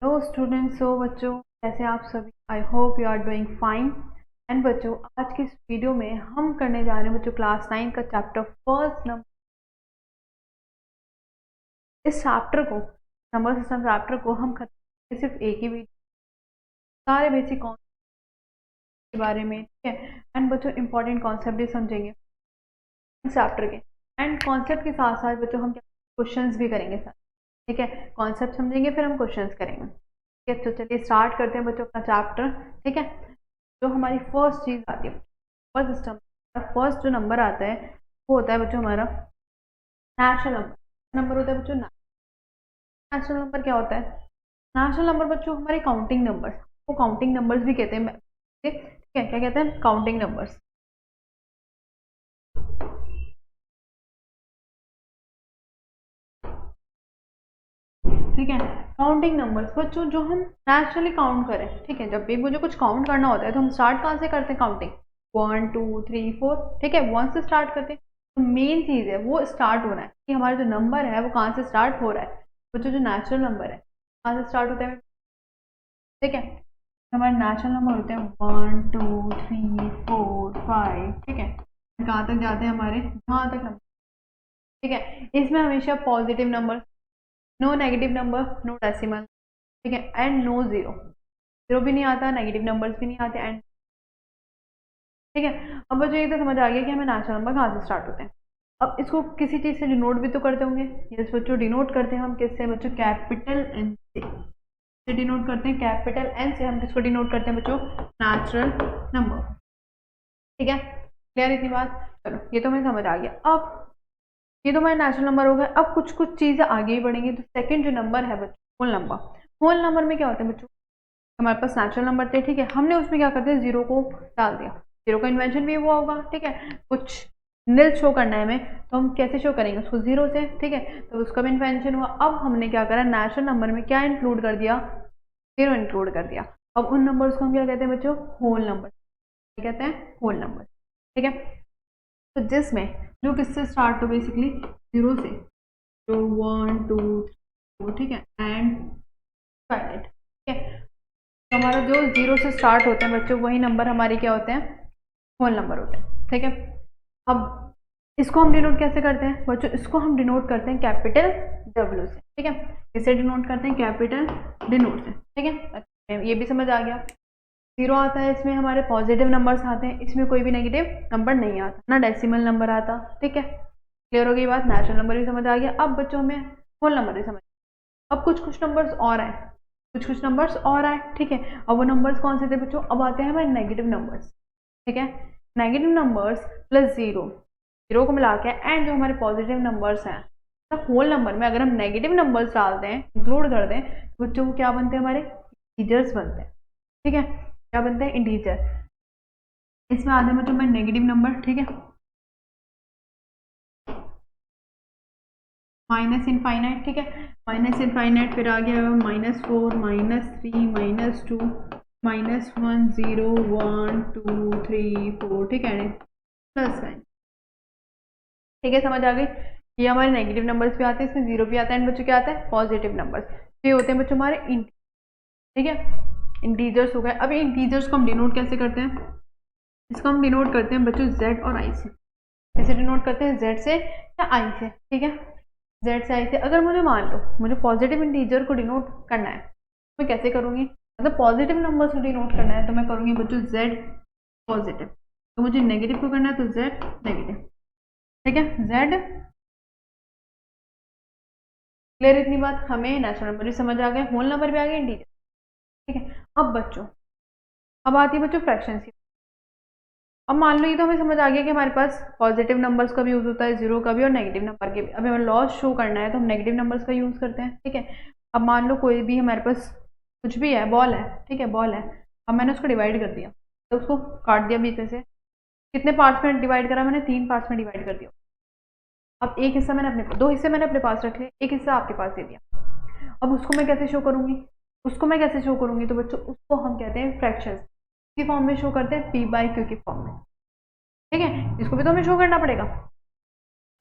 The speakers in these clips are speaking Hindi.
हेलो स्टूडेंट्स, सो बच्चों कैसे आप सभी। I hope you are doing fine. And बच्चों आज की इस वीडियो में हम करने जा रहे हैं बच्चों क्लास 9 का चैप्टर फर्स्ट नंबर। इस चैप्टर को नंबर सिस्टम चैप्टर को हम खत्म करेंगे सिर्फ एक ही वीडियो, सारे बेसिक कॉन्सेप्ट के बारे में, ठीक है। एंड बच्चों इंपॉर्टेंट कॉन्सेप्ट भी समझेंगे इस चैप्टर के। एंड कॉन्सेप्ट के साथ साथ बच्चों हम क्वेश्चंस भी करेंगे सर, ठीक है। कॉन्सेप्ट समझेंगे फिर हम क्वेश्चंस करेंगे, ठीक है। तो चलिए स्टार्ट करते हैं बच्चों अपना चैप्टर, ठीक है। जो हमारी फर्स्ट चीज आती है नंबर सिस्टम, फर्स्ट जो नंबर आता है वो होता है बच्चों हमारा नेचुरल नंबर। नंबर होता है बच्चों नेचुरल नंबर। क्या होता है नेचुरल नंबर बच्चों? हमारे काउंटिंग नंबर, वो काउंटिंग नंबर्स भी कहते हैं, ठीक है। क्या कहते हैं? काउंटिंग नंबर्स, ठीक है। काउंटिंग नंबर्स बच्चों जो हम नेचुरली काउंट करें, ठीक है। जब भी मुझे कुछ काउंट करना होता है तो हम स्टार्ट कहाँ से करते हैं? काउंटिंग 1 2 3 4, ठीक है। 1 से स्टार्ट करते हैं। तो मेन चीज है वो स्टार्ट होना है कि हमारा जो नंबर है वो कहाँ से स्टार्ट हो रहा है। बच्चों जो नेचुरल नंबर है कहाँ से स्टार्ट होता है, ठीक है। हमारे नेचुरल नंबर होते हैं 1 2 3 4 5, ठीक है। कहाँ तक जाते हैं हमारे? जहाँ तक नंबर, ठीक है। इसमें हमेशा positive number, no negative number, no decimal, ठीक है। एंड नो जीरो, जीरो भी नहीं आता, नेगेटिव नंबर्स भी नहीं आते, एंड, ठीक है। अब बच्चों ये तो समझ आ गया कि हमें नेचुरल नंबर कहाँ से स्टार्ट होते हैं। अब इसको किसी चीज से डिनोट भी तो करते होंगे। यस बच्चों, डिनोट करते हैं हम किससे बच्चों? कैपिटल एन से डिनोट करते हैं। कैपिटल एन से हम किसको डिनोट करते हैं बच्चों? नेचुरल नंबर, ठीक है। क्लियर इतनी बात? चलो ये तो हमें समझ आ गया। अब ये तो हमारे नेचुरल नंबर हो गए। अब कुछ कुछ चीजें आगे ही बढ़ेंगी। तो सेकंड जो नंबर है बच्चों, होल नंबर। होल नंबर में क्या होता है बच्चों? हमारे पास नेचुरल नंबर थे, ठीक है। हमने उसमें क्या करते हैं? जीरो को डाल दिया। जीरो का इन्वेंशन भी हुआ होगा, ठीक है। कुछ निल शो करना है हमें तो हम कैसे शो करेंगे? उसको जीरो से, ठीक है। तो उसका भी इन्वेंशन हुआ। अब हमने क्या करा? नेचुरल नंबर में क्या इंक्लूड कर दिया? जीरो इंक्लूड कर दिया। अब उन नंबर्स को हम क्या कहते हैं बच्चों? होल नंबर, क्या कहते हैं? होल नंबर, ठीक है। तो जिसमें जो किससे स्टार्ट हो? बेसिकली जीरो से, जो 1 2 3 ठीक है, एंड फाइनाइट, ठीक है। तो हमारा जो जीरो से स्टार्ट होते हैं बच्चों वही नंबर हमारे क्या होते हैं? होल नंबर होते हैं, ठीक है। अब इसको हम डिनोट कैसे करते हैं बच्चों? इसको हम डिनोट करते हैं कैपिटल डब्ल्यू से, ठीक है। इसे डिनोट करते हैं कैपिटल डिनोट से, ठीक है। अच्छा, ये भी समझ आ गया। जीरो आता है, इसमें हमारे पॉजिटिव नंबर्स आते हैं, इसमें कोई भी नेगेटिव नंबर नहीं आता, ना डेसिमल नंबर आता, ठीक है। क्लियर हो गई बात? नेचुरल नंबर भी समझ आ गया। अब बच्चों हमें होल नंबर भी समझ। अब कुछ कुछ नंबर्स और आए, कुछ कुछ नंबर्स और आए, ठीक है। अब वो नंबर्स कौन से थे बच्चों? अब आते हैं हमारे नेगेटिव नंबर्स, ठीक है। Negative numbers plus zero, zero को मिला के, एंड जो हमारे पॉजिटिव नंबर्स हैं, तो होल नंबर में अगर हम नेगेटिव नंबर्स डालते हैं, इंक्लूड कर दें, तो बच्चों को क्या बनते हैं? हमारे इंटीजर्स बनते हैं, ठीक है। क्या बनते हैं? इंटीजर। इसमें आते हैं बच्चों हमारे नेगेटिव नंबर, ठीक है। माइनस इनफाइनाइट, ठीक है। माइनस इनफाइनाइट, फिर आ गया -4 -3 -2 -1 0 1 2 3 4, ठीक है, प्लस 9, ठीक है। समझ आ गई? ये हमारे नेगेटिव नंबर्स भी आते हैं, इसमें जीरो भी आता है, एंड बच्चों क्या आता है? Positive numbers. ये होते हैं बच्चों हमारे ठीक है, इंटीजर्स हो गए। अब इंटीजर्स को हम डिनोट कैसे करते हैं? इसको हम डिनोट करते हैं बच्चों जेड और आई से। कैसे डिनोट करते हैं? जेड से या आई से, ठीक है। जेड से आई से। अगर मुझे मान लो मुझे पॉजिटिव इंटीजर को डिनोट करना है, मैं कैसे करूंगी? मतलब पॉजिटिव नंबर को डिनोट करना है तो मैं करूंगी बच्चों जेड पॉजिटिव। तो मुझे नेगेटिव को करना है तो जेड नेगेटिव, ठीक है। जेड, क्लियर इतनी बात? हमें नेचुरल नंबर भी समझ आ गए, होल नंबर भी आ गए, इंटीजर, ठीक है। अब बच्चों अब आती है बच्चों फ्रैक्शन की। अब मान लो ये तो हमें समझ आ गया कि हमारे पास पॉजिटिव नंबर्स का भी यूज होता है, जीरो का भी और नेगेटिव नंबर के भी। अब हमें लॉस शो करना है तो हम नेगेटिव नंबर्स का यूज करते हैं, ठीक है। अब मान लो कोई भी हमारे पास कुछ भी है, बॉल है, ठीक है, बॉल है। अब मैंने उसको डिवाइड कर दिया, तो उसको काट दिया बीच में से। कितने पार्ट्स में डिवाइड करा मैंने? 3 पार्ट्स में डिवाइड कर दिया। अब एक हिस्सा मैंने अपने, दो हिस्से मैंने अपने पास रख लिए, एक हिस्सा आपके पास दे दिया। अब उसको मैं कैसे शो करूंगी? उसको मैं कैसे शो करूंगी? तो बच्चों उसको हम कहते हैं फ्रैक्शन की फॉर्म में शो करते हैं, p/q की फॉर्म में, ठीक है। इसको भी तो हमें शो करना पड़ेगा।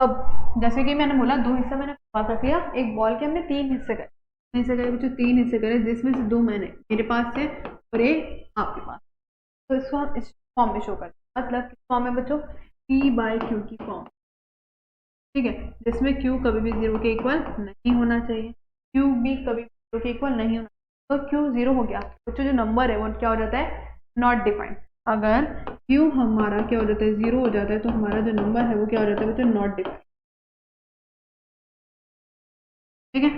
अब जैसे कि मैंने बोला दो हिस्सा मैंने पास रख लिया, एक बॉल के हमने 3 हिस्से करे, हिस्से करे बच्चों, 3 हिस्से करे, जिसमें से 2 मेरे पास है और 1 आपके पास। तो इसको हम इस फॉर्म में शो करते हैं, मतलब किस फॉर्म में बच्चों, P/Q की फॉर्म, ठीक है, जिसमें Q कभी भी 0 के इक्वल नहीं होना चाहिए, Q भी कभी 0 के इक्वल नहीं होना। तो Q 0 हो गया बच्चों, जो नंबर है वो क्या हो जाता है, नॉट डिफाइंड। अगर Q हमारा क्या हो जाता है, 0 हो जाता है, तो हमारा जो नंबर है वो क्या हो जाता है बच्चों, नॉट डिफाइंड। ठीक है,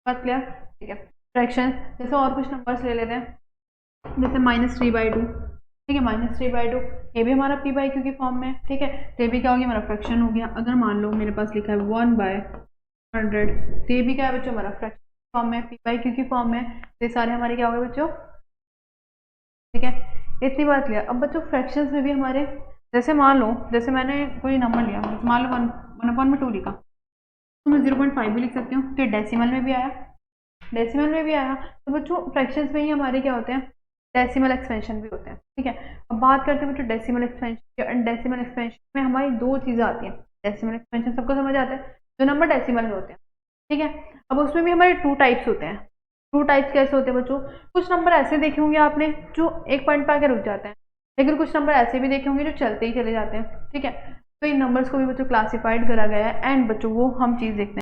बात क्लियर? ठीक है, फ्रैक्शन जैसे और कुछ नंबर्स ले लेते हैं, जैसे -3/2, ठीक है, -3/2 ये भी हमारा P/Q की फॉर्म में है, ठीक है, तो ये भी क्या हो गया, हमारा फ्रैक्शन हो गया। अगर मान लो मेरे पास लिखा है 1/100, तो ये भी क्या है बच्चों, हमारा फ्रैक्शन फॉर्म में, P/Q की फॉर्म में, तो ये सारे हमारे क्या हो गए बच्चों, ठीक है, इतनी बात लिया। अब बच्चों फ्रैक्शंस में भी हमारे, जैसे मान लो, जैसे मैंने कोई नंबर लिया, मान लो 1/2 लिखा, तो मैं 0.5 भी लिख सकती हूँ, तो डेसिमल में भी आया, डेसिमल में भी आया। तो बच्चों फ्रैक्शंस में ही हमारे क्या होते हैं, डेसिमल एक्सपेंशन भी होते हैं, ठीक है। अब बात करते हैं बच्चों डेसिमल एक्सपेंशन। डेसिमल एक्सपेंशन में हमारी 2 चीज़ें आती हैं। डेसिमल एक्सपेंशन सबको समझ आता है, जो नंबर डेसिमल में होते हैं, ठीक है। अब उसमें भी हमारे 2 टाइप्स होते हैं। 2 टाइप्स कैसे होते हैं बच्चों, कुछ नंबर ऐसे देखे होंगे आपने जो एक पॉइंट पर आके रुक जाते हैं, लेकिन कुछ नंबर ऐसे भी देखे होंगे जो चलते ही चले जाते हैं, ठीक है। तो इन नंबर्स को भी बच्चों क्लासिफाइड करा गया है, एंड बच्चों वो हम चीज़ देखते हैं।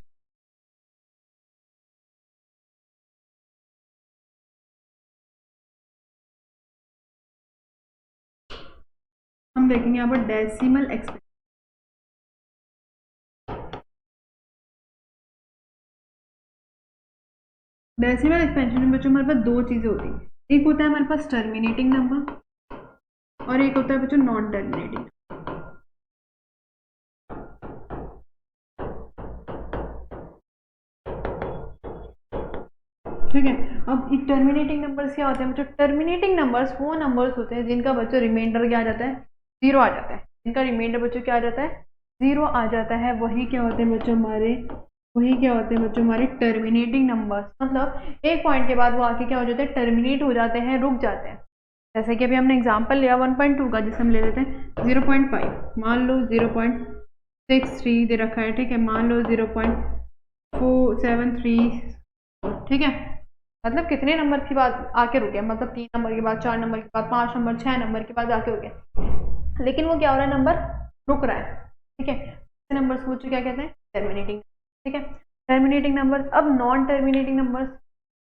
हम देखेंगे यहाँ पर डेसिमल एक्सपेंशन। डेसिमल एक्सपेंशन में बच्चों हमारे पास 2 चीज़ें होती हैं, एक होता है हमारे पास टर्मिनेटिंग नंबर और एक होता है बच्चों नॉन टर्मिनेटिंग। ठीक है, अब एक टर्मिनेटिंग नंबर्स क्या होते हैं बच्चों, टर्मिनेटिंग नंबर्स वो नंबर्स होते हैं जिनका बच्चों रिमाइंडर क्या आ जाता है, 0 आ जाता है, जिनका रिमाइंडर बच्चों क्या आ जाता है, 0 आ जाता है, वही क्या होते हैं बच्चों हमारे, वही क्या होते हैं बच्चों हमारे टर्मिनेटिंग नंबर्स। मतलब एक पॉइंट के बाद वो आके क्या हो जाते हैं, टर्मिनेट हो जाते हैं, रुक जाते हैं। जैसे कि अभी हमने एग्जाम्पल लिया 1.2 का, जिसे हम ले लेते हैं 0.5, मान लो 0.63 दे रखा है, ठीक है, मान लो 0.473, ठीक है। मतलब कितने नंबर की बात आके रुके, मतलब 3 नंबर के बाद, 4 नंबर के बाद, 5 नंबर, 6 नंबर के बाद आके रुके, लेकिन वो क्या हो रहा है, नंबर रुक रहा है, ठीक है। नंबर्स को क्या कहते हैं, टर्मिनेटिंग, ठीक है, टर्मिनेटिंग नंबर्स। अब non terminating numbers,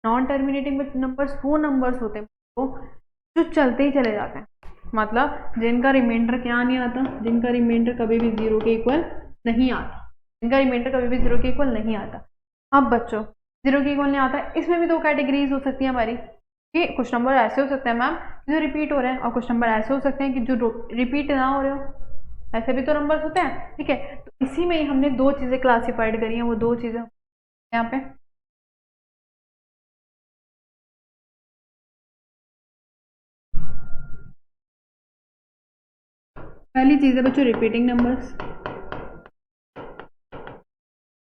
non terminating numbers वो नंबर्स होते हैं जो चलते ही चले जाते हैं, मतलब जिनका रिमाइंडर क्या नहीं आता, जिनका रिमाइंडर कभी भी 0 के इक्वल नहीं आता, जिनका रिमाइंडर कभी भी 0 के इक्वल नहीं आता। अब बच्चों 0 के इक्वल नहीं आता, इसमें भी 2 कैटेगरीज हो सकती है हमारी, कि कुछ नंबर ऐसे हो सकते हैं मैम जो रिपीट हो रहे हैं, और कुछ नंबर ऐसे हो सकते हैं कि जो रिपीट ना हो रहे हो, ऐसे भी तो नंबर्स होते हैं, ठीक है। तो इसी में ही हमने 2 चीज़ें क्लासिफाइड करी हैं, वो 2 चीज़ें यहाँ पे, पहली चीज़ है बच्चों रिपीटिंग नंबर्स,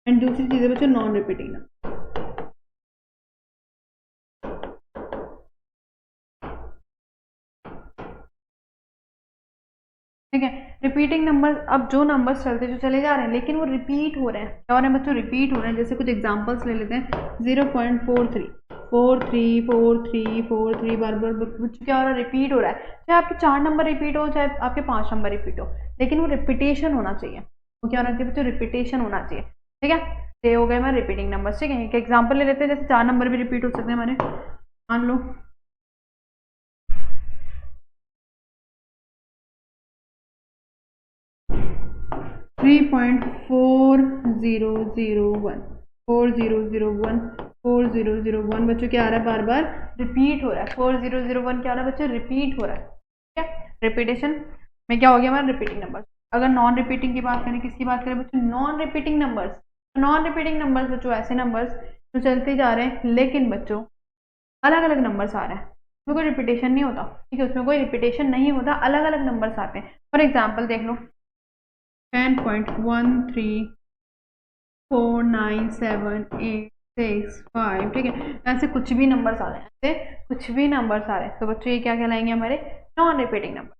एंड दूसरी चीज़ है बच्चों नॉन रिपीटिंग नंबर। ठीक है, रिपीटिंग नंबर, अब जो नंबर्स चलते जो चले जा रहे हैं लेकिन वो रिपीट हो रहे हैं, क्या हो रहे हैं बच्चों, रिपीट हो रहे हैं। जैसे कुछ एग्जांपल्स ले लेते हैं, 0.43, 43 43 43, बार बार बच्चों क्या हो रहा है, रिपीट हो रहा है। चाहे आपके 4 नंबर रिपीट हो, चाहे आपके 5 नंबर रिपीट हो, लेकिन वो रिपीटेशन होना चाहिए, वो क्या होना चाहिए बच्चों, रिपीटेशन होना चाहिए, ठीक है। ये हो गए हमारे रिपीटिंग नंबर, ठीक है। एक एग्जाम्पल ले लेते हैं, जैसे 4 नंबर भी रिपीट हो सकते हैं हमारे, मान लो 3.4001, 4001, 4001 बच्चों क्या आ रहा है, बार बार रिपीट हो रहा है, 4001 क्या आ रहा है बच्चों, रिपीट हो रहा है, ठीक है। रिपीटेशन में क्या हो गया हमारा, रिपीटिंग नंबर। अगर नॉन रिपीटिंग की बात करें, किसकी बात करें बच्चों, non repeating numbers. Non repeating numbers बच्चों ऐसे नंबर्स जो चलते जा रहे हैं, लेकिन बच्चों अलग अलग नंबर्स आ रहे हैं, उसमें कोई रिपीटेशन नहीं होता, ठीक है, उसमें कोई रिपीटेशन नहीं होता, अलग अलग नंबर्स आते हैं। फॉर एग्जाम्पल देख लो 10.1349786 ठीक है, ऐसे कुछ भी नंबर्स आ रहे हैं, ऐसे कुछ भी नंबर्स आ रहे हैं, तो बच्चों ये क्या कहलाएंगे, हमारे नॉन रिपीटिंग नंबर।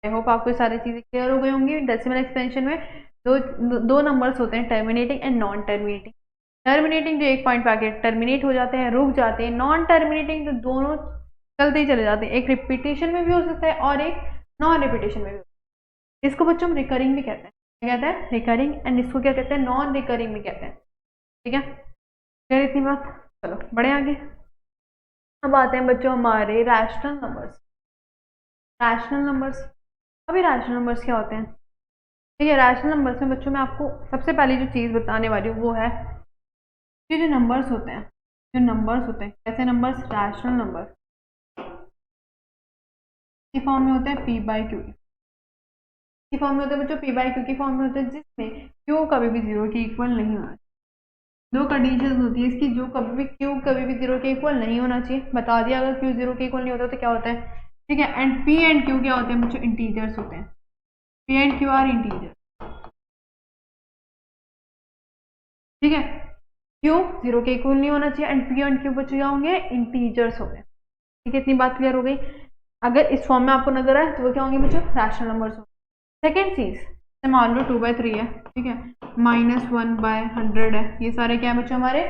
आई होप आपको सारी चीज़ें क्लियर हो गई होंगी। डेसिमल एक्सपेंशन में दो नंबर्स होते हैं, terminating and non terminating. Terminating जो एक पॉइंट पे आके टर्मिनेट हो जाते हैं, रुक जाते हैं। नॉन टर्मिनेटिंग जो दोनों चलते ही चले जाते हैं, एक रिपीटेशन में भी हो सकता है और एक नॉन रिपीटेशन में भी। इसको बच्चों हम रिकरिंग भी कहते हैं। क्या कहते हैं? रिकरिंग। एंड इसको क्या कहते हैं? नॉन रिकरिंग भी कहते हैं। ठीक है, क्या इतनी बात। चलो बढ़े आगे। अब आते हैं बच्चों हमारे रैशनल नंबर्स। रैशनल नंबर्स, अभी रैशनल नंबर्स क्या होते हैं? ठीक है, रैशनल नंबर्स में बच्चों मैं आपको सबसे पहली जो चीज़ बताने वाली हूँ वो है ये जो नंबर्स होते हैं, जो नंबर्स होते हैं, कैसे नंबर्स? रैशनल नंबर की फॉर्म में होते हैं पी बाई क्यू की फॉर्म में होते हैं बच्चों, पी बाई क्यू की फॉर्म में होते हैं, जिसमें क्यू कभी भी जीरो के इक्वल नहीं होना। दो कंडीशन होती है इसकी, जो कभी भी क्यू कभी भी जीरो के इक्वल नहीं होना चाहिए। बता दिया अगर क्यू जीरो के इक्वल नहीं होता तो क्या होता है। ठीक है, एंड पी एंड क्यू क्या होते हैं बच्चों? इंटीजर्स होते हैं। P and Q R integer. ठीक है, क्यू जीरो के इक्वल नहीं होना चाहिए एंड पी एंड क्यू बच्चों क्या होंगे? इंटीजर्स होंगे। ठीक है, इतनी बात क्लियर हो गई। अगर इस फॉर्म में आपको नजर आए तो वो क्या होंगे बच्चों? रैशनल नंबर्स होंगे। सेकेंड चीज, मान लो 2/3 है, ठीक है, -1/100 है, ये सारे क्या है बच्चों? हमारे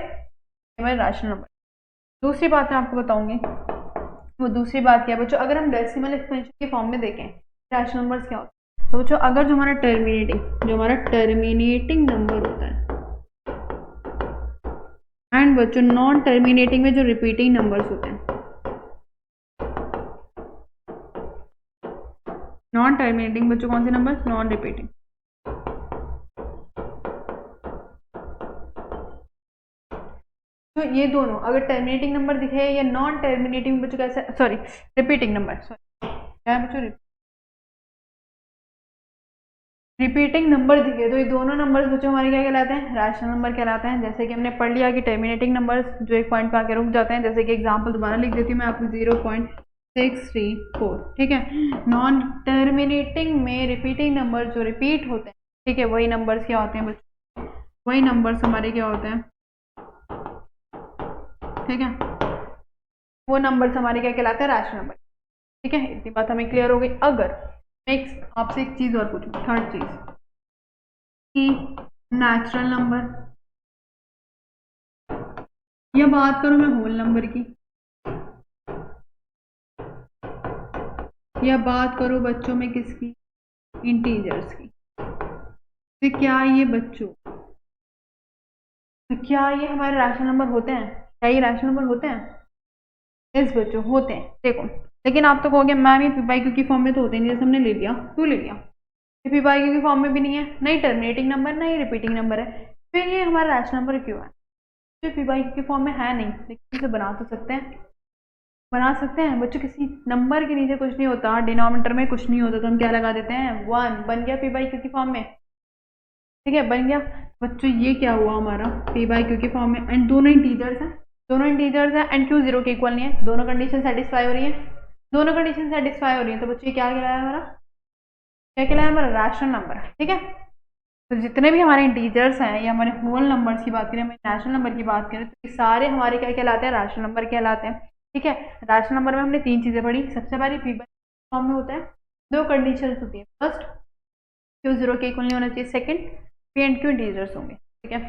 रैशनल नंबर। दूसरी बात मैं आपको बताऊंगी, वो दूसरी बात क्या है बच्चों? अगर हम डेसिमल एक्सपेंशन के फॉर्म में देखें रैशनल नंबर्स क्या होते हैं, तो बच्चों अगर जो हमारा टर्मिनेटिंग नंबर होता है एंड बच्चों नॉन टर्मिनेटिंग में जो रिपीटिंग नंबर्स होते हैं, नॉन टर्मिनेटिंग बच्चों कौन से नंबर? Non repeating. तो ये दोनों अगर टर्मिनेटिंग नंबर दिखे या नॉन टर्मिनेटिंग बच्चों कैसे, सॉरी रिपीटिंग नंबर, सॉरी क्या है बच्चों? रिपीटिंग नंबर दिखे तो ये दोनों नंबर्स बच्चों हमारे क्या कहलाते हैं? रैशनल नंबर कहलाते हैं। जैसे कि हमने पढ़ लिया कि टर्मिनेटिंग नंबर्स जो एक पॉइंट पे आके रुक जाते हैं, जैसे कि एग्जांपल दोबारा लिख देती हूँ मैं आपको 0.634। ठीक है, नॉन टर्मिनेटिंग में रिपीटिंग नंबर जो रिपीट होते हैं, ठीक है, वही नंबर्स क्या होते हैं बच्चों? वही नंबर्स हमारे क्या होते हैं? ठीक है, वो नंबर्स हमारे क्या कहलाते हैं? Rational number. ठीक है, इतनी बात हमें क्लियर हो गई। अगर नेक्स्ट आपसे एक चीज और पूछूं, थर्ड चीज कि नेचुरल नंबर, या बात करूं मैं होल नंबर की, या बात करूं बच्चों में किसकी? इंटीजर्स की, तो क्या ये बच्चों, तो क्या ये हमारे रैशनल नंबर होते हैं? क्या ये रैशनल नंबर होते हैं? यस बच्चों होते हैं। देखो, लेकिन आप तो कहोगे मैम ये पी बाई क्यू की फॉर्म में तो होते नहीं, जैसे हमने ले लिया, क्यों ले लिया? ये पी बाई क्यू की फॉर्म में भी नहीं है, नहीं टर्मिनेटिंग नंबर नहीं रिपीटिंग नंबर है, फिर ये हमारा रैशनल नंबर क्यों है? जो पी बाई क्यू की फॉर्म में है नहीं, लेकिन इसे बना तो सकते हैं, बना सकते हैं बच्चों। किसी नंबर के नीचे कुछ नहीं होता, डिनोमिनेटर में कुछ नहीं होता, तो हम क्या लगा देते हैं? 1 बन गया पी बाई क्यू की फॉर्म में। ठीक है, बन गया बच्चों। ये क्या हुआ हमारा? पी बाई क्यू की फॉर्म में, एंड दोनों इंटीजर्स हैं, दोनों इंटीजर्स हैं एंड क्यू जीरो के इक्वल नहीं है। दोनों कंडीशन सेटिस्फाई हो रही है, दोनों कंडीशन सेटिस्फाई हो रही है, तो बच्चों क्या कहलाया हमारा? क्या कहलाया हमारा? Rational number. ठीक है, तो जितने भी हमारे इंटीजर्स हैं या हमारे होल नंबर्स की बात करें, हमारे नेचुरल नंबर की बात करें, तो ये सारे हमारे क्या कहलाते हैं? रैशनल नंबर कहलाते हैं। ठीक है, रैशनल नंबर में हमने तीन चीजें पढ़ी। सबसे पहले पी बाई फॉर्म में होता है, दो कंडीशन होती है, फर्स्ट क्यू जीरो के इक्वल नहीं होना चाहिए, second P and Q integers होंगे। ठीक है,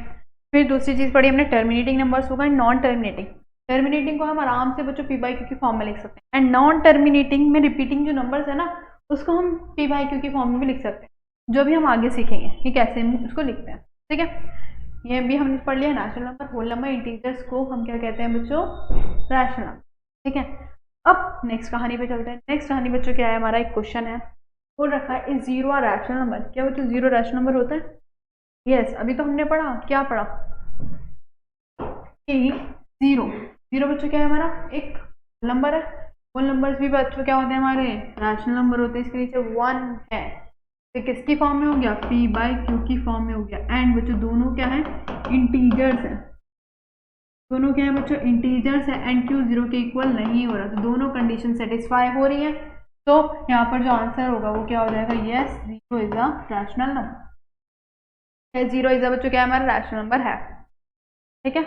फिर दूसरी चीज पढ़ी हमने टर्मिनेटिंग नंबर्स होगा, नॉन टर्मिनेटिंग। टर्मिनेटिंग को हम आराम से बच्चों पी बाई क्यू की फॉर्म में लिख सकते हैं, एंड नॉन टर्मिनेटिंग में रिपीटिंग जो नंबर्स है ना, उसको हम पी बाई क्यू की फॉर्म में भी लिख सकते हैं, जो भी हम आगे सीखेंगे कि कैसे उसको लिखते हैं। ठीक है, ये भी हमने पढ़ लिया। Natural number, whole number, integers को हम क्या कहते हैं बच्चों? Rational number. ठीक है, अब नेक्स्ट कहानी पे चलते हैं। नेक्स्ट कहानी बच्चों क्या है? हमारा एक क्वेश्चन है, वो रखा है is zero are rational number. क्या बच्चों जीरो रैशनल नंबर होता है? यस, अभी तो हमने पढ़ा, क्या पढ़ा कि जीरो, जीरो बच्चों क्या है? हमारा एक नंबर है। होल नंबर्स भी बच्चों क्या होते हैं? हमारे रैशनल नंबर होते हैं। इसके नीचे 1 है, तो किसकी फॉर्म में हो गया? पी बाई क्यू की फॉर्म में हो गया। एंड बच्चों दोनों क्या है? इंटीजर्स है, दोनों क्या है बच्चों? इंटीजर्स है, एंड क्यू जीरो के इक्वल नहीं हो रहा, तो दोनों कंडीशन सेटिस्फाई हो रही है। तो यहाँ पर जो आंसर होगा वो क्या हो जाएगा? Yes, zero is a rational number. Zero is a बच्चों क्या है? हमारा रैशनल नंबर है। ठीक है,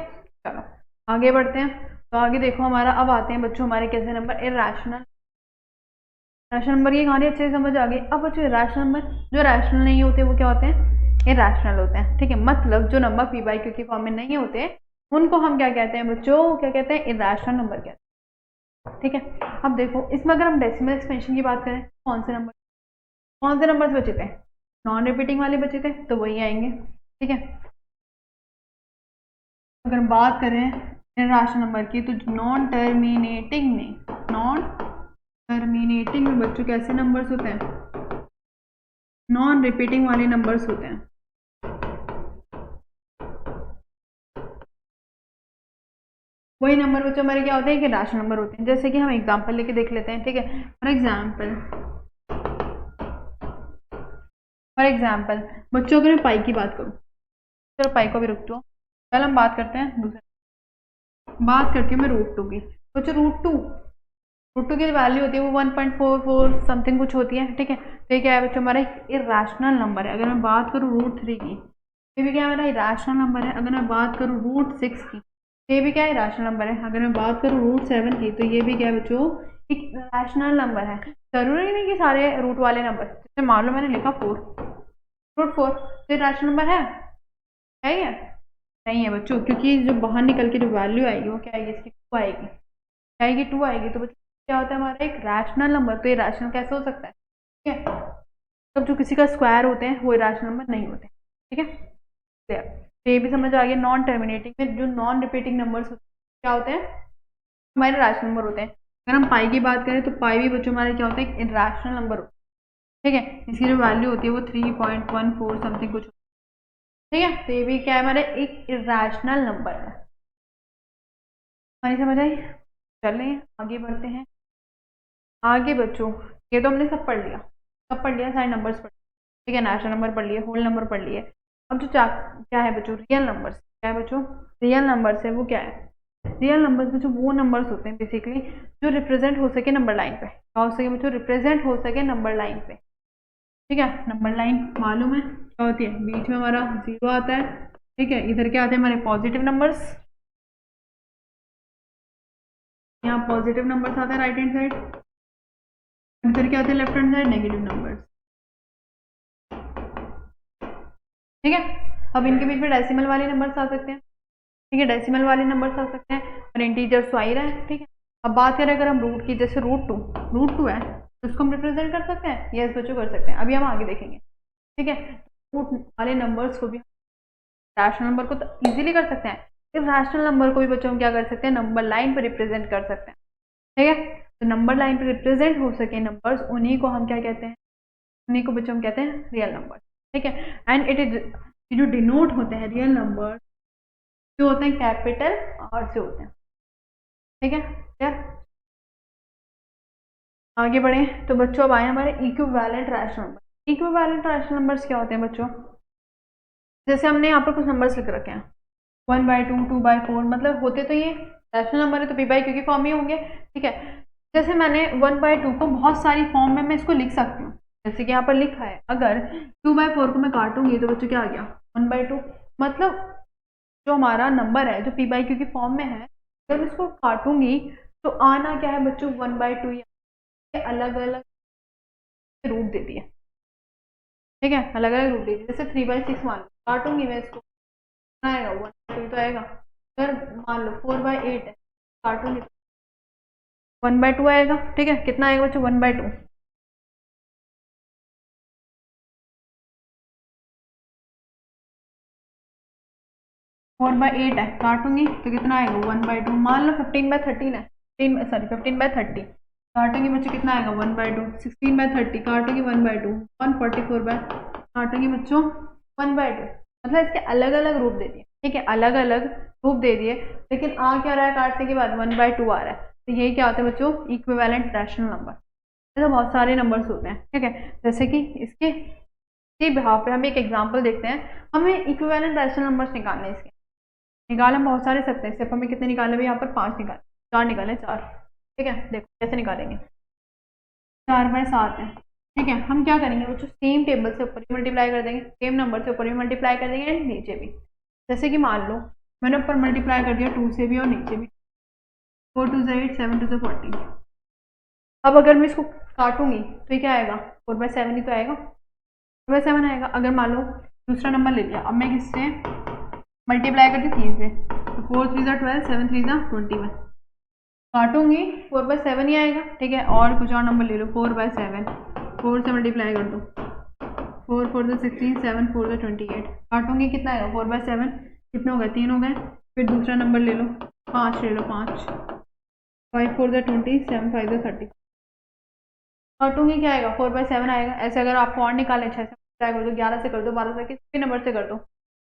चलो आगे बढ़ते हैं। तो आगे देखो हमारा, अब आते हैं बच्चों हमारे कैसे नंबर? इरैशनल। रैशनल नंबर की कहानी अच्छे से समझ आ गई। अब बच्चों रैशनल नंबर जो रैशनल नहीं होते वो क्या होते हैं? इरेशनल होते हैं। ठीक है, मतलब जो नंबर पी बाई क्यू की फॉर्म में नहीं होते उनको हम क्या कहते हैं बच्चों, क्या कहते हैं, इरेशनल नंबर कहते हैं। ठीक है, अब देखो इसमें अगर हम डेसिमल एक्सपेंशन की बात करें, कौन से नंबर बचे थे, नॉन रिपीटिंग वाले बचे थे, तो वही आएंगे। ठीक है, अगर हम बात करें इरेशनल नंबर की तो नॉन टर्मिनेटिंग में बच्चों कैसे नंबर्स होते हैं, नॉन रिपीटिंग वाले नंबर्स होते हैं। वही नंबर बच्चों हमारे क्या होते हैं कि रैशनल नंबर होते हैं। जैसे कि हम एग्जांपल लेके देख लेते हैं। ठीक है, फॉर एग्जांपल बच्चों अगर मैं पाई की बात करूँ, चलो पाई को भी रुक दो, पहले हम बात करते हैं दूसरे, बात करती हूँ मैं रूट टू की। बच्चों रूट टू की वैल्यू होती है वो 1.44 समथिंग कुछ होती है। ठीक है, तो ये क्या है बच्चों हमारा इरेशनल नंबर है। अगर मैं बात करूँ रूट थ्री की, ये भी क्या है, मेरा इरेशनल नंबर है। अगर मैं बात करूँ रूट सिक्स की, ये भी क्या है, इरेशनल नंबर है। अगर मैं बात करूँ रूट सेवन की, तो ये भी क्या है बच्चों, एक इरेशनल नंबर है। जरूरी नहीं कि सारे रूट वाले नंबर, जैसे मान लो मैंने लिखा रूट फोर, तो इरेशनल नंबर है या नहीं है बच्चों, क्योंकि जो बाहर निकल के जो वैल्यू आएगी वो क्या आएगी, इसकी टू आएगी, टू आएगी। तो बच्चों क्या होता है हमारा एक रैशनल नंबर। तो ये रैशनल कैसे हो सकता है, ठीक है, तब जो किसी का स्क्वायर होते हैं वो इरेशनल नंबर नहीं होते। ठीक है, तो ये भी समझ आ गया। नॉन टर्मिनेटिंग में जो नॉन रिपीटिंग नंबर्स क्या होते हैं, हमारे रैशनल नंबर होते हैं। अगर हम पाई की बात करें तो पाई भी बच्चों हमारे क्या होते हैं, इरेशनल नंबर होते हैं। ठीक है, इसकी जो वैल्यू होती है वो 3.14 समथिंग कुछ। ठीक है, तो ये भी क्या है, हमारे एक इरेशनल नंबर है। हमारी समझ आई। चलें आगे बढ़ते हैं। आगे बच्चों ये तो हमने सब पढ़ लिया सारे नंबर्स पढ़, ठीक है, नेचुरल नंबर पढ़ लिए, होल नंबर पढ़ लिए। अब जो क्या है बच्चों, रियल नंबर्स, क्या है बच्चों, रियल नंबर्स है। वो क्या है, रियल नंबर्स बच्चों वो नंबर्स होते हैं बेसिकली जो रिप्रेजेंट हो सके नंबर लाइन पे। क्या हो सके बच्चों, रिप्रेजेंट हो सके नंबर लाइन पे। ठीक है, नंबर लाइन मालूम है क्या होती है, बीच में हमारा जीरो आता है। ठीक है, इधर क्या आते हैं हमारे पॉजिटिव नंबर्स, यहाँ पॉजिटिव नंबर्स आते हैं राइट हैंड साइड, इधर क्या आते हैं left hand side negative numbers. ठीक है, अब इनके बीच में डेसिमल वाले नंबर्स आ सकते हैं। ठीक है, डेसिमल वाले नंबर्स आ सकते हैं और इंटीजर्स तो आ ही रहे हैं। ठीक है, अब बात करें अगर हम रूट की, जैसे रूट टू है तो उसको हम रिप्रेजेंट कर सकते हैं, यस बच्चों कर सकते हैं, अभी हम आगे देखेंगे। ठीक है, रूट वाले नंबर्स को भी, रैशनल नंबर को तो इजीली कर सकते हैं, फिर रैशनल नंबर को भी बच्चों हम क्या कर सकते हैं, नंबर लाइन पर रिप्रेजेंट कर सकते हैं। ठीक है, तो नंबर लाइन पर रिप्रेजेंट हो सके नंबर्स, उन्हीं को हम क्या कहते हैं, उन्हीं को बच्चों हम कहते हैं रियल नंबर। ठीक है, एंड इट इज जो डिनोट होते हैं रियल नंबर जो होते हैं कैपिटल आर से होते हैं। ठीक है, क्लियर। आगे बढ़े तो बच्चों अब आए हमारे equivalent rational number. Equivalent rational numbers क्या होते हैं बच्चों, जैसे हमने यहाँ पर कुछ नंबर्स लिख रखे हैं 1/2 2/4, मतलब होते तो ये रैशनल नंबर है तो पी बाई क्यू की फॉर्म ही होंगे। ठीक है, जैसे मैंने 1/2 को बहुत सारी फॉर्म में मैं इसको लिख सकती हूँ, जैसे कि यहाँ पर लिखा है, अगर 2/4 को मैं काटूंगी तो बच्चों क्या आ गया 1/2। मतलब जो हमारा नंबर है जो पी बाई क्यू की फॉर्म में है, अगर मैं इसको काटूंगी तो आना क्या है बच्चों 1/2, अलग अलग रूप देती है। ठीक है, अलग अलग रूप देती है। जैसे 3/6 मान लो काटूंगी मैं इसको, आएगा 1/2 तो आएगा। अगर मान लो 4/8 है काटूंगी तो 1/2 आएगा। ठीक है, कितना आएगा बच्चों 1/2। 4/8 है काटूंगी तो कितना आएगा 1/2। मान लो 15/13 है, 15/30 काटूंगी बच्चों कितना आएगा 1/2। 16/30 काटूंगी 1/2। 144 काटूंगी बच्चों 1/2। मतलब इसके अलग अलग रूप दे दिए। ठीक है, अलग अलग रूप दे दिए, लेकिन आ क्या रहा है काटने के बाद 1/2 आ रहा है। तो ये क्या होता है बच्चों, इक्विवेलेंट रैशनल नंबर। तो बहुत सारे नंबर्स होते हैं। ठीक है, जैसे कि इसके बिहाफ पे हम एक एग्जांपल देखते हैं। हमें इक्विवेलेंट रैशनल नंबर्स निकालने हैं, इसके निकाल हम बहुत सारे सकते हैं। सिर्फ हमें कितने निकाले भाई, यहाँ पर 5 निकाले, 4 निकाले, 4। ठीक है, देखो कैसे निकालेंगे, 4/7 है। ठीक है, हम क्या करेंगे बच्चों, सेम टेबल से ऊपर ही मल्टीप्लाई कर देंगे, सेम नंबर से ऊपर भी मल्टीप्लाई कर देंगे एंड नीचे भी। जैसे कि मान लो मैंने ऊपर मल्टीप्लाई कर दिया 2 से भी और नीचे भी, 4 2 8 7 2 14। अब अगर मैं इसको काटूंगी तो ये क्या आएगा 4/7 ही तो आएगा, 4/7 आएगा। अगर मान लो दूसरा नंबर ले लिया। अब मैं किससे मल्टीप्लाई करती 3 से, तो 4 3 ज़ा 12, 7 3 ज़ा 21। काटूंगी 4/7 ही आएगा, ठीक है। और कुछ और नंबर ले लो, 4/7, 4 से मल्टीप्लाई कर दो, 4 4 ज़ा 16, 7 4 ज़ा 28। काटूंगी कितना आएगा 4/7, कितने हो गए 3 हो गए। फिर दूसरा नंबर ले लो, 5 ले लो, 5 5 4 ज़ा 20, 7 5 ज़ा 30। काटूंगी क्या आएगा 4/7 आएगा। ऐसे अगर आपको और निकालें 6 से मल्टीप्लाई कर दो, 11 से कर दो, 12 से, किसी भी नंबर से कर दो,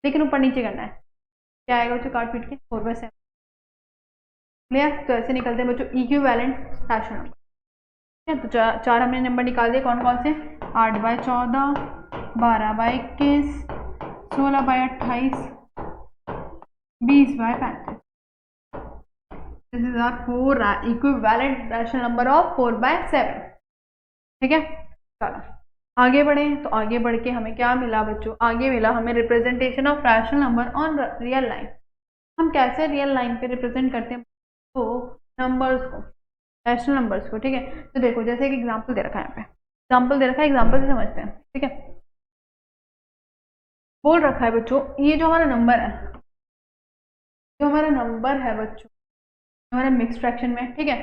लेकिन ऊपर नीचे करना है। क्या आएगा बच्चों काट पीट के 4/7। क्लियर। तो ऐसे निकलते हैं बच्चों इक्विवेलेंट रैशनल नंबर। ठीक है, तो चार हमने नंबर निकाल दिए। कौन कौन से? 8/14, 12/21, 16/28, 20/35। This is our 4 equivalent rational number of 4/7। ठीक है, चलो आगे बढ़े। तो आगे बढ़ के हमें क्या मिला बच्चों? आगे मिला हमें representation of rational number on real line. हम कैसे रियल लाइन पे रिप्रेजेंट करते हैं तो नंबर्स को, रैशनल नंबर्स को। ठीक है, तो देखो जैसे एक एग्जांपल दे रखा है, यहाँ पे एग्जांपल दे रखा है, एग्जांपल से समझते हैं। ठीक है, बोल रखा है बच्चों, ये जो हमारा नंबर है, जो हमारा नंबर है बच्चों हमारे मिक्स फ्रैक्शन में। ठीक है,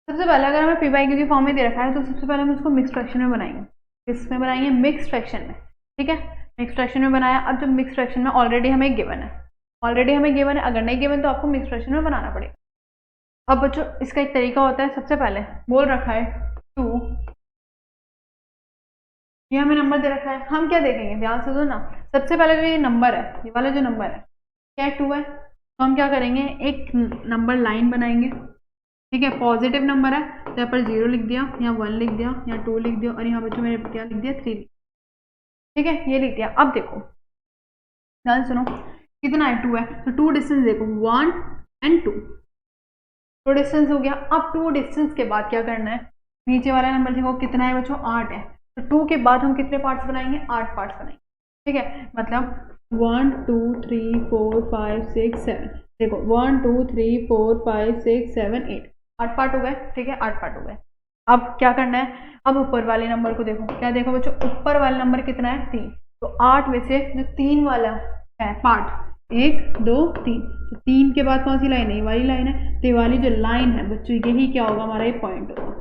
सबसे पहले अगर हमें पी बाई क्यू की फॉर्म में दे रखा है तो सबसे पहले हम उसको मिक्स फ्रैक्शन में बनाएंगे। किसमें बनाएंगे? मिक्स फ्रैक्शन में। ठीक है, मिक्स फ्रैक्शन में बनाया। अब जब मिक्स फ्रैक्शन में ऑलरेडी हमें गिवन है, ऑलरेडी हमें गिवन है, अगर नहीं गिवन तो आपको मिक्स फ्रैक्शन में बनाना पड़ेगा। अब बच्चों इसका एक तरीका होता है, सबसे पहले बोल रखा है 2, ये हमें नंबर दे रखा है। हम क्या देखेंगे, ध्यान से सुनना। सबसे पहले जो ये नंबर है, ये वाला जो नंबर है क्या है 2 है, तो हम क्या करेंगे एक नंबर लाइन बनाएंगे। ठीक है, पॉजिटिव नंबर है तो यहाँ पर 0 लिख दिया, यहाँ 1 लिख दिया, यहाँ 2 लिख दिया, और यहाँ बच्चों मैंने क्या लिख दिया 3 लिख। ठीक है, ये लिख दिया। अब देखो ध्यान सुनो, कितना है 2 है, तो 2 डिस्टेंस देखो 1 और 2, 2 डिस्टेंस हो गया। अब 2 डिस्टेंस के बाद क्या करना है, नीचे वाला नंबर देखो कितना है बच्चों 8 है, तो 2 के बाद हम कितने पार्ट्स बनाएंगे? 8 पार्ट्स बनाएंगे। ठीक है, मतलब 1 2 3 4 5 6 7, देखो 1 2 3 4 5 6 7 8, 8 पार्ट हो गए। ठीक है, 8 पार्ट हो गए। अब क्या करना है, अब ऊपर वाले नंबर को देखो, क्या देखो बच्चों ऊपर वाला नंबर कितना है 3, तो 8 में से जो 3 वाला है पार्ट 1 2 3, तो 3 के बाद कौन सी लाइन है? ये वाली लाइन है, तो ये वाली जो लाइन है बच्चों यही क्या होगा हमारा, ये पॉइंट होगा।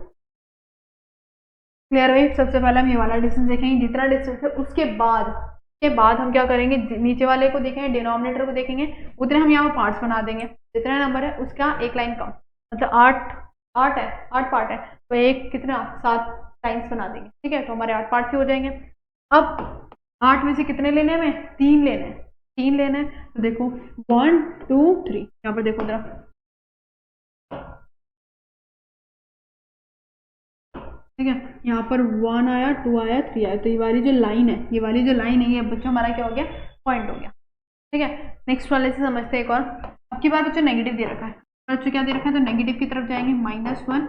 क्लियर है? सबसे पहले हम ये वाला डिस्टेंस देखेंगे, जितना डिस्टेंस है उसके बाद हम क्या करेंगे, नीचे वाले को देखेंगे, डिनोमिनेटर को देखेंगे, उतने हम यहाँ पर पार्ट्स बना देंगे। जितना नंबर है उसका एक लाइन कम, मतलब 8 है, 8 पार्ट है, तो एक कितना 7 लाइन्स बना देंगे। ठीक है, तो हमारे 8 पार्ट हो जाएंगे। अब 8 में से कितने लेने हैं? हमें 3 लेने हैं, 3 लेने हैं, तो देखो 1 2 3, यहाँ पर देखो जरा, ठीक है, यहाँ पर 1 आया 2 आया 3 आया, तो ये वाली जो लाइन है, ये वाली जो लाइन है, ये बच्चों हमारा क्या हो गया? पॉइंट हो गया। ठीक है, नेक्स्ट वाले से समझते हैं एक और। अब की बार बच्चों नेगेटिव दे रखा है, बच्चों क्या दे रखा है, तो नेगेटिव की तरफ जाएंगे, -1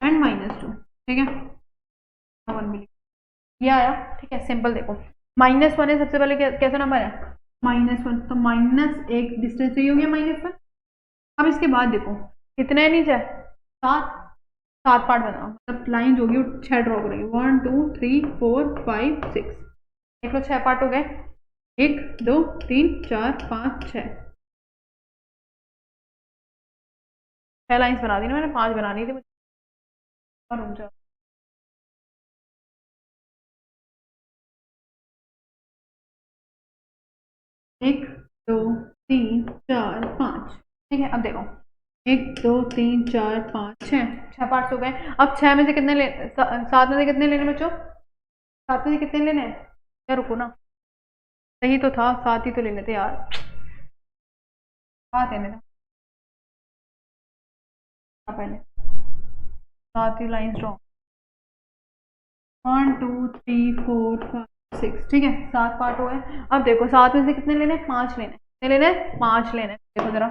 एंड -2। ठीक है, 1 भी ये आया। ठीक है, सिंपल देखो -1 है, सबसे पहले कैसा नंबर है? -1, तो -1 डिस्टेंस से ही हो गया -1। अब इसके बाद देखो कितने नीचे 7 पार्ट बनाओ, मतलब लाइन जो होगी 6 ड्रॉ करेंगे, 1 2 3 4 5 6, देख लो 6 पार्ट हो गए, 1 2 3 4 5 6 लाइन्स बना दी ना मैंने, 5 बनानी थी मुझे, और रुक जाओ। एक 2 3 4 5, ठीक है। अब देखो 1 2 3 4 5 6 पार्ट्स हो गए। अब 6 में से कितने 7 में से कितने लेने बच्चों? 7 में से कितने लेने हैं? क्या रुको ना, सही तो था, 7 ही तो लेने थे यार, 7 लेने थे पहले, 7 ही लाइन ड्रॉ, 1 2 3 4 5 6, ठीक है, 7 पार्ट हो गए। अब देखो 7 में से कितने लेने? 5 लेने, कितने लेने? 5 लेने। देखो जरा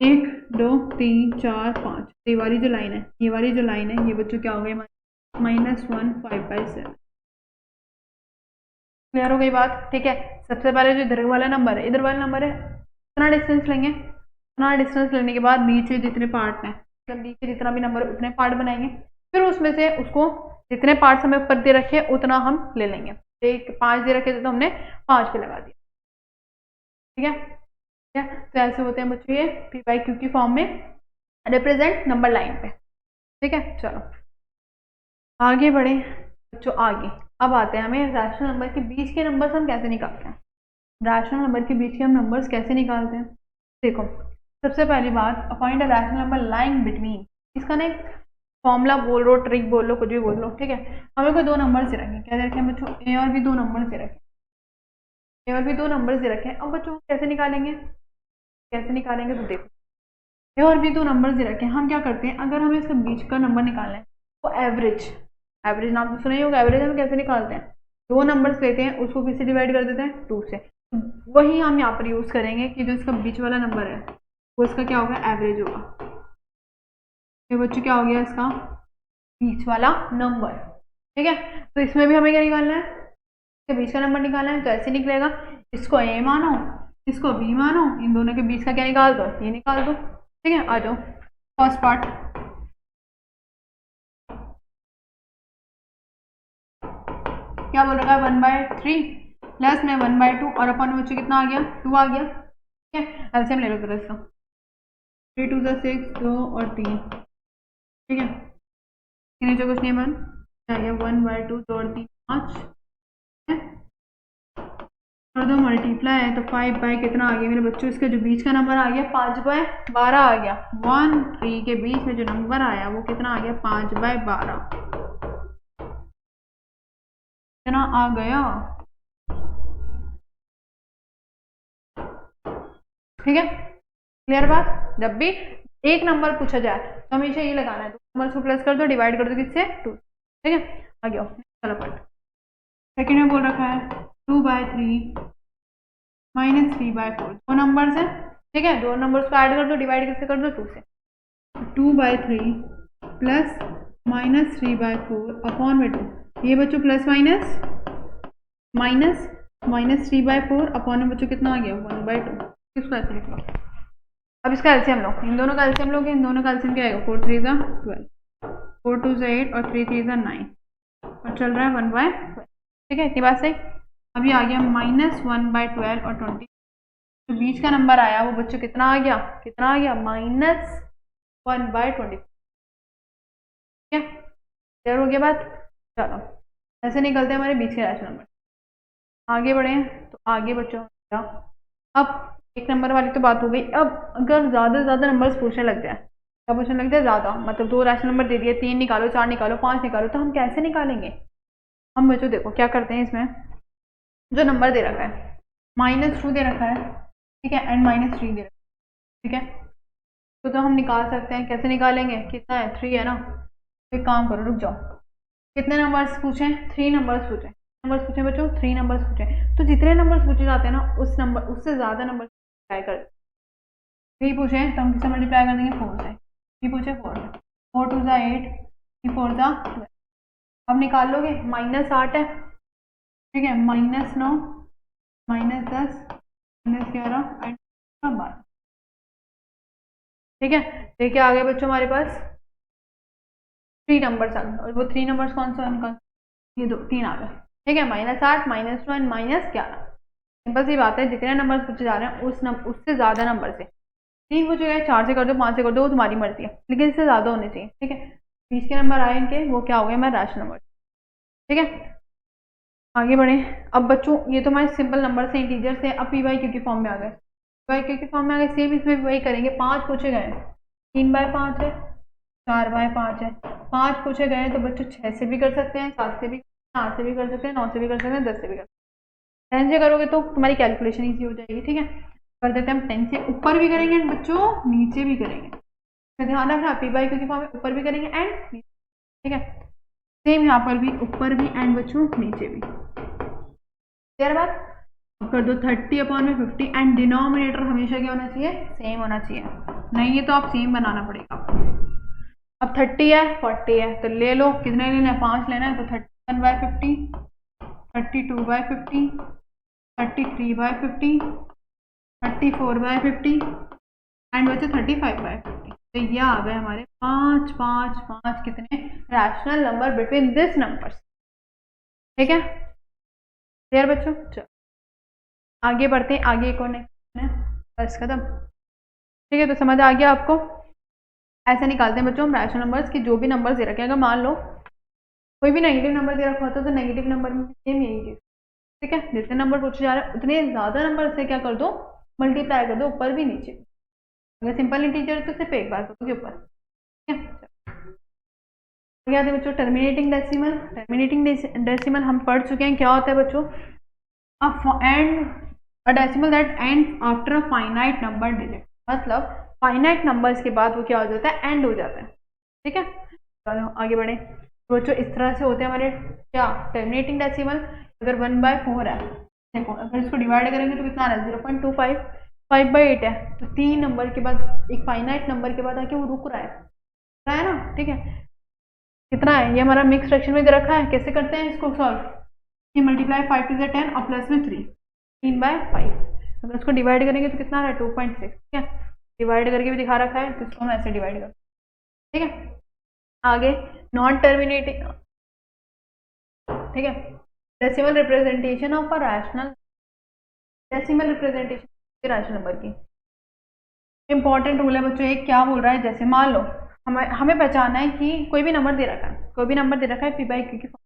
1 2 3 4 5, ये वाली जो लाइन है, ये वाली जो लाइन है, ये बच्चों क्या हो गई? -1 5/7। क्लियर हो गई बात? ठीक है, सबसे पहले जो इधर वाला नंबर है, इधर वाला नंबर है, उतना डिस्टेंस लेंगे, उतना डिस्टेंस लेने के बाद नीचे जितने पार्ट हैं, मतलब नीचे जितना भी नंबर उतने पार्ट बनाएंगे, फिर उसमें से उसको जितने पार्ट्स हमें ऊपर दे रखे उतना हम ले लेंगे। एक 5 दे रखे थे तो हमने 5 पे लगा दिया। ठीक है, ठीक है। तो ऐसे होते हैं बच्चों ये पी बाई क्यू की फॉर्म में रिप्रेजेंट नंबर लाइन पे। ठीक है, चलो आगे बढ़े बच्चों। आगे अब आते हैं हमें रैशनल नंबर के बीच के नंबर्स हम कैसे निकालते हैं। रैशनल नंबर के बीच के हम नंबर्स कैसे निकालते हैं, देखो सबसे पहली बात, find a rational number lying between. इसका ना एक फॉर्मूला बोल लो, ट्रिक बोल लो, कुछ भी बोल लो। ठीक है, हमें कोई 2 नंबर दे रखे, क्या दे रखे हैं बच्चों, ए और बी 2 नंबर दे रखे, ए और बी 2 नंबर दे रखे हैं। अब बच्चों कैसे निकालेंगे, कैसे निकालेंगे, तो देखो ए और बी 2 नंबर दे रखे हैं, हम क्या करते हैं, अगर हमें इसके बीच का नंबर निकालना है तो एवरेज, एवरेज नाम तो सुना ही होगा, एवरेज हम कैसे निकालते हैं, 2 नंबर्स लेते हैं, उसको किससे डिवाइड कर देते हैं, 2 से। वही हम यहाँ पर यूज करेंगे कि जो इसका बीच वाला नंबर है वो इसका क्या होगा, एवरेज होगा। ये बच्चों क्या हो गया, इसका बीच वाला नंबर। ठीक है, तो इसमें भी हमें क्या निकालना है, इसके बीच का नंबर निकालना है। तो ऐसे निकलेगा, इसको ए मानो, इसको बी मानो, इन दोनों के बीच का क्या निकाल दो, ये निकाल दो। ठीक है, आ जाओ फर्स्ट पार्ट। क्या बोल रखा है, 1/3 प्लस में 1/2 और अपन में बच्चों कितना आ गया, 2 आ गया। ठीक है, एलसीएम ले लो जरा इसका, 3 2 6 2 और 3। ठीक है, नीचे कुछ नहीं बन आ गया, 1/2 2 और 3 5 और 2 मल्टीप्लाई है तो 5 बाय कितना आ गया मेरे बच्चों, इसका जो बीच का नंबर आ गया 5/12 आ गया। 1 3 के बीच में जो नंबर आया वो कितना आ गया, 5/12 कितना आ गया। ठीक है, क्लियर बात। जब भी एक नंबर पूछा जाए तो हमेशा ये लगाना है, 2 नंबर को प्लस कर दो, डिवाइड कर दो किससे, 2। ठीक है, आ गया चलो पढ़। सेकंड में बोल रखा है 2/3 माइनस 3/4, 2 नंबर्स है। ठीक है, 2 नंबर्स को ऐड कर दो, डिवाइड किससे कर दो, 2 से। 2/3 प्लस माइनस 3/4 अपॉन में 2, ये बच्चों plus minus minus minus 3/4 upon में बच्चों कितना आ गया, 1/2। इसको ऐसे लिख लो। अब इसका एलसीएम लो, इन दोनों का एलसीएम लोगे, इन दोनों का एलसीएम क्या आएगा, 4 3 12, 4 2 8 और 3 3 9 और चल रहा है 1/12। ठीक है, इतनी बात सही। अभी आ गया -1/12 और 20, तो बीच का नंबर आया वो बच्चों कितना आ गया, कितना आ गया, -1/20। ठीक है, क्लियर हो गया बात। चलो ऐसे निकलते हैं हमारे बीच के रैशनल नंबर। आगे बढ़े तो आगे बच्चों अब एक नंबर वाली तो बात हो गई। अब अगर ज़्यादा से ज़्यादा नंबर्स पूछने लग जाए, क्या पूछने लग जाए, ज़्यादा मतलब 2 रैशनल नंबर दे दिए, 3 निकालो, 4 निकालो, 5 निकालो, तो हम कैसे निकालेंगे। हम बच्चों देखो क्या करते हैं, इसमें जो नंबर दे रखा है -2 दे रखा है, ठीक है, एंड -3 दे रखा है। ठीक है, तो हम निकाल सकते हैं, कैसे निकालेंगे, कितना है, 3 है ना। एक काम करो, रुक जाओ, कितने नंबर्स पूछे, 3 नंबर्स पूछे, नंबर्स पूछे बच्चों, 3 नंबर्स पूछे। तो जितने नंबर्स पूछे जाते हैं ना उस नंबर उससे ज़्यादा नंबर मल्टीप्लाई कर, 3 पूछे तो हम किससे मल्टीप्लाई कर देंगे, 4 से। 3 पूछे 4 से, 4 2 8, 3 4 12। अब निकाल लोगे, -8 है, ठीक है, -9 -10 -11 एंड 12। ठीक है, देखिए आ गए बच्चों हमारे पास 3 नंबर्स आ गए, और वो 3 नंबर्स कौन सा उनका, ये 3 आ गए। ठीक है, -8 -2 एंड -11। सिंपल सी बात है, जितने नंबर पूछे जा रहे हैं उससे ज़्यादा नंबर से, 3 पूछे गए, 4 से कर दो, 5 से कर दो, वो तुम्हारी मर्जी है, लेकिन इससे ज़्यादा होने चाहिए। ठीक है, बीच के नंबर आए इनके, वो क्या हो गया, हमारे रैशनल नंबर। ठीक है, आगे बढ़े। अब बच्चों ये तो हमारे सिंपल नंबर से, इंटीजर से, अब पी बाई क्यू की फॉर्म में आ गए, पी बाई क्यू की फॉर्म में आ गए। सेम इसमें भी वही करेंगे, 5 पूछे गए, 3/5 है, 4/5 है, 5 पूछे गए तो बच्चों 6 से भी कर सकते हैं, 7 से भी, 8 से भी कर सकते हैं, 9 से भी कर सकते हैं, 10 से भी कर सकते हैं। 10 से करोगे तो तुम्हारी कैलकुलेशन ईजी हो जाएगी। ठीक है, कर देते हैं हम 10 से ऊपर भी करेंगे एंड बच्चों नीचे भी करेंगे, तो ध्यान रखना पी बाई क्यू की फॉर्म में ऊपर भी करेंगे एंड नीचे। ठीक है, सेम यहाँ पर भी ऊपर भी एंड बच्चों नीचे भी। क्लियर बात। कर दो 30/50 एंड डिनोमिनेटर हमेशा क्या होना चाहिए, सेम होना चाहिए, नहीं है तो आप सेम बनाना पड़ेगा। अब 30 है, 40 है, तो ले लो, कितने लेना है, 5 लेना है, तो 31/50, 32/50, 33/50, 34/50 एंड बच्चे 35/50। तो ये आ गए हमारे 5 5 5 कितने rational number between this numbers. ठीक है, क्लियर बच्चों? चलो आगे बढ़ते हैं, आगे एक और नेक्स्ट है, बस खत्म। ठीक है, तो समझ आ गया आपको? ऐसे निकालते हैं बच्चों हम रैशनल नंबर्स की, जो भी नंबर दे रखे हैं, अगर मान लो कोई भी नेगेटिव नंबर दे रखा होता है तो नेगेटिव नंबर में सेम यही चीज। ठीक है, जितने नंबर पूछे जा रहे हैं उतने ज्यादा नंबर से क्या कर दो, मल्टीप्लाई कर दो, ऊपर भी नीचे। अगर सिंपल इंटीजर तो सिर्फ एक बार करोगे ऊपर। ठीक है, याद है बच्चों टर्मिनेटिंग डेसिमल। टर्मिनेटिंग डेसिमल हम पढ़ चुके हैं, क्या होता है बच्चों? A decimal that and after a finite number digit, मतलब फाइनाइट नंबर्स के बाद वो क्या हो जाता है, एंड हो जाता है। ठीक है, चलो आगे बढ़े। तो बच्चों इस तरह से होते हैं हमारे क्या, टर्मिनेटिंग डेसिमल। अगर 1/4 है, देखो अगर इसको डिवाइड करेंगे तो कितना आ रहा है, 0.25, 5/8 है, तो 3 नंबर के बाद एक फाइनाइट नंबर के बाद आके वो रुक रहा है ना। ठीक है, कितना है ये हमारा मिक्स फ्रैक्शन में दे रखा है, कैसे करते हैं इसको सॉल्व? ये मल्टीप्लाई 5 टू द 10 और प्लस में 3/5। अगर इसको डिवाइड करेंगे तो कितना आ रहा है, 2.6। ठीक है, डिवाइड करके भी दिखा रखा है तो इसको हम ऐसे डिवाइड कर। ठीक है, आगे नॉन टर्मिनेटिंग। ठीक है, decimal representation of a rational, decimal representation rational number की इंपॉर्टेंट रूल है बच्चों। एक क्या बोल रहा है, जैसे मान लो हमें पहचानना है कि कोई भी नंबर दे रखा है, कोई भी नंबर दे रखा है p/q की फॉर्म।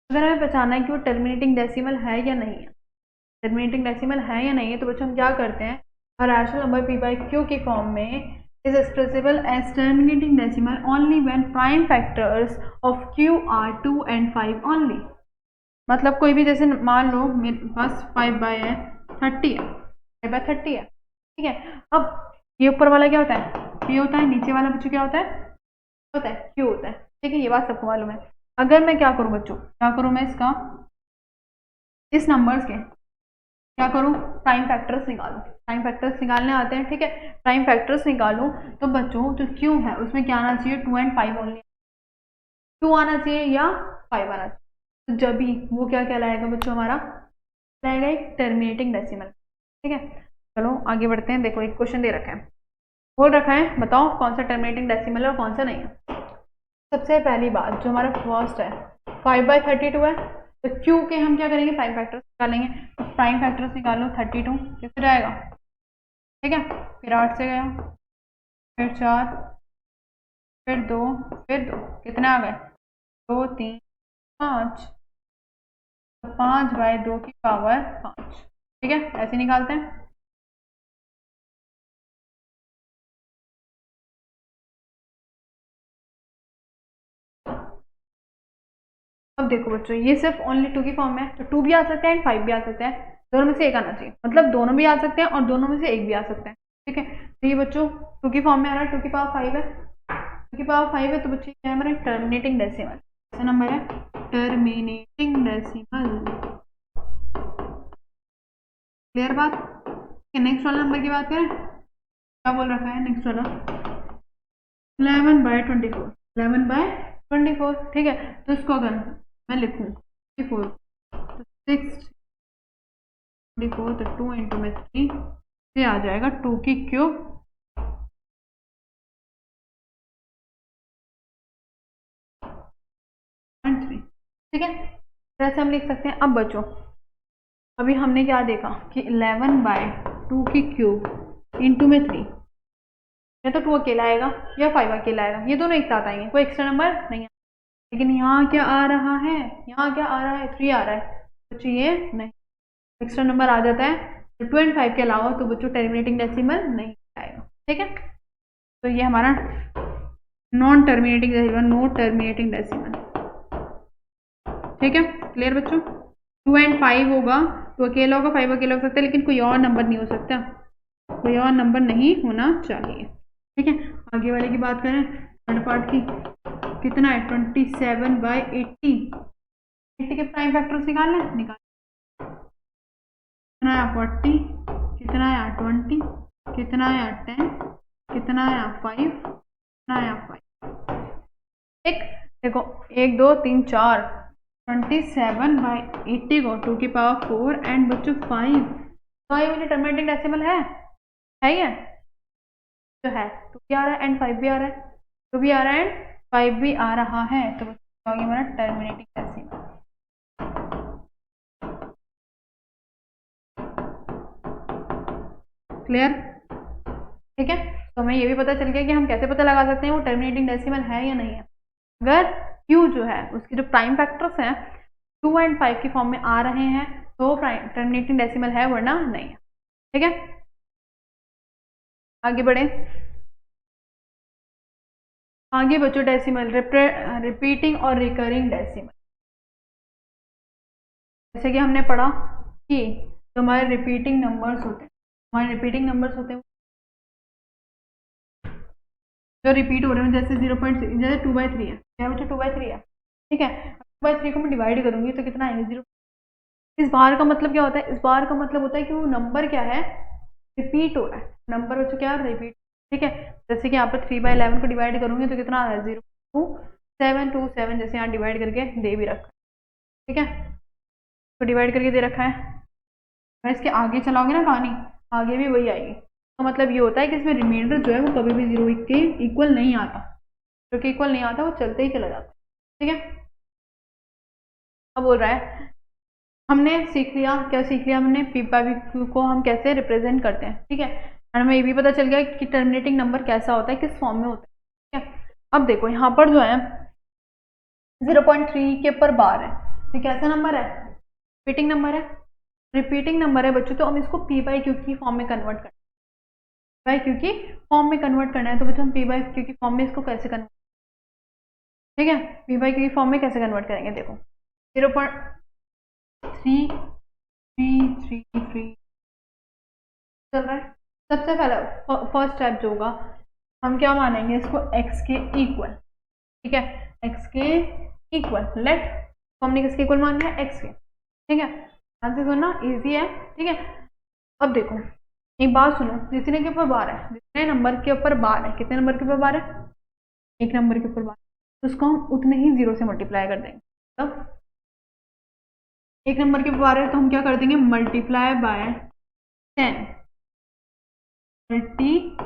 अगर हमें पहचानना है कि वो टर्मिनेटिंग डेसिमल है या नहीं है, टर्मिनेटिंग डेसिमल है या नहीं है, तो बच्चों हम क्या करते हैं, रैशनल नंबर p/q की फॉर्म में is expressible as terminating decimal only when prime factors of q are 2 and 5 only। मतलब कोई भी, जैसे मान लो मेरे पास 5/30 है, 5/30 है। ठीक है, अब ये ऊपर वाला क्या होता है, p होता है, नीचे वाला बच्चों क्या होता है q होता है। ठीक है, ये बात सबको मालूम है। अगर मैं क्या करूं बच्चों, क्या करूं मैं इसका, इस नंबर्स के क्या करूं, प्राइम फैक्टर्स निकालूं। प्राइम फैक्टर्स निकालने आते हैं। ठीक है, प्राइम फैक्टर्स निकालूं तो बच्चों जो क्यू है उसमें क्या आना चाहिए, 2 and 5 ओनली। 2 आना चाहिए या 5 आना चाहिए, तो जब भी वो क्या कहलाएगा बच्चों, हमारा कहलाएगा एक टर्मिनेटिंग डेसिमल। ठीक है, चलो आगे बढ़ते हैं। देखो एक क्वेश्चन दे रखा है, बोल रखा है बताओ कौन सा टर्मिनेटिंग डेसिमल है और कौन सा नहीं है। सबसे पहली बात जो हमारा फर्स्ट है 5/32 है, तो क्यू के हम क्या करेंगे, प्राइम फैक्टर्स निकालेंगे। तो प्राइम फैक्टर्स निकालो, 32 किससे जाएगा। ठीक है, फिर 8 से गया, फिर 4, फिर 2, फिर 2, कितने आ गए, 2 3 5, 5/2 की पावर 5। ठीक है, ऐसे निकालते हैं। अब देखो बच्चों ये सिर्फ ओनली 2 की फॉर्म में है, तो 2 भी आ सकते हैं एंड 5 भी आ सकते हैं, दोनों में से एक आना चाहिए, मतलब दोनों भी आ सकते हैं और दोनों में से एक भी आ सकते हैं। ठीक है, तो ये बच्चों 2 की फॉर्म में आ रहा है, 2 की पावर 5 है, 2 की पावर 5 है, तो बच्चों क्या है हमारे टर्मिनेटिंग डेसिमल, कैसा नंबर है, टर्मिनेटिंग डेसिमल। क्लियर बात? नेक्स्ट वाला नंबर की बात करें, क्या बोल रखा है नेक्स्ट वाला, 11/24, 11/24। ठीक है, तो इसको अगर मैं लिखूं 24, तो 6/24, तो 2 इंटू में 3, ये आ जाएगा 2 की क्यूब, 3। ठीक है, ऐसे हम लिख सकते हैं। अब बच्चों अभी हमने क्या देखा कि 11/2 की क्यूब इंटू में 3, या तो 2 अकेला आएगा या 5 अकेला आएगा, ये दोनों एक साथ आएंगे, कोई एक्स्ट्रा नंबर नहीं है। लेकिन यहाँ क्या आ रहा है, यहाँ क्या आ रहा है, 3 आ रहा है, बच्चों ये नहीं, एक्स्ट्रा नंबर आ जाता है, तो 2 and 5 के अलावा तो बच्चों टर्मिनेटिंग डेसिमल नहीं आएगा। ठीक है, तो ये हमारा non terminating decimal, no terminating decimal. ठीक है, क्लियर बच्चों? 2 and 5 होगा तो अकेला होगा, 5 अकेला हो सकता है, लेकिन कोई और नंबर नहीं हो सकता, कोई और नंबर नहीं होना चाहिए। ठीक है, आगे वाले की बात करें, थर्ड पार्ट की, कितना है 27/80, 80 के प्राइम फैक्टर्स निकालना है, निकाल, कितना आया 40, कितना आया 20, कितना आया 10, कितना आया 5, कितना आया 5। ठीक, देखो 1 2 3 4, 27/80 को 2 की पावर 4 एंड बच्चों 5, 5 में टर्मिनेटिंग डेसिमल है ये जो है, 2 भी आ रहा है एंड 5 भी आ रहा है, 2 भी आ रहा है एंड 5 भी आ रहा है, तो बच्चों हमारा टर्मिनेटिंग डेसिमल। क्लियर? ठीक है, तो हमें ये भी पता चल गया कि हम कैसे पता लगा सकते हैं वो टर्मिनेटिंग डेसिमल है या नहीं है। अगर Q जो है उसके जो प्राइम फैक्टर्स हैं 2 एंड 5 की फॉर्म में आ रहे हैं तो टर्मिनेटिंग डेसिमल है, वरना नहीं है। ठीक है, आगे बढ़े। आगे बच्चों डेसिमल, रिपीटिंग और रिकरिंग डेसिमल। जैसे कि हमने पढ़ा कि जो हमारे रिपीटिंग नंबर्स होते हैं, जो रिपीट हो रहे हैं, जैसे 0.6, जैसे 2/3 है, क्या बच्चों 2/3 है, ठीक है, 2/3 को मैं डिवाइड करूंगी तो कितना आएगा 0। इस बार का मतलब क्या होता है, इस बार का मतलब होता है कि वो नंबर क्या है, रिपीट हो रहा है, नंबर बच्चों क्या है, रिपीट। ठीक है, जैसे कि यहाँ पर 3/11 को डिवाइड करूंगी तो कितना आ रहा है 0.2727, जैसे यहाँ डिवाइड करके दे भी रखा है। ठीक है, तो डिवाइड करके दे रखा है, मैं इसके आगे चलाओगे ना कहानी, आगे भी वही आएगी। तो मतलब ये होता है कि इसमें रिमाइंडर जो है वो कभी भी 0 के इक्वल नहीं आता, जो कि इक्वल नहीं आता वो चलते ही चला जाता है। ठीक है, अब बोल रहा है हमने सीख लिया, क्या सीख लिया हमने, पी बाई क्यू को हम कैसे रिप्रेजेंट करते हैं। ठीक है, और हमें ये भी पता चल गया कि टर्मिनेटिंग नंबर कैसा होता है, किस फॉर्म में होता है। ठीक है, अब देखो यहाँ पर जो है 0.3 के ऊपर बार है, ये कैसा नंबर है, रिपीटिंग नंबर है, रिपीटिंग नंबर है बच्चों, तो हम इसको पी बाई क्यू की फॉर्म में कन्वर्ट करना है, बाई क्यू की फॉर्म में कन्वर्ट करना है। तो बच्चों हम पी बाई क्यू की फॉर्म में इसको कैसे कन्वर्ट, ठीक है, पी बाई क्यू की फॉर्म में कैसे कन्वर्ट करेंगे, देखो 0.3333 चल रहा है। सबसे पहला फर्स्ट स्टेप जो होगा, हम क्या मानेंगे इसको x के इक्वल। ठीक है, x के इक्वल, लेट तो हमने किसके इक्वल मान लिया, x के। ठीक है, ध्यान से सुनना, इजी है। ठीक है, अब देखो एक बात सुनो, जितने के ऊपर बार है, जितने नंबर के ऊपर बार है, कितने नंबर के ऊपर बार है, एक नंबर के ऊपर बार, तो उसको हम उतने ही 0 से मल्टीप्लाई कर देंगे। तब एक नंबर के ऊपर बार है तो हम क्या कर देंगे, multiply by 10, multiply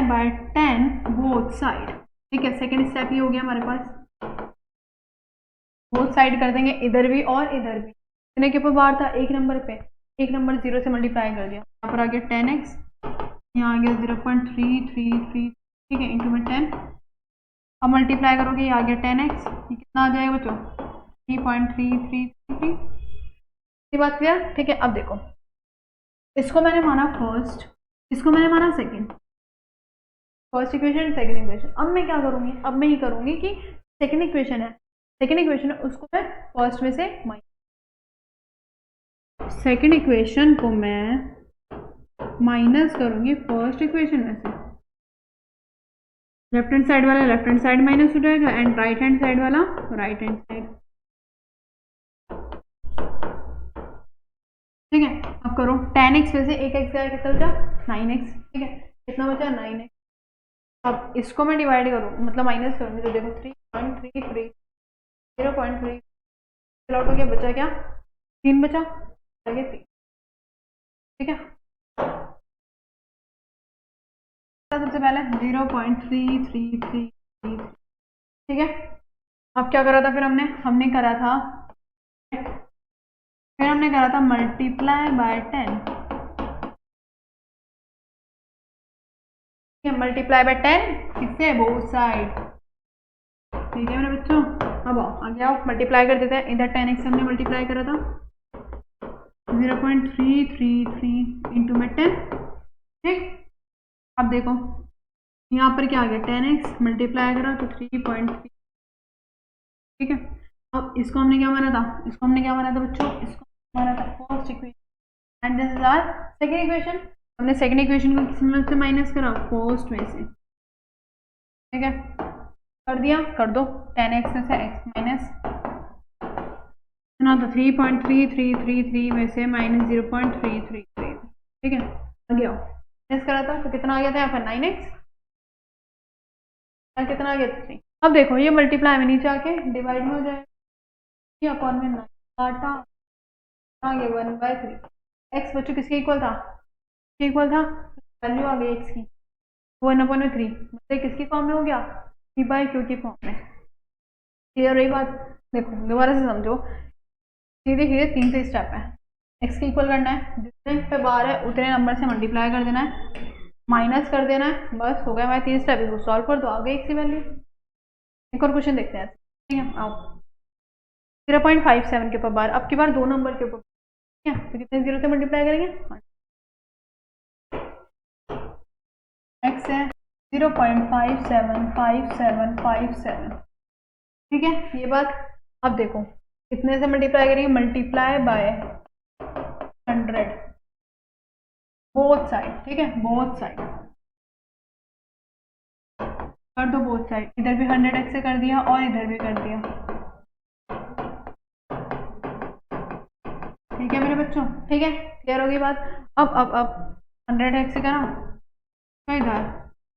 by 10 both side. ठीक है, सेकेंड स्टेप ये हो गया हमारे पास, बोथ साइड कर देंगे, इधर भी और इधर भी। कितने के ऊपर बार था, एक नंबर पे, एक नंबर 0 से मल्टीप्लाई कर दिया, यहाँ पर आ गया 10x, यहाँ आ गया 0.333, ठीक है, इंटू में 10। अब मल्टीप्लाई करोगे, ये आ गया 10x, ये कितना आ जाएगा बच्चों, 3.3333। ये बात क्लियर? ठीक है, अब देखो इसको मैंने माना फर्स्ट, इसको मैंने माना second, first equation second equation. अब मैं क्या करूंगी, अब मैं ये करूंगी कि सेकंड इक्वेशन है, सेकंड इक्वेशन है उसको मैं फर्स्ट में से सेकंड इक्वेशन को मैं माइनस करूंगी फर्स्ट इक्वेशन में से। लेफ्ट हैंड साइड वाला लेफ्ट हैंड साइड माइनस हो जाएगा एंड राइट हैंड साइड वाला राइट हैंड साइड। ठीक है, अब करो 10x में से एक x गया, कितना बचा 9x। ठीक है, कितना बचा 9x। अब इसको मैं डिवाइड करूँ, मतलब माइनस करूँगी, तो देखो 3.33 0.3 आउट हो गया, बचा क्या 3 बचा, आ गया 3। ठीक है, सबसे पहले 0.333। ठीक है, अब क्या करा था, फिर हमने करा था, फिर हमने करा था मल्टीप्लाई बाय 10। मल्टीप्लाई बाय 10 किससे, बोथ साइड। ठीक है मेरे बच्चों, अब आगे आओ मल्टीप्लाई कर देते हैं, इधर 10x हमने मल्टीप्लाई करा था 0.333 इंटू में 10। ठीक, अब देखो यहाँ पर क्या आ गया, 10x मल्टीप्लाई करा तो 3.3। ठीक है, अब इसको हमने क्या माना था, इसको हमने क्या माना था बच्चों, इसको माना था first equation and this is our second equation. हमने सेकंड इक्वेशन को किस में से माइनस करा, फर्स्ट में से। ठीक है, कर दिया, कर दो, 10x में से x माइनस ना, तो 3.3333 में से माइनस 0.333। ठीक है, आ गया, माइनस करा था तो कितना आ गया था यहाँ पर 9x, कितना आ गया 3। अब देखो ये मल्टीप्लाई में नीचे आके डिवाइड में हो जाएगा, अपॉन में काटा आ गया 1/3। x बच्चों किसके इक्वल था, इक्वल था, वैल्यू आ गई x की 1/3, मतलब किसकी फॉर्म में हो गया, p बाई क्यू की फॉर्म में। क्लियर रही बात? देखो दोबारा से समझो, सीधे सीधे 3 से स्टेप है। x के इक्वल करना है, जितने पे बार है उतने नंबर से मल्टीप्लाई कर देना है, माइनस कर देना है, बस हो गया हमारे 3 स्टेप। इसको सॉल्व कर दो, आ गई x की वैल्यू। एक और क्वेश्चन देखते हैं, ठीक है। आओ 0.57 के ऊपर बार, अब की बार 2 नंबर के ऊपर, ठीक है। तो कितने जीरो से मल्टीप्लाई करेंगे, x है 0.575757, ठीक है ये बात। अब देखो कितने से मल्टीप्लाई करेंगे, मल्टीप्लाई बाय 100 बोथ साइड, ठीक है, बोथ साइड कर दो, बोथ साइड। इधर भी 100x से कर दिया और इधर भी कर दिया, ठीक है मेरे बच्चों, ठीक है, क्लियर होगी बात। अब 100x से करा तो इधर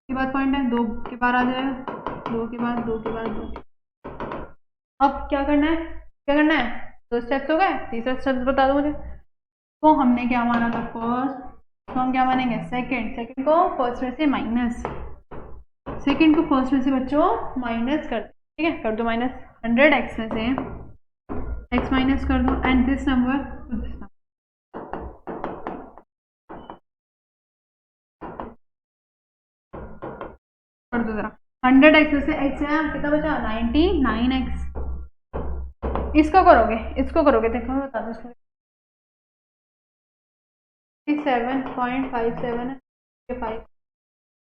के बाद पॉइंट है, 2 के बार आ जाएगा, 2 के बाद 2 के बाद 2। अब क्या करना है, क्या करना है, 2 स्टेप्स हो गए, तीसरा स्टेप बता दो मुझे। तो हमने क्या माना था फर्स्ट, तो हम क्या मानेंगे सेकंड, सेकंड को फर्स्ट में से माइनस, सेकंड को फर्स्ट में से बच्चों माइनस कर, ठीक है, कर दो माइनस 100x में से x माइनस कर दो and this number two this number, कर दो जरा। 100x में से x है कितना बचा, 99x। इसको करोगे, इसको करोगे, देखो मैं बता दूं, 7.57 है,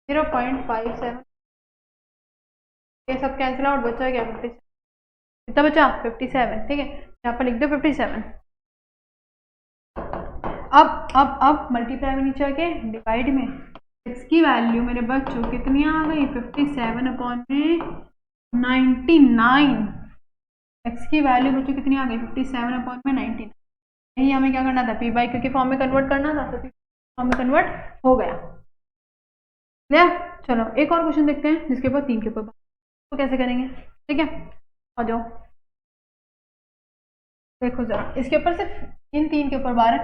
0.57, ये सब कैंसिल आउट, बचा क्या 57, कितना बचा 57, ठीक है, यहाँ पर लिख दो 57। अब मल्टीप्लाई में नीचे आके डिवाइड में x की वैल्यू मेरे बच्चों कितनी आ गई, 57/99। x की वैल्यू बच्चों कितनी आ गई, 57/99। यही हमें क्या करना था, पी बाई क्यू के फॉर्म में कन्वर्ट करना था, तो फॉर्म में कन्वर्ट हो गया। चलो एक और क्वेश्चन देखते हैं जिसके ऊपर 3 के ऊपर तो कैसे करेंगे, ठीक है। आ जाओ देखो जरा, इसके ऊपर सिर्फ इन 3 के ऊपर बार है,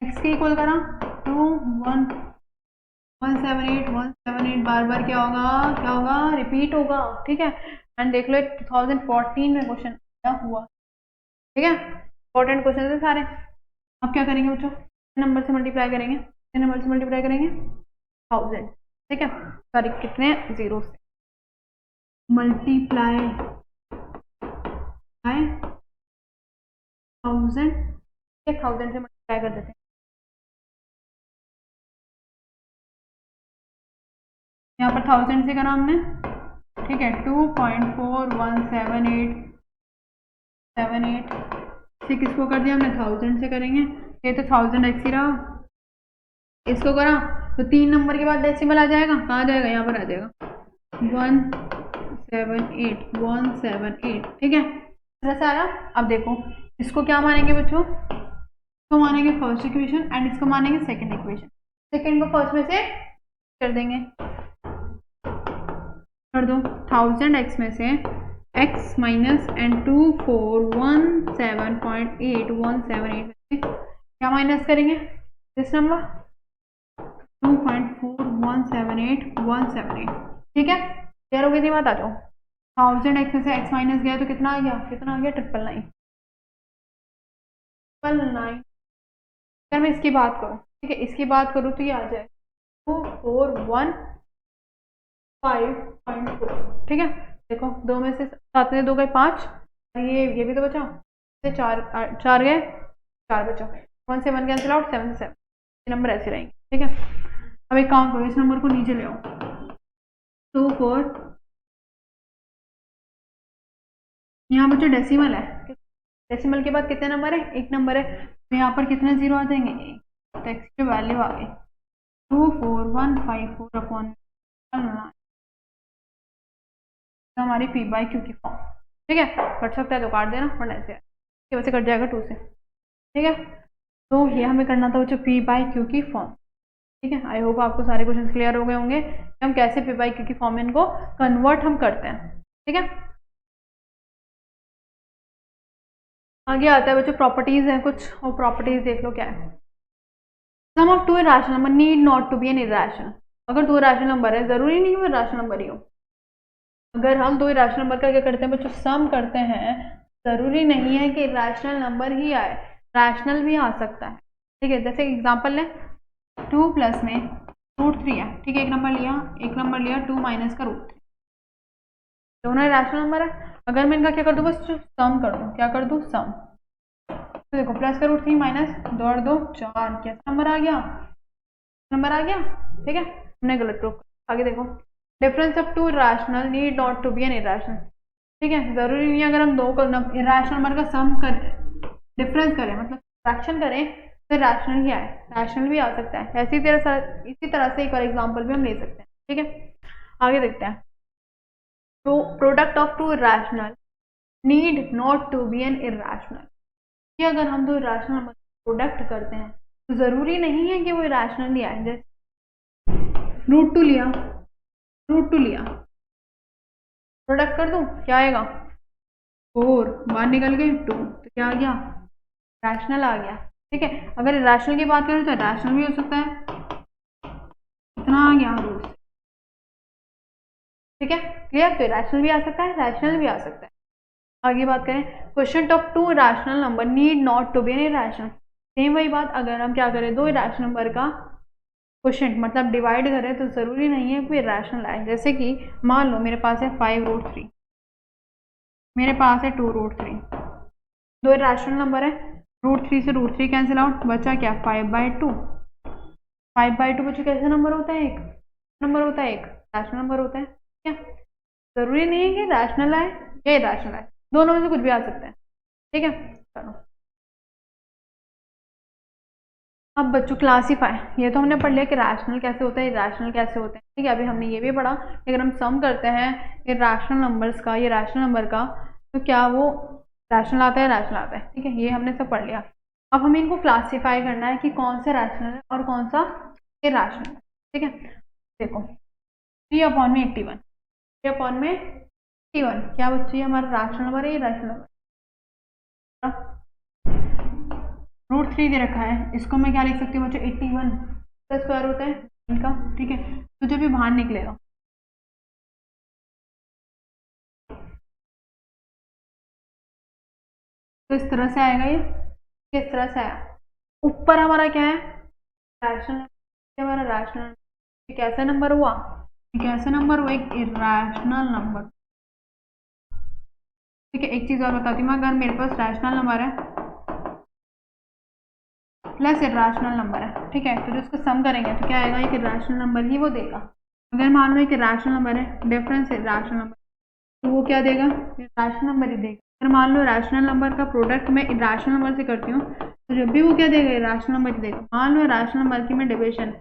एक्स के इक्वल करा 2 1 178 178, बार बार क्या होगा, क्या होगा, रिपीट होगा, ठीक है। एंड देख लो 2014 में क्वेश्चन आया हुआ, ठीक है, इंपॉर्टेंट क्वेश्चन है सारे। अब क्या करेंगे बच्चों, नंबर से मल्टीप्लाई करेंगे, नंबर से मल्टीप्लाई करेंगे 1000, ठीक है, सॉरी कितने जीरो से मल्टीप्लाई बाय 1000, 1000 से मल्टीप्लाई कर देते हैं, यहाँ पर 1000 से करा हमने, ठीक है, 2.417878 से किसको कर दिया हमने, 1000 से करेंगे, ये तो 1000x ही रहा, इसको करा तो 3 नंबर के बाद डेसिमल आ जाएगा, कहाँ जाएगा, यहाँ पर आ जाएगा 178 ठीक है, सारा। अब देखो इसको क्या मानेंगे बच्चों, इसको मानेंगे फर्स्ट इक्वेशन एंड इसको मानेंगे सेकंड इक्वेशन। सेकंड को फर्स्ट में से कर देंगे, कर दो 1000x में से x माइनस एंड 24178 क्या माइनस करेंगे, दिस नंबर 2.4178178, ठीक है, क्लियर हो गई थी बात। आ जाओ 1000x में से x माइनस गया तो कितना आ गया, कितना आ गया 999। अगर मैं इसकी बात करूँ, ठीक है, इसकी बात करूँ तो ये आ जाए 2415.4, ठीक है। देखो 2 में से 7 में 2 गए 5, ये भी तो बचा, 4 गए 4 बचा, 1 से 1 कैंसिल आउट, 7 से 7, ये नंबर ऐसे रहेंगे, ठीक है। अब एक काम करो, इस नंबर को नीचे ले आओ, 24, यहाँ बच्चों डेसिमल है, डेसिमल के बाद कितने नंबर है, 1 नंबर है, तो यहाँ पर कितने जीरो आ जाएंगे, 1, तो x की वैल्यू आ गई 24154/9, हमारी पी बाई क्यू की फॉर्म, ठीक है, कट सकता है तो काट देना, वरना ऐसे वैसे कट जाएगा 2 से, ठीक है। तो ये हमें करना था बच्चों पी बाई क्यू की फॉर्म, ठीक है। आई होप आपको सारे क्वेश्चन क्लियर हो गए होंगे कि हम कैसे पी बाई क्यू की फॉर्म में इनको कन्वर्ट हम करते हैं, ठीक है। आगे आता है बच्चों प्रॉपर्टीज है कुछ, और प्रॉपर्टीज देख लो क्या है। Sum of 2 irrational number need not to be an irrational, अगर 2 इरेशनल नंबर है जरूरी नहीं कि वो इरेशनल नंबर ही हो। अगर हम 2 इरेशनल नंबर का क्या करते हैं बच्चों, सम करते हैं ज़रूरी नहीं है कि रैशनल नंबर ही आए, रैशनल भी आ सकता है। ठीक है, जैसे एग्जांपल लें, 2 प्लस में √3 है। ठीक है, एक नंबर लिया 2 माइनस का √3, दोनों रैशनल नंबर है। अगर मैं इनका क्या कर दूँ, बस सम कर दूँ, क्या कर दूँ, सम। तो देखो प्लस का √3 माइनस 2 और 2 4, कैसा नंबर आ गया, नंबर आ गया। ठीक है, हमने गलत प्रूफ किया। आगे देखो, difference of two rational need not to be an irrational. ठीक है, जरूरी नहीं है अगर हम दो इरेशनल नंबर का सम कर डिफरेंस करें, मतलब फ्रैक्शन करें, तो रैशनल ही आए, रैशनल भी आ सकता है। इसी तरह से एक और एग्जांपल भी हम ले सकते हैं। ठीक है, आगे देखते हैं। तो product of two rational need not to be an irrational, कि अगर हम दो इरेशनल नंबर प्रोडक्ट करते हैं तो जरूरी नहीं है कि वो इरेशनल ही आए। जैसे √2 लिया, प्रोडक्ट कर दूं, क्या आएगा, 4, बाहर निकल गए 2, तो क्या आ गया, रैशनल आ गया। ठीक है, अगर रैशनल की बात करें तो रैशनल भी हो सकता है, इतना आ गया रूट। ठीक है, क्लियर, तो रैशनल भी आ सकता है, रैशनल भी आ सकता है। आगे बात करें, question of two rational number need not to be an irrational. Same वही बात, अगर हम क्या करें, दो इरेशनल नंबर का क्वेश्चन मतलब डिवाइड करें तो ज़रूरी नहीं है कोई रैशनल आए। जैसे कि मान लो मेरे पास है 5√3, मेरे पास है 2√3, दो रैशनल नंबर है, √3 से √3 कैंसिल आउट, बचा क्या, 5/2। 5/2 बच्चों कैसे नंबर होता है, एक नंबर होता है, एक रैशनल नंबर होता है। क्या जरूरी नहीं है कि रैशनल आए या इरेशनल आए, दोनों में से कुछ भी आ सकता है। ठीक है, चलो अब बच्चों क्लासीफाई, ये तो हमने पढ़ लिया कि रैशनल कैसे होता है, इरेशनल कैसे होते हैं। ठीक है, अभी हमने ये भी पढ़ा कि अगर हम सम करते हैं इरेशनल नंबर्स का या रैशनल नंबर का, तो क्या वो रैशनल आता है, रैशनल आता है। ठीक है, ये हमने सब पढ़ लिया। अब हमें इनको क्लासीफाई करना है कि कौन सा रैशनल है और कौन सा इरेशनल है। ठीक है, देखो 3/81, 3/81 क्या बच्चों, ये हमारा रैशनल नंबर है, ये रैशनल नंबर। √3 दे रखा है, इसको मैं क्या लिख सकती हूँ बच्चों, 81 का स्क्वायर होता है इनका। ठीक है, तो जब ये बाहर निकलेगा, तो इस तरह से आएगा, ये किस तरह से आया, ऊपर हमारा क्या है, रैशनल, हमारा रैशनल, ये कैसा नंबर हुआ, ये कैसा नंबर हुआ, एक इरेशनल नंबर। ठीक है, एक चीज और बताती हूँ, अगर मेरे पास रैशनल नंबर है प्लस इरेशनल नंबर है, ठीक है, तो जो उसको सम करेंगे तो क्या आएगा, एक इरेशनल नंबर ही वो देगा। अगर मान लो एक इरेशनल नंबर है, डिफरेंस इरेशनल नंबर, तो वो क्या देगा, इरेशनल नंबर ही देगा। अगर मान लो रैशनल नंबर का प्रोडक्ट मैं इरेशनल नंबर से करती हूँ, तो जब भी वो क्या देगा, इरेशनल नंबर ही देगा। मान लो इरेशनल नंबर की मैं डिविजन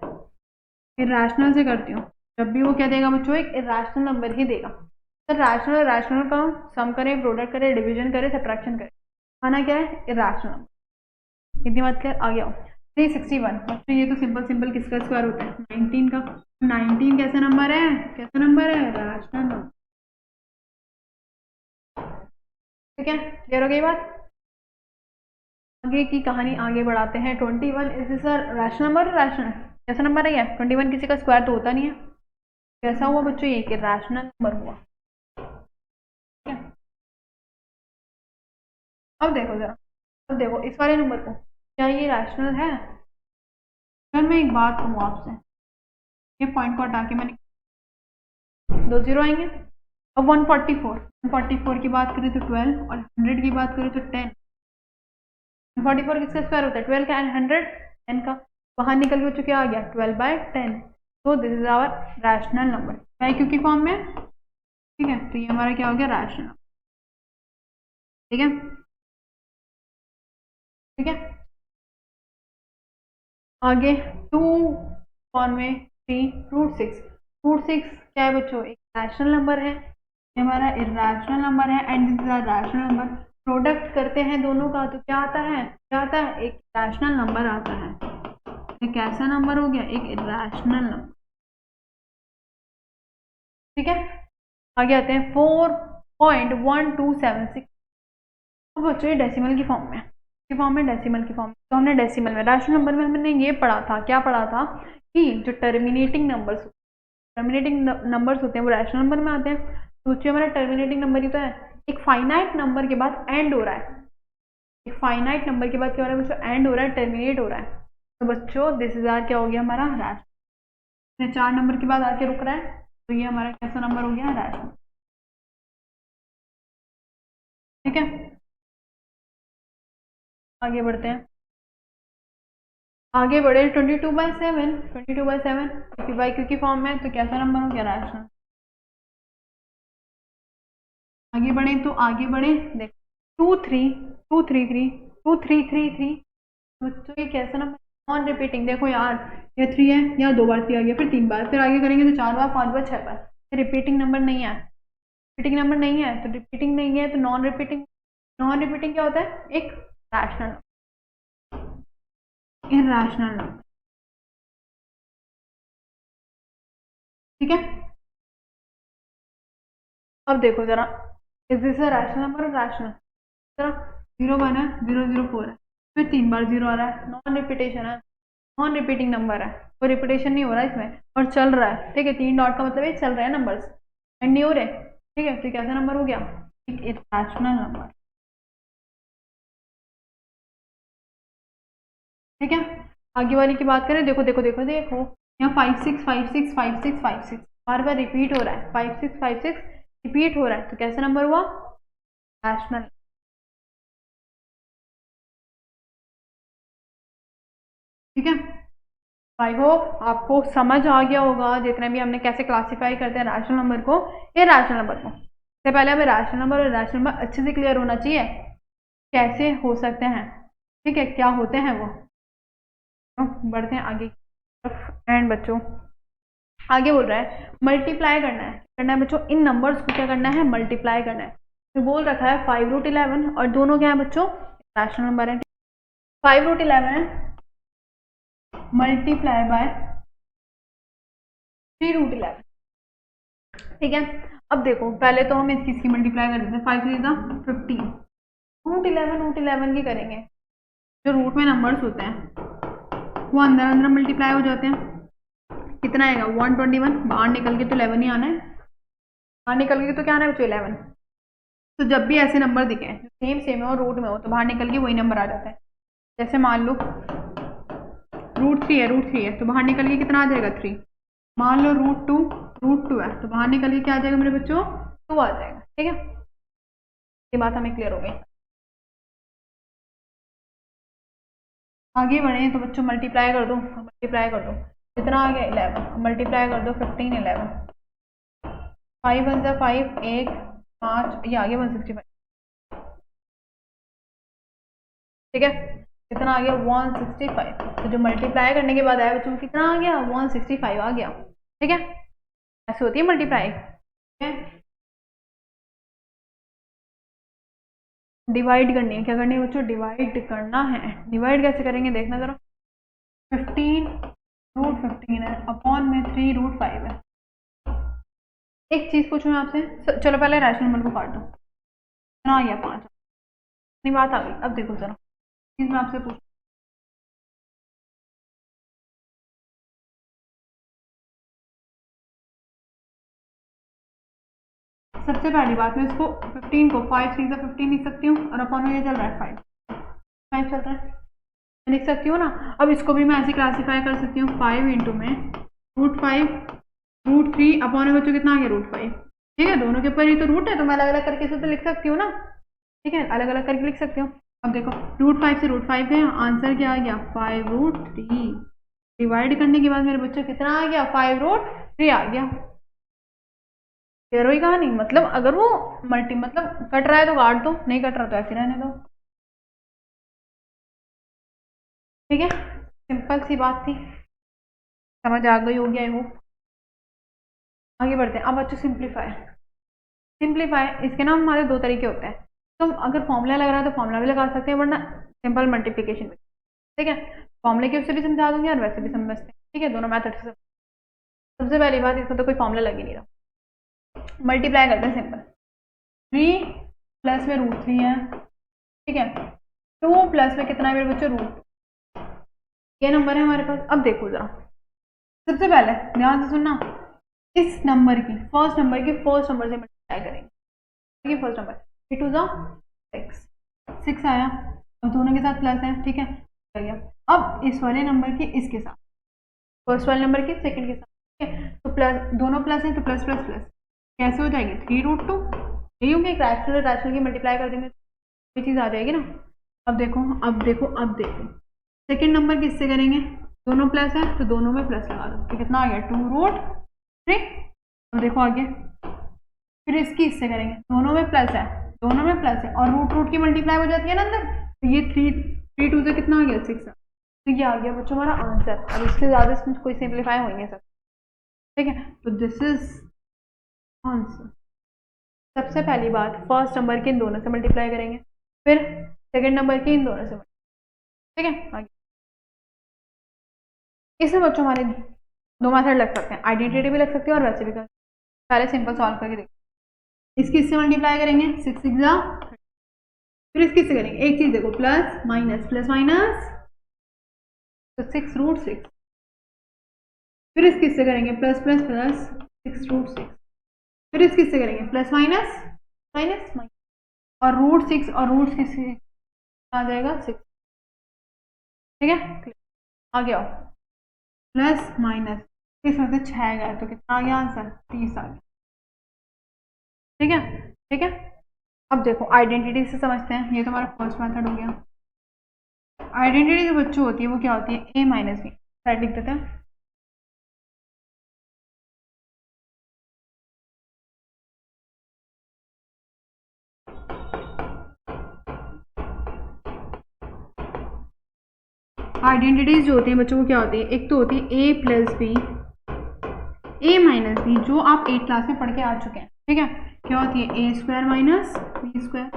इरेशनल से करती हूँ, जब भी वो क्या देगा बच्चों, एक इरेशनल नंबर ही देगा। तो रैशनल रैशनल का सम करें, प्रोडक्ट करें, डिवीजन करें, सब्ट्रैक्शन करें, आना क्या है, इरेशनल नंबर। इतनी बात क्लियर, आ गया। 361 बच्चों, ये तो सिंपल सिंपल किसका स्क्वायर होता है, 19 का। 19 कैसा नंबर है, कैसा नंबर है, रैशनल नंबर। ठीक है, क्लियर हो गई बात। आगे की कहानी आगे बढ़ाते हैं। 21 is this rational number, rational कैसा नंबर है ये, 21 किसी का स्क्वायर तो होता नहीं है। कैसा हुआ बच्चों, ये कि रैशनल नंबर हुआ। ठीक है, अब देखो जरा, अब देखो इस वाले नंबर को, क्या ये रैशनल है। अगर मैं एक बात कहूँ आपसे, ये पॉइंट को हटा के मैंने 2 0 आएंगे। अब 144 की बात करें तो 12, और 100 की बात करें तो 10। 144 किसका स्क्वायर होता है, 12 का, एंड 100 10 का, बाहर निकल के चुके आ गया 12/10। तो this is our rational number, है क्योंकि फॉर्म में। ठीक है, तो ये हमारा क्या हो गया, रैशनल। ठीक है, ठीक है, आगे 2 फॉर्म में 3√6। √6 क्या है बच्चों, एक रैशनल नंबर है, ये हमारा इरेशनल नंबर है, and this is our rational number. Product करते हैं दोनों का तो क्या आता है, क्या आता है, एक रैशनल नंबर आता है। एक कैसा नंबर हो गया, एक इरेशनल नंबर। ठीक है, आगे आते हैं 4.1276। अब बच्चों ये डेसिमल की फॉर्म में, डेसिमल की फॉर्म। तो हमने डेसिमल में, रैशनल नंबर में हमने ये पढ़ा था, क्या पढ़ा था, कि जो टर्मिनेटिंग नंबर्स होते हैं वो रैशनल नंबर में आते हैं। तो बच्चों हमारा टर्मिनेटिंग नंबर ही तो है, एक फाइनाइट नंबर के बाद एंड हो रहा है, एक फाइनाइट नंबर के बाद क्या हो रहा है बच्चों, एंड हो रहा है, टर्मिनेट हो रहा है। तो बच्चों दिस इज आर क्या हो गया हमारा, रैशनल। 4 नंबर के बाद आके रुक रहा है, तो ये हमारा कैसा नंबर हो गया, रैशनल। ठीक है, आगे बढ़ते हैं। आगे बढ़े 22/7, 22/7 क्योंकि बाई क्योंकि फॉर्म में, तो कैसा नंबर हो गया, रैशनल। आगे बढ़े तो आगे बढ़े, देख 2 3 2 3 3 2 3 3 3, बच्चों ये कैसा नंबर, नॉन रिपीटिंग। देखो यार ये 3 है, यहाँ 2 बार 3 आ गया, फिर 3 बार, फिर आगे करेंगे तो 4 बार, 5 बार, 6 बार। रिपीटिंग नंबर नहीं है, रिपीटिंग नंबर नहीं है, तो रिपीटिंग नहीं है तो नॉन रिपीटिंग। नॉन रिपीटिंग क्या होता है, एक रैशनल, इरैशनल नंबर। ठीक है, अब देखो जरा, is this a rational number और रैशनल, जरा 0 1 है, 0 0 4 है, फिर 3 बार 0 आ रहा है, नॉन रिपीटेशन है, नॉन रिपीटिंग नंबर है, कोई रिपीटेशन नहीं हो रहा है इसमें, और चल रहा है। ठीक है, 3 डॉट का मतलब ये चल रहे हैं नंबर्स, एंड नहीं हो रहे। ठीक है, तो कैसा नंबर हो गया, एक इरैशनल नंबर। ठीक है, आगे वाली की बात करें, देखो देखो देखो देखो, यहाँ 5 6 5 6 5 6 5 6 बार बार रिपीट हो रहा है, 5 6 5 6 रिपीट हो रहा है, तो कैसा नंबर हुआ, रैशनल। ठीक है, आई होप आपको समझ आ गया होगा जितने भी हमने कैसे क्लासिफाई करते हैं रैशनल नंबर को, ये रैशनल नंबर को। इससे पहले हमें रैशनल नंबर और रैशनल नंबर अच्छे से क्लियर होना चाहिए, कैसे हो सकते हैं, ठीक है, क्या होते हैं वो। तो बढ़ते हैं आगे, एंड बच्चों आगे बोल रहा है मल्टीप्लाई करना है बच्चों, इन नंबर्स को क्या करना है, मल्टीप्लाई करना है। तो बोल रखा है 5√11 और दोनों क्या है बच्चों, रैशनल नंबर है। 5√11 मल्टीप्लाई बाय 3√11। ठीक है, अब देखो पहले तो हम इसकी मल्टीप्लाई कर देते हैं, 5 3 15, रूट 11 की करेंगे, जो रूट में नंबर्स होते हैं वो अंदर अंदर मल्टीप्लाई हो जाते हैं। कितना आएगा, 121, बाहर निकल के तो 11 ही आना है, बाहर निकल के तो क्या आना है बच्चों, 11। तो जब भी ऐसे नंबर दिखे सेम सेम हो, रूट में हो, तो बाहर निकल के वही नंबर आ जाता है। जैसे मान लो √3 है, तो बाहर निकल के कितना आ जाएगा, 3। मान लो √2 है, तो बाहर निकल के क्या आ जाएगा मेरे बच्चों, 2 आ जाएगा। ठीक है, ये बात हमें क्लियर हो गई। आगे बढ़े तो बच्चों मल्टीप्लाई कर दो, कितना आ गया, 11, मल्टीप्लाई कर दो 15 11, 5 1 जा 5, 1 5, ये आ गया 165। ठीक है, कितना आ गया, 165। तो जो मल्टीप्लाई करने के बाद आया बच्चों कितना आ गया, 165 आ गया। ठीक है, ऐसे होती है मल्टीप्लाई। ठीक है, डिवाइड करनी है, क्या करनी है बच्चों, डिवाइड करना है। डिवाइड कैसे करेंगे देखना जरा, 15 √15 है, अपॉन में 3√5 है। एक चीज पूछूं मैं आपसे, चलो पहले रैशनल नंबर को काट दो, कितना आ गया, 5। इतनी बात आ गई। अब देखो जरा चीज मैं आपसे पूछ, सबसे पहली बात मैं इसको 15 को 5 3 15 लिख सकती हूँ, और अपॉन में ये चल रहा है 5 चल रहा है, लिख सकती हूँ ना। अब इसको भी मैं ऐसे क्लासीफाई कर सकती हूँ, 5 इंटू में √5 √3 अपॉन में बच्चों कितना आ गया, √5। ठीक है, दोनों के ऊपर ही तो रूट है, तो मैं अलग अलग करके इसे तो लिख सकती हूँ ना। ठीक है, अलग अलग करके लिख सकती हूँ। अब देखो √5 से √5 गया, आंसर क्या आ गया, 5√3। डिवाइड करने के बाद मेरे बच्चों कितना आ गया, 5√3 आ गया। क्लियर हुई कहानी, मतलब अगर वो मतलब कट रहा है तो काट दो, नहीं कट रहा तो ऐसे रहने दो। ठीक है, सिंपल सी बात थी, समझ आ गई होगी आई होप। आगे बढ़ते हैं, अब बच्चों सिंप्लीफाई इसके ना हमारे 2 तरीके होते हैं। तो अगर फॉर्मूला लग रहा है तो फॉर्मूला भी लगा सकते हैं, वरना सिंपल मल्टीप्लिकेशन भी। ठीक है, फॉर्मूले की उससे भी समझा दूंगी और वैसे भी समझते हैं। ठीक है, दोनों मेथड से। सबसे पहली बात, इसमें तो कोई फॉर्मूला लग ही नहीं रहा, मल्टीप्लाई करते हैं सिंपल। 3 प्लस में √3 है, ठीक है, 2 प्लस में कितना है मेरे बच्चों, ये नंबर है हमारे पास। अब देखो जरा, सबसे पहले ध्यान से सुनना, इस नंबर की फर्स्ट नंबर से मल्टीप्लाई करेंगे। ठीक है, फर्स्ट नंबर 3 2 6, 6 आया और दोनों के साथ प्लस है, ठीक है, आ गया। अब इस वाले नंबर के इसके साथ, फर्स्ट वाले नंबर के सेकंड के साथ, ठीक है, तो प्लस, दोनों प्लस है तो प्लस प्लस प्लस कैसे हो जाएगी 3√2, यही होंगे, एक रैशनल रैशनल की मल्टीप्लाई कर देंगे ये चीज़ आ जाएगी ना। अब देखो अब देखो अब देखो, सेकंड नंबर किससे करेंगे, दोनों प्लस है तो दोनों में प्लस लगा दो, तो कितना आ गया 2√3। अब देखो आगे, फिर इसकी इससे करेंगे, दोनों में प्लस है, दोनों में प्लस है और रूट रूट की मल्टीप्लाई हो जाती है ना अंदर, तो ये 3 2 से कितना आ गया 6, तो ये आ गया बच्चों हमारा आंसर। अब इससे ज़्यादा इसमें कोई सिंप्लीफाई हो ही नहीं सकता, ठीक है, तो दिस इज आंसर। सबसे पहली बात, फर्स्ट नंबर के इन दोनों से मल्टीप्लाई करेंगे, फिर सेकंड नंबर के इन दोनों से, ठीक है। आगे इसमें बच्चों हमारे दो मेथड लग सकते हैं, आइडेंटिटी भी लग सकती है और वैसे भी कर, पहले सिंपल सॉल्व करके देखो। इसकी इससे मल्टीप्लाई करेंगे 6 6 जा, फिर इसकी इससे करेंगे, एक चीज देखो प्लस माइनस, तो 6√6, फिर इसकी इससे करेंगे प्लस प्लस प्लस 6√6, फिर इसकी इससे करेंगे प्लस माइनस माइनस और √6 और √6 आ जाएगा 6, ठीक है। आगे आओ, प्लस माइनस इसमें से 6 गया तो कितना आ गया आंसर 30 आ गया, ठीक है, ठीक है। अब देखो आइडेंटिटी से समझते हैं, ये तो हमारा फर्स्ट मेथड हो गया। आइडेंटिटी जो बच्चों होती है वो क्या होती है, a माइनस बी, साइड लिख देते हैं। आइडेंटिटीज जो होती है बच्चों को क्या होती है, एक तो होती है a plus B, a minus B, जो आप 8th क्लास में पढ़ के आ चुके हैं, ठीक है, क्या होती है a square minus B square.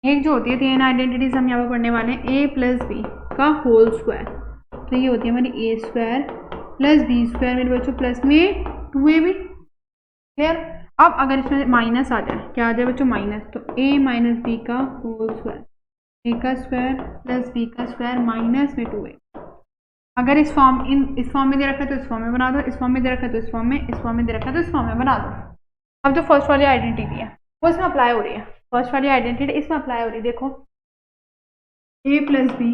एक जो होती है 3 आइडेंटिटीज हम यहाँ पर पढ़ने वाले हैं, a प्लस बी का होल स्क्वायर, तो ये होती है हमारी a square plus B square, मेरे बच्चों प्लस में 2ab, क्लियर। अब अगर इसमें माइनस आ जाए, क्या आ जाए बच्चों माइनस, तो a माइनस बी का होल स्क्वायर, a का स्क्वायर प्लस b का स्क्वायर माइनस में 2a। अगर इस फॉर्म में दे रखा है तो इस फॉर्म में बना दो, इस फॉर्म में दे रखा है तो इस फॉर्म में, इस फॉर्म में दे रखा है तो इस फॉर्म में बना दो। अब जो फर्स्ट वाली आइडेंटिटी है वो इसमें अप्लाई हो रही है, फर्स्ट वाली आइडेंटिटी इसमें अप्लाई हो रही है, देखो a प्लस बी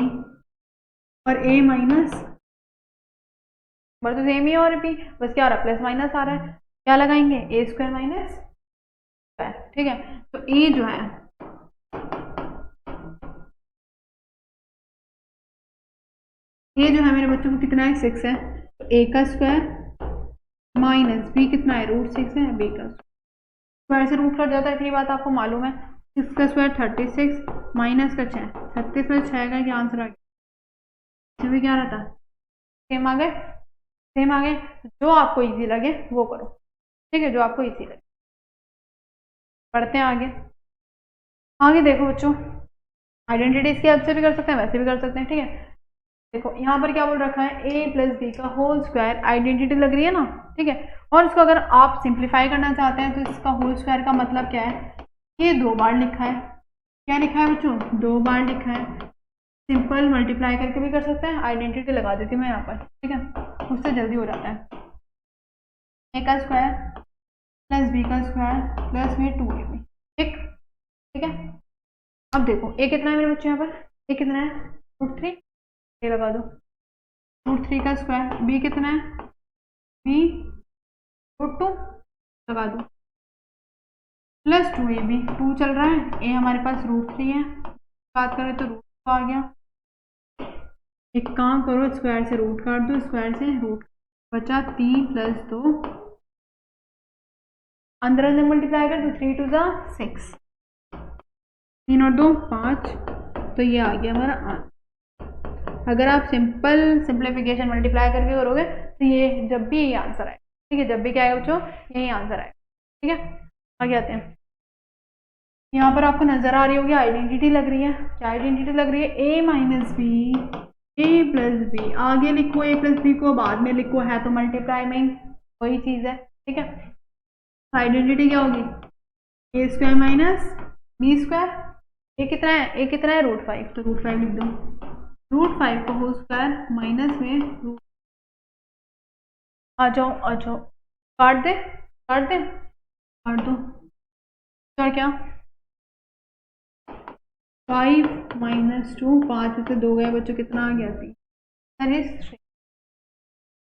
और a माइनस, तो सेम ही और भी, बस क्या आ रहा है प्लस माइनस आ रहा है, क्या लगाएंगे a स्क्वायर माइनस स्क्वायर, ठीक है। तो a जो है ये जो है मेरे बच्चों को कितना है 6 है, तो a का स्क्वायर माइनस b कितना है √6 है, b का स्क्वायर से रूट कट जाता है, इतनी बात आपको मालूम है। 6 का स्क्वायर 36 माइनस का 6, 36 में 6 का क्या आंसर आ गया, इसमें क्या रहता है सेम आ गए, सेम आ गए, जो आपको इजी लगे वो करो, ठीक है, जो आपको इजी लगे। पढ़ते हैं आगे, आगे देखो बच्चों, आइडेंटिटी इसकी हेल्प से भी कर सकते हैं, वैसे भी कर सकते हैं, ठीक है। देखो यहाँ पर क्या बोल रखा है a प्लस बी का होल स्क्वायर, आइडेंटिटी लग रही है ना, ठीक है, और इसको अगर आप सिंप्लीफाई करना चाहते हैं तो इसका होल स्क्वायर का मतलब क्या है, ये 2 बार लिखा है, क्या लिखा है बच्चों 2 बार लिखा है, सिंपल मल्टीप्लाई करके भी कर सकते हैं, आइडेंटिटी लगा देती हूँ मैं यहाँ पर, ठीक है, उससे जल्दी हो जाता है। a का स्क्वायर प्लस b का स्क्वायर प्लस में 2ab, ठीक है। अब देखो a कितना है मेरे बच्चों यहाँ पर, a कितना है √3, ये लगा दो, √3 का स्क्वायर, b कितना है b √2 लगा दो, प्लस 2ab, 2 चल रहा है, a हमारे पास √3 है, बात करें तो √2 आ गया, एक काम करो स्क्वायर से रूट काट दो, स्क्वायर से रूट बचा 3 प्लस 2, अंदर अंदर मल्टीप्लाई कर दो, 3 2 जा 6, 3 और 2 5, तो ये आ गया हमारा आंसर। अगर आप सिंपल सिंप्लीफिकेशन मल्टीप्लाई करके करोगे तो ये जब भी यही आंसर आए, ठीक है, जब भी क्या आएगा बच्चों यही आंसर आए, ठीक है। आगे आते हैं, यहाँ पर आपको नजर आ रही होगी आइडेंटिटी लग रही है, क्या आइडेंटिटी लग रही है a minus B, A plus B, आगे लिखो a प्लस बी को, बाद में लिखो, है तो मल्टीप्लाई में वही चीज है, ठीक है। आइडेंटिटी क्या होगी a square minus B square, a कितना है √5, तो √5 लिख दो, √5 का होल स्क्वायर माइनस में रूट, आ जाओ काट दे, काट दो, और क्या 5 माइनस 2, 5 में से 2 गया बच्चों, कितना आ गया 3, 3।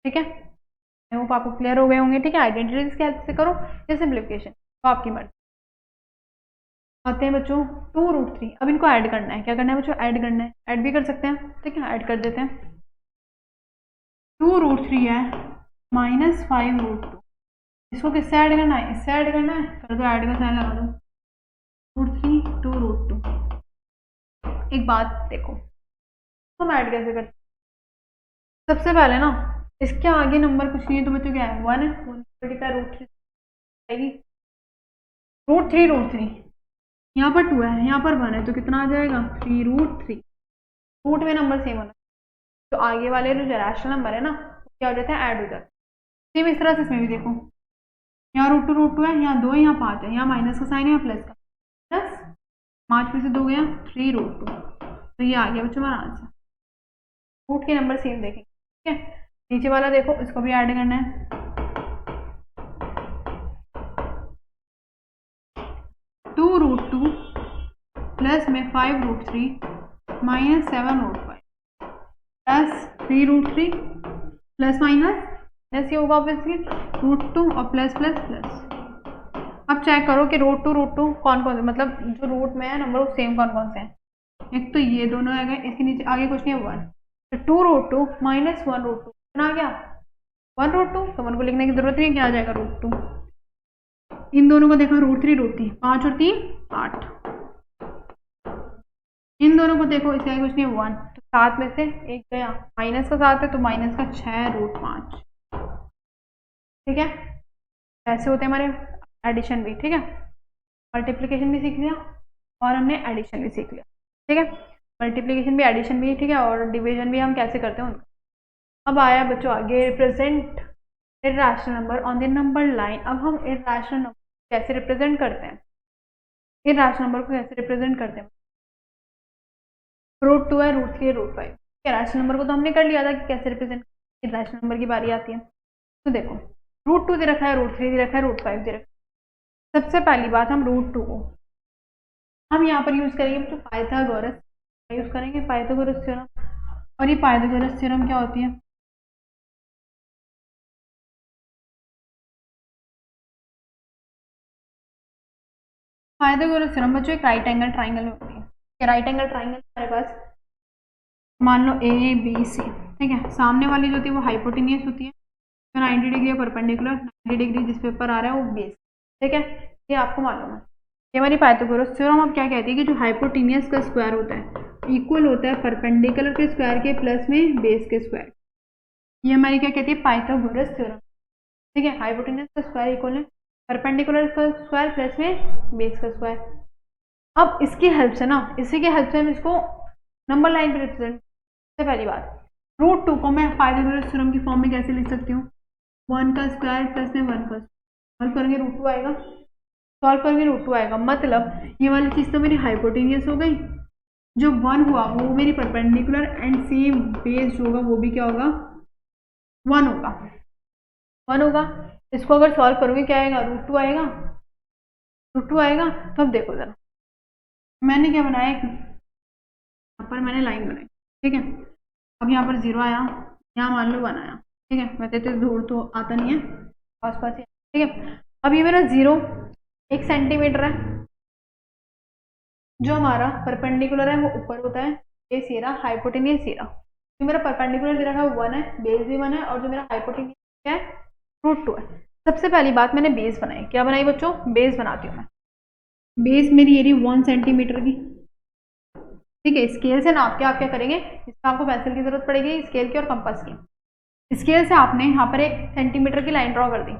ठीक है, आई होप आपको क्लियर हो गए होंगे। ठीक है, आइडेंटिटीज की हेल्प से करो या सिंप्लीफिकेशन, तो आपकी मर्जी। आते हैं बच्चों 2√3। अब इनको ऐड करना है। क्या करना है बच्चों? ऐड करना है। ऐड भी कर सकते हैं। ठीक है, ऐड कर देते हैं। 2√3 है माइनस 5√2। इसको किससे ऐड करना है? इससे ऐड करना है। कर दो, ऐड का साइन लगा दो। √3 2√2। एक बात देखो, हम ऐड कैसे करते हैं? सबसे पहले ना इसके आगे नंबर कुछ नहीं है, तो बच्चों क्या है? 1 है। 1/√3 आएगी। √3 यहाँ पर 2 है, यहाँ पर 1 है, तो कितना आ जाएगा? 3√3। रूट में नंबर सेम होना, तो आगे वाले जो रैशनल नंबर है ना, क्या हो जाता है? ऐड हो जाता है। सेम इस तरह से इसमें भी देखो, यहाँ √2 है, यहाँ 2 है, यहाँ 5 है, यहाँ माइनस का साइन है, यहाँ प्लस का। प्लस 5 में से 2 गया 3√2, तो ये आ गया बच्चों हमारा आंसर। रूट के नंबर सेम देखेंगे। ठीक है, नीचे वाला देखो, इसको भी ऐड करना है। 2√2 प्लस में 5√3 minus 7√5 plus 3√3 plus minus plus, ये होगा ऑब्वियसली √2 और प्लस प्लस प्लस। अब चेक करो कि √2 कौन कौन से, मतलब जो रूट में है नंबर वो सेम कौन कौन से हैं। एक तो ये दोनों आ गए, इसके नीचे आगे कुछ नहीं है 1, तो 2√2 माइनस 1√2 कितना आ गया? 1√2। तो 1 को लिखने की जरूरत नहीं, क्या आ जाएगा? √2। इन दोनों को देखो, √3 5 और 3 8। इन दोनों को देखो, इसके आगे कुछ नहीं है 1, तो 7 में से एक गया, माइनस का 7 है तो माइनस का 6√5। ठीक है, ऐसे होते हैं हमारे एडिशन भी। ठीक है, मल्टीप्लिकेशन भी सीख लिया और हमने एडिशन भी सीख लिया। ठीक है, मल्टीप्लिकेशन भी एडिशन भी। ठीक है, और डिवीजन भी हम कैसे करते हैं उनका। अब आया बच्चों आगे represent irrational number on the number line. अब हम इर्रेशनल नंबर कैसे रिप्रेजेंट करते हैं? इर्रेशनल नंबर को कैसे रिप्रेजेंट करते हैं? √2 है, √3 है, √5। रैशनल नंबर को तो हमने कर लिया था कि कैसे रिप्रेजेंट। इर्रेशनल नंबर की बारी आती है, तो देखो √2 दे रखा है, √3 दे रखा है, √5 दे रखा है। सबसे पहली बात, हम √2 को हम यहाँ पर यूज करेंगे तो पाइथागोरस यूज करेंगे, पाइथागोरस थ्योरम। और ये पाइथागोरस थ्योरम क्या होती है? पाइथागोरस थ्योरम बच्चों एक राइट एंगल ट्राइंगल में होती है। राइट एंगल ट्राइंगल हमारे पास मान लो ABC। ठीक है, सामने वाली जो होती है वो हाइपोटेनियस होती है, तो 90 डिग्री है परपेंडिकुलर, 90 डिग्री जिस पेपर आ रहा है वो बेस। ठीक है, ये आपको मालूम है। ये हमारी पाइथागोरस थ्योरम अब क्या कहती है कि जो हाइपोटेनियस का स्क्वायर होता है इक्वल होता है परपेंडिकुलर के स्क्वायर के प्लस में बेस के स्क्वायर। ये हमारी क्या कहती है? Pythagoras theorem. ठीक है, हाइपोटेनियस का स्क्वायर इक्वल है परपेंडिकुलर का स्क्वायर प्लस में बेस का स्क्वायर। अब इसकी हेल्प से ना, इसी के हेल्प से हम इसको नंबर लाइन पे रिप्रेजेंट। सबसे पहली बात, √2 को मैं पाइथागोरस थ्योरम की फॉर्म में कैसे लिख सकती हूँ? 1 का स्क्वायर प्लस में 1 का सॉल्व करेंगे √2 आएगा। सॉल्व करेंगे √2 आएगा, मतलब ये वाली चीज तो मेरी हाइपोटेनियस हो गई। जो 1 हुआ वो मेरी परपेंडिकुलर, एंड सेम बेस जो होगा वो भी क्या होगा? 1 होगा। 1 होगा। इसको अगर सॉल्व करोगे क्या आएगा? √2 आएगा। √2 आएगा। तो अब देखो जरा, मैंने क्या बनाया, यहाँ पर मैंने लाइन बनाई। ठीक है, अब यहाँ पर 0 आया, यहाँ मान लो 1 आया। ठीक है, वैसे तो दूर तो आता नहीं है, पास पास ही। ठीक है, अब ये मेरा 0 1 सेंटीमीटर है, जो हमारा परपेंडिकुलर है वो ऊपर होता है, ये सीरा हाइपोटेनियस सीरा। जो मेरा परपेंडिकुलर दे रखा है 1 है, बेस भी 1 है, और जो मेरा हाइपोटेनियस क्या है? √2 है। सबसे पहली बात मैंने बेस बनाई। क्या बनाई बच्चों? बेस बनाती हूँ मैं। बेस मेरी ये रही 1 सेंटीमीटर की। ठीक है, स्केल से नाप के आप क्या करेंगे, इसमें आपको पेंसिल की जरूरत पड़ेगी, स्केल की और कंपास की। स्केल से आपने यहाँ पर 1 सेंटीमीटर की लाइन ड्रॉ कर दी।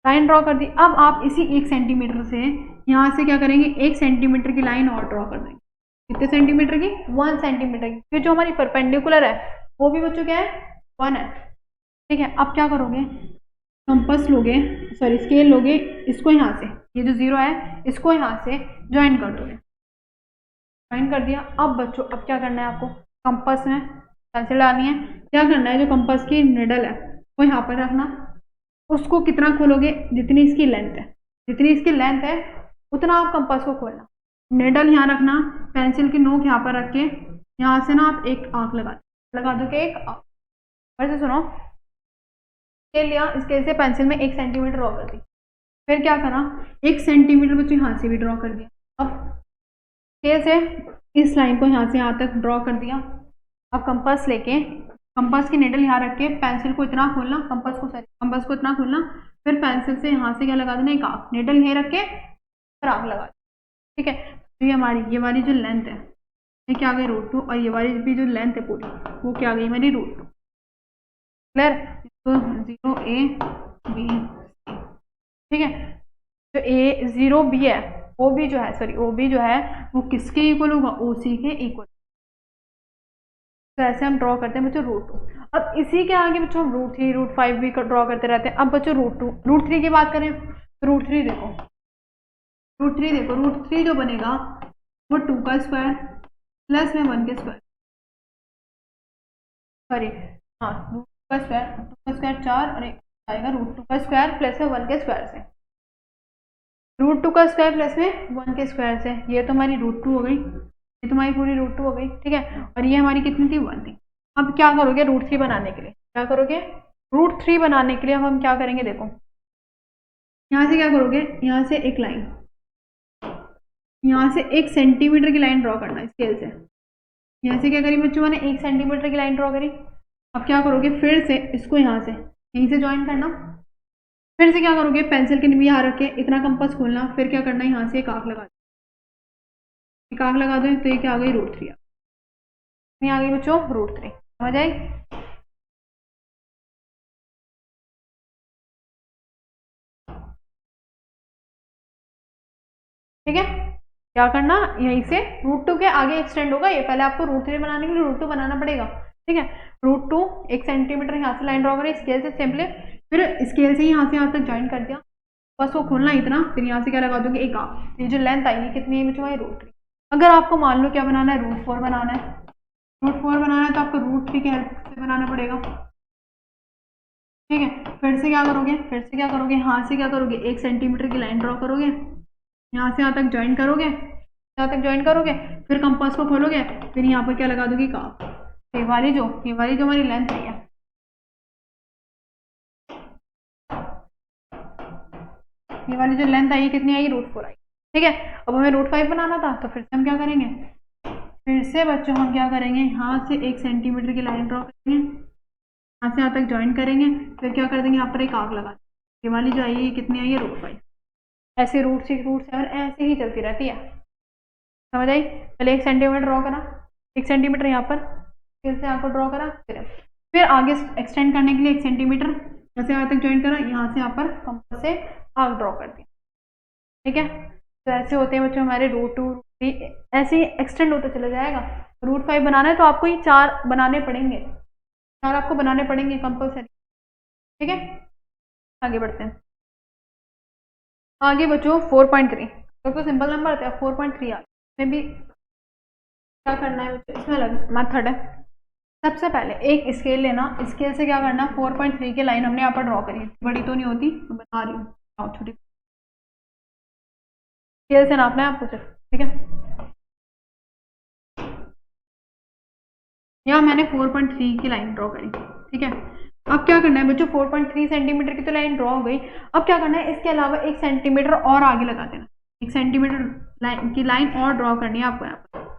लाइन ड्रॉ कर दी। अब आप इसी 1 सेंटीमीटर से यहाँ से क्या करेंगे, 1 सेंटीमीटर की लाइन और ड्रॉ कर देंगे। कितने सेंटीमीटर की? 1 सेंटीमीटर की। फिर जो हमारी परपेंडिकुलर है वो भी बच्चों क्या है? 1 है। ठीक है, अब क्या करोगे, कंपास लोगे, सॉरी स्केल लोगे, इसको यहाँ से, ये जो 0 है इसको यहाँ से ज्वाइन कर दोगे। ज्वाइन कर दिया। अब बच्चों अब क्या करना है आपको, कंपास में पेंसिल डालनी है। क्या करना है, जो कंपास की निडल है वो यहाँ पर रखना। उसको कितना खोलोगे? जितनी इसकी लेंथ है, जितनी इसकी लेंथ है उतना आप कंपास को खोलना। नेडल यहाँ रखना, पेंसिल की नोक यहाँ पर रख के यहाँ से ना आप एक आंख लगा दो कि एक आंख। वैसे सुनो, स्केल लिया, स्केल से पेंसिल में 1 सेंटीमीटर ड्रॉ कर दी, फिर क्या करा 1 सेंटीमीटर बच्चों यहाँ से भी ड्रॉ कर दिया। अब स्केल से इस लाइन को यहाँ से यहाँ तक ड्रॉ कर दिया। अब कंपास लेके, कंपास की नेडल यहाँ रख के पेंसिल को इतना खोलना, कंपास को इतना खोलना, फिर पेंसिल से यहाँ से क्या लगा देना, एक आंख, नेडल यहीं रख के फिर आंख लगा देना। ठीक है, तो ये वाली जो लेंथ है ये क्या आ गई √2, और ये वाली भी जो लेंथ है पूरी वो क्या आ गई मेरी √2। क्लियर? तो 0A B, ठीक है। जो A0B है OB जो है, सॉरी OB जो है वो किसके इक्वल होगा, OC के इक्वल। तो ऐसे हम ड्रॉ करते हैं बच्चों √2। अब इसी के आगे बच्चों हम √3 √5 भी ड्रॉ करते रहते हैं। अब बच्चों √2 √3 की बात करें तो √3 देखो, √3 जो बनेगा वो 2 का स्क्वायर प्लस में 1 के स्क्वायर, सॉरी हाँ 2 का स्क्वायर 4 और एक आएगा √2 का स्क्वायर प्लस में 1 के स्क्वायर से, √2 का स्क्वायर प्लस में 1 के स्क्वायर से। ये तो हमारी √2 हो गई, ये तो हमारी पूरी √2 हो गई। ठीक है, और ये हमारी कितनी थी, 1 थी। अब क्या करोगे √3 बनाने के लिए, क्या करोगे √3 बनाने के लिए अब हम क्या करेंगे, देखो यहाँ से क्या करोगे, यहाँ से एक लाइन, यहाँ से 1 सेंटीमीटर की लाइन ड्रॉ करना स्केल से। यहाँ से क्या करी बच्चों, मैंने 1 सेंटीमीटर की लाइन ड्रॉ करी। अब क्या करोगे, फिर से इसको यहाँ से यहीं से ज्वाइन करना, फिर से क्या करोगे पेंसिल के भी यहाँ रख के इतना कंपास खोलना, फिर क्या करना है यहाँ से एक आंख लगा दो, एक आंख लगा दो, तो ये क्या आ गई √3 आ गई बच्चों √3। समझ आई? ठीक है, क्या करना, यहीं से √2 के आगे एक्सटेंड होगा ये, पहले आपको √3 बनाने के लिए √2 बनाना पड़ेगा। ठीक है, √2 1 सेंटीमीटर यहाँ से लाइन ड्रॉ करें स्केल से सिंपली, फिर स्केल से यहाँ से यहाँ तक ज्वाइन कर दिया, बस वो खोलना इतना, फिर यहाँ से क्या लगा दोगे एक आंख। ये जो लेंथ आई है कितनी है बच्चों, √3। अगर आपको मान लो क्या बनाना है, √4 बनाना है, √4 बनाना है तो आपको √3 की हेल्प से बनाना पड़ेगा। ठीक है, फिर से क्या करोगे, यहाँ से क्या करोगे 1 सेंटीमीटर की लाइन ड्रॉ करोगे, यहाँ से यहाँ तक ज्वाइन करोगे, फिर कंपास को खोलोगे, फिर यहाँ पर क्या लगा दोगे काफ। ये वाली जो हमारी लेंथ है, ये वाली जो लेंथ आई कितनी आई, √4 आई। ठीक है, अब हमें √5 बनाना था, तो फिर से हम क्या करेंगे, फिर से बच्चों हम क्या करेंगे, यहाँ से 1 सेंटीमीटर की लाइन ड्रॉ करेंगे, यहाँ से यहाँ तक ज्वाइन करेंगे, फिर क्या कर देंगे यहाँ पर एक आंख लगा देंगे। ये वाली जो आई है कितनी आई है, √5। ऐसे √6 √7 ऐसे ही चलती रहती है। समझ आई? पहले 1 सेंटीमीटर ड्रॉ करा, 1 सेंटीमीटर यहाँ पर, फिर से आपको ड्रॉ करा, फिर आगे एक्सटेंड करने के लिए 1 सेंटीमीटर यहाँ से यहाँ तक ज्वाइन करा, यहाँ से यहाँ पर कंपास से आग ड्रॉ कर दी। ठीक है, तो ऐसे होते हैं बच्चों हमारे √2 √3, ऐसे ही एक्सटेंड होता चला जाएगा। √5 बनाना है तो आपको ये 4 बनाने पड़ेंगे, 4 आपको बनाने पड़ेंगे कंपल्सरी। ठीक है, आगे बढ़ते हैं। आगे बच्चों 4.3, तो सिंपल नंबर आता है 4.3 आ, इसमें भी क्या करना है बच्चों, इसमें अलग मेथड है। सबसे पहले एक स्केल लेना, स्केल से क्या करना, 4.3 की लाइन हमने यहाँ पर ड्रॉ करी, बड़ी तो नहीं होती, तो बता रही हूँ छोटी, स्केल से नापना है आपको सिर्फ। ठीक है, यहाँ मैंने 4.3 की लाइन ड्रॉ करी। ठीक है, अब क्या करना है बच्चों, 4.3 सेंटीमीटर की तो लाइन ड्रॉ हो गई। अब क्या करना है, इसके अलावा 1 सेंटीमीटर और आगे लगा देना, 1 सेंटीमीटर की लाइन और ड्रॉ करनी है आपको। यहाँ पर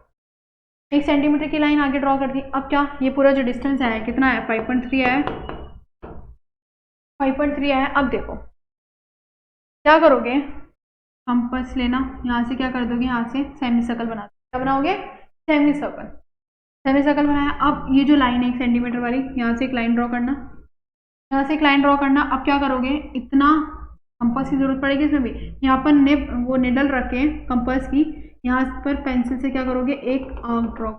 1 सेंटीमीटर की लाइन आगे ड्रॉ कर दी। अब क्या, ये पूरा जो डिस्टेंस आया कितना है, 5.3 आया, 5.3 आया। अब देखो क्या करोगे, कंपास लेना, यहाँ से क्या कर दोगे, यहाँ से सेमी सर्कल बना दो। क्या बनाओगे, सेमी सर्कल बनाया। अब ये जो लाइन है 1 सेंटीमीटर वाली, यहाँ से एक लाइन ड्रॉ करना, यहाँ से एक लाइन ड्रॉ करना। अब क्या करोगे, इतना कंपास की जरूरत पड़ेगी इसमें भी, यहाँ पर वो निडल रख के कंपास की, यहाँ पर पेंसिल से क्या करोगे, एक आर्क ड्रॉ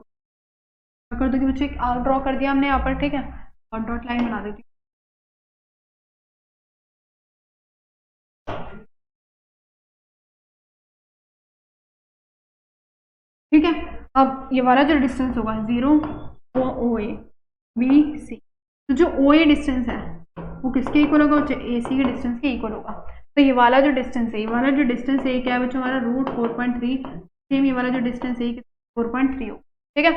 कर दोगे बच्चों, एक आर्क ड्रॉ कर दिया हमने यहाँ पर। ठीक है, और डॉट लाइन बना देती हूँ। ठीक है, अब ये वाला जो डिस्टेंस होगा 0 OA BC, तो जो OA डिस्टेंस है वो किसके इक्वल होगा, AC के डिस्टेंस के इक्वल होगा। तो ये वाला जो डिस्टेंस है, ये क्या है बच्चों हमारा √4.3 सेम ये वाला जो डिस्टेंस है 4.3 हो, ठीक है।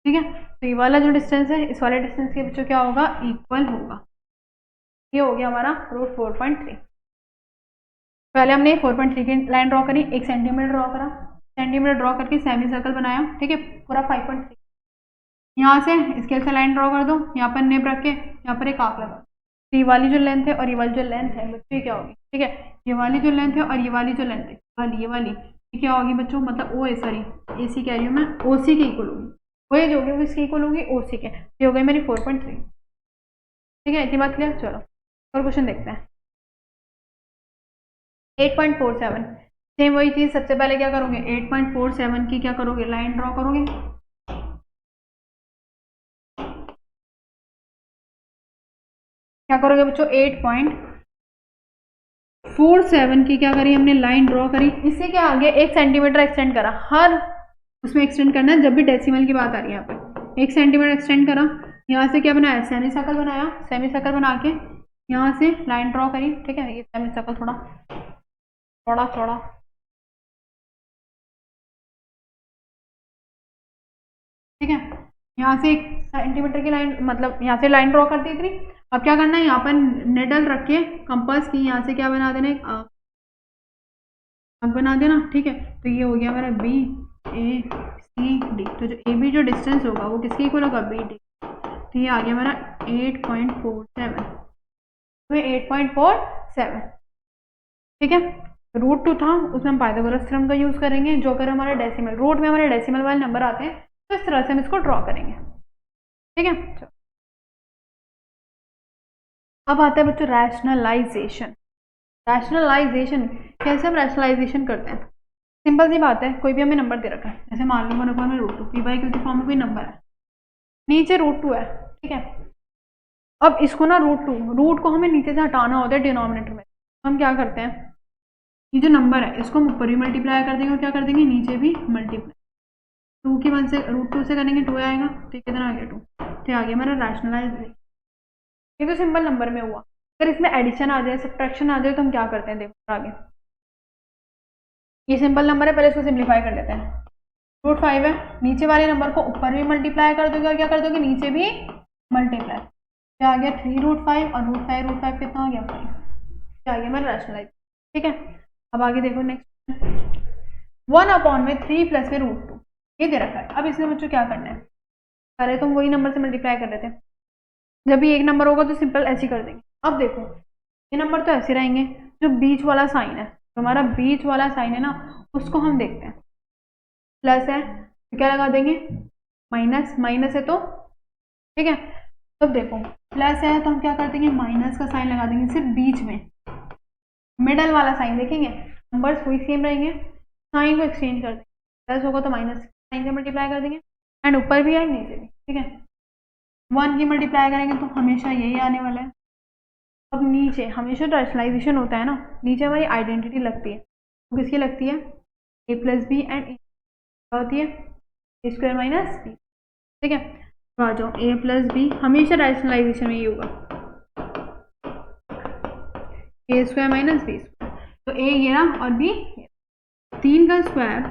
ठीक है, तो ये वाला जो डिस्टेंस है इस वाले डिस्टेंस के बच्चों क्या होगा, इक्वल होगा। ये हो गया हमारा √4.3। पहले हमने 4.3 की लाइन ड्रॉ करी, 1 सेंटीमीटर ड्रॉ करा, सेंटीमीटर ड्रॉ करके सेमी सर्कल बनाया, ठीक है, पूरा 5.3। यहाँ से स्केल से लाइन ड्रॉ कर दो, यहाँ पर नेब रख के यहाँ पर एक आर्क लगा। तो ये वाली जो लेंथ है और ये वाली जो लेंथ है बच्चों क्या होगी, ठीक है, ये वाली जो लेंथ है और ये वाली जो लेंथ है ये वाली ये क्या होगी बच्चों, मतलब ओ सॉरी ए सी कह रही हूँ मैं, ओ सी के इक्वल होगी, वही जो होगी वो इसकी इक्वल होगी ओ सी के। ये हो गई मेरी 4.3। ठीक है, इतनी बात क्लियर। चलो और क्वेश्चन देखते हैं। 8.47, सेम वही चीज, सबसे पहले क्या करोगे, 8.47 की क्या करोगे, लाइन ड्रॉ करोगे। क्या करोगे बच्चों, 8.47 की क्या करी हमने, लाइन ड्रॉ करी। इससे क्या आगे 1 सेंटीमीटर एक्सटेंड करा, हर उसमें एक्सटेंड करना है जब भी डेसिमल की बात आ रही है। यहाँ पे 1 सेंटीमीटर एक्सटेंड करा, यहाँ से क्या बनाया, सेमी सर्कल बनाया, सेमी सर्कल बना के यहाँ से लाइन ड्रॉ करी। ठीक है, ये सेमी सर्कल थोड़ा थोड़ा थोड़ा ठीक है, यहाँ से 1 सेंटीमीटर की लाइन, मतलब यहाँ से लाइन ड्रॉ कर दी थी। अब क्या करना है, यहाँ पर निडल रख के कंपास की यहाँ से क्या बना देना, एक आर्क बना देना। ठीक है, तो ये हो गया हमारा बी ए सी डी। तो जो ए बी जो डिस्टेंस होगा वो किसके इक्वल होगा, बी डी। तो ये आ गया हमारा 8.47, तो 8.47। ठीक है, √2 था, उसमें हम पाइथागोरस थ्योरम का यूज करेंगे। जो अगर हमारा डेसिमल रूट में हमारे डेसिमल वाले नंबर आते हैं तो इस तरह से हम इसको ड्रॉ करेंगे। ठीक है, अब आता है बच्चों रैशनलाइजेशन। रैशनलाइजेशन कैसे हम रैशनलाइजेशन करते हैं, सिंपल सी बात है, कोई भी हमें नंबर दे रखा है, जैसे मान लो 1/√2, p/q की फॉर्म में कोई नंबर है, नीचे √2 है। ठीक है, अब इसको ना रूट को हमें नीचे से हटाना होता है डिनोमिनेटर में। हम क्या करते हैं, ये जो नंबर है इसको हम ऊपर भी मल्टीप्लाई कर देंगे और क्या कर देंगे, नीचे भी मल्टीप्लाई। 2 की 1 से √2 से करेंगे 2 आएगा, तो कितना आ गया 2, तो आ गया मेरा रैशनलाइज। ये तो सिंपल नंबर में हुआ। अगर इसमें एडिशन आ जाए, सब्ट्रैक्शन आ जाए, तो हम क्या करते हैं, देखो आगे। ये सिंपल नंबर है, पहले इसको सिंप्लीफाई कर लेते हैं। √5 है, नीचे वाले नंबर को ऊपर भी मल्टीप्लाई कर दोगे और क्या कर दोगे, नीचे भी मल्टीप्लाई। क्या आ गया 3√5 और √5 कितना आ गया 5, क्या आ गया मेरा रैशनलाइज। ठीक है, अब आगे देखो नेक्स्ट, 1/3 प्लस में √2 ये दे रखा है। अब इसमें बच्चों क्या करना है, पहले तो हम वही नंबर से मल्टीप्लाई कर लेते हैं, जब भी एक नंबर होगा तो सिंपल ऐसे कर देंगे। अब देखो ये नंबर तो ऐसे रहेंगे, जो बीच वाला साइन है, तो हमारा बीच वाला साइन है ना, उसको हम देखते हैं। प्लस है तो क्या लगा देंगे, माइनस, माइनस है तो ठीक है, तब देखो प्लस है तो हम क्या कर देंगे, माइनस का साइन लगा देंगे सिर्फ बीच में, मिडल वाला साइन देखेंगे, नंबर्स वही सेम रहेंगे, साइन को एक्सचेंज कर देंगे, प्लस होगा तो माइनस साइन से मल्टीप्लाई कर देंगे, एंड ऊपर भी है नीचे भी। ठीक है, 1 की मल्टीप्लाई करेंगे तो हमेशा यही आने वाला है। अब नीचे हमेशा रैशनलाइजेशन होता है ना, नीचे हमारी आइडेंटिटी लगती है, तो किसकी लगती है, a+b एंड क्या होती है, a² माइनस b। ठीक है, तो आ जाओ a+b, हमेशा रैशनलाइजेशन में ही होगा, a² माइनस b²। तो a ये ना और b 3 का स्क्वायर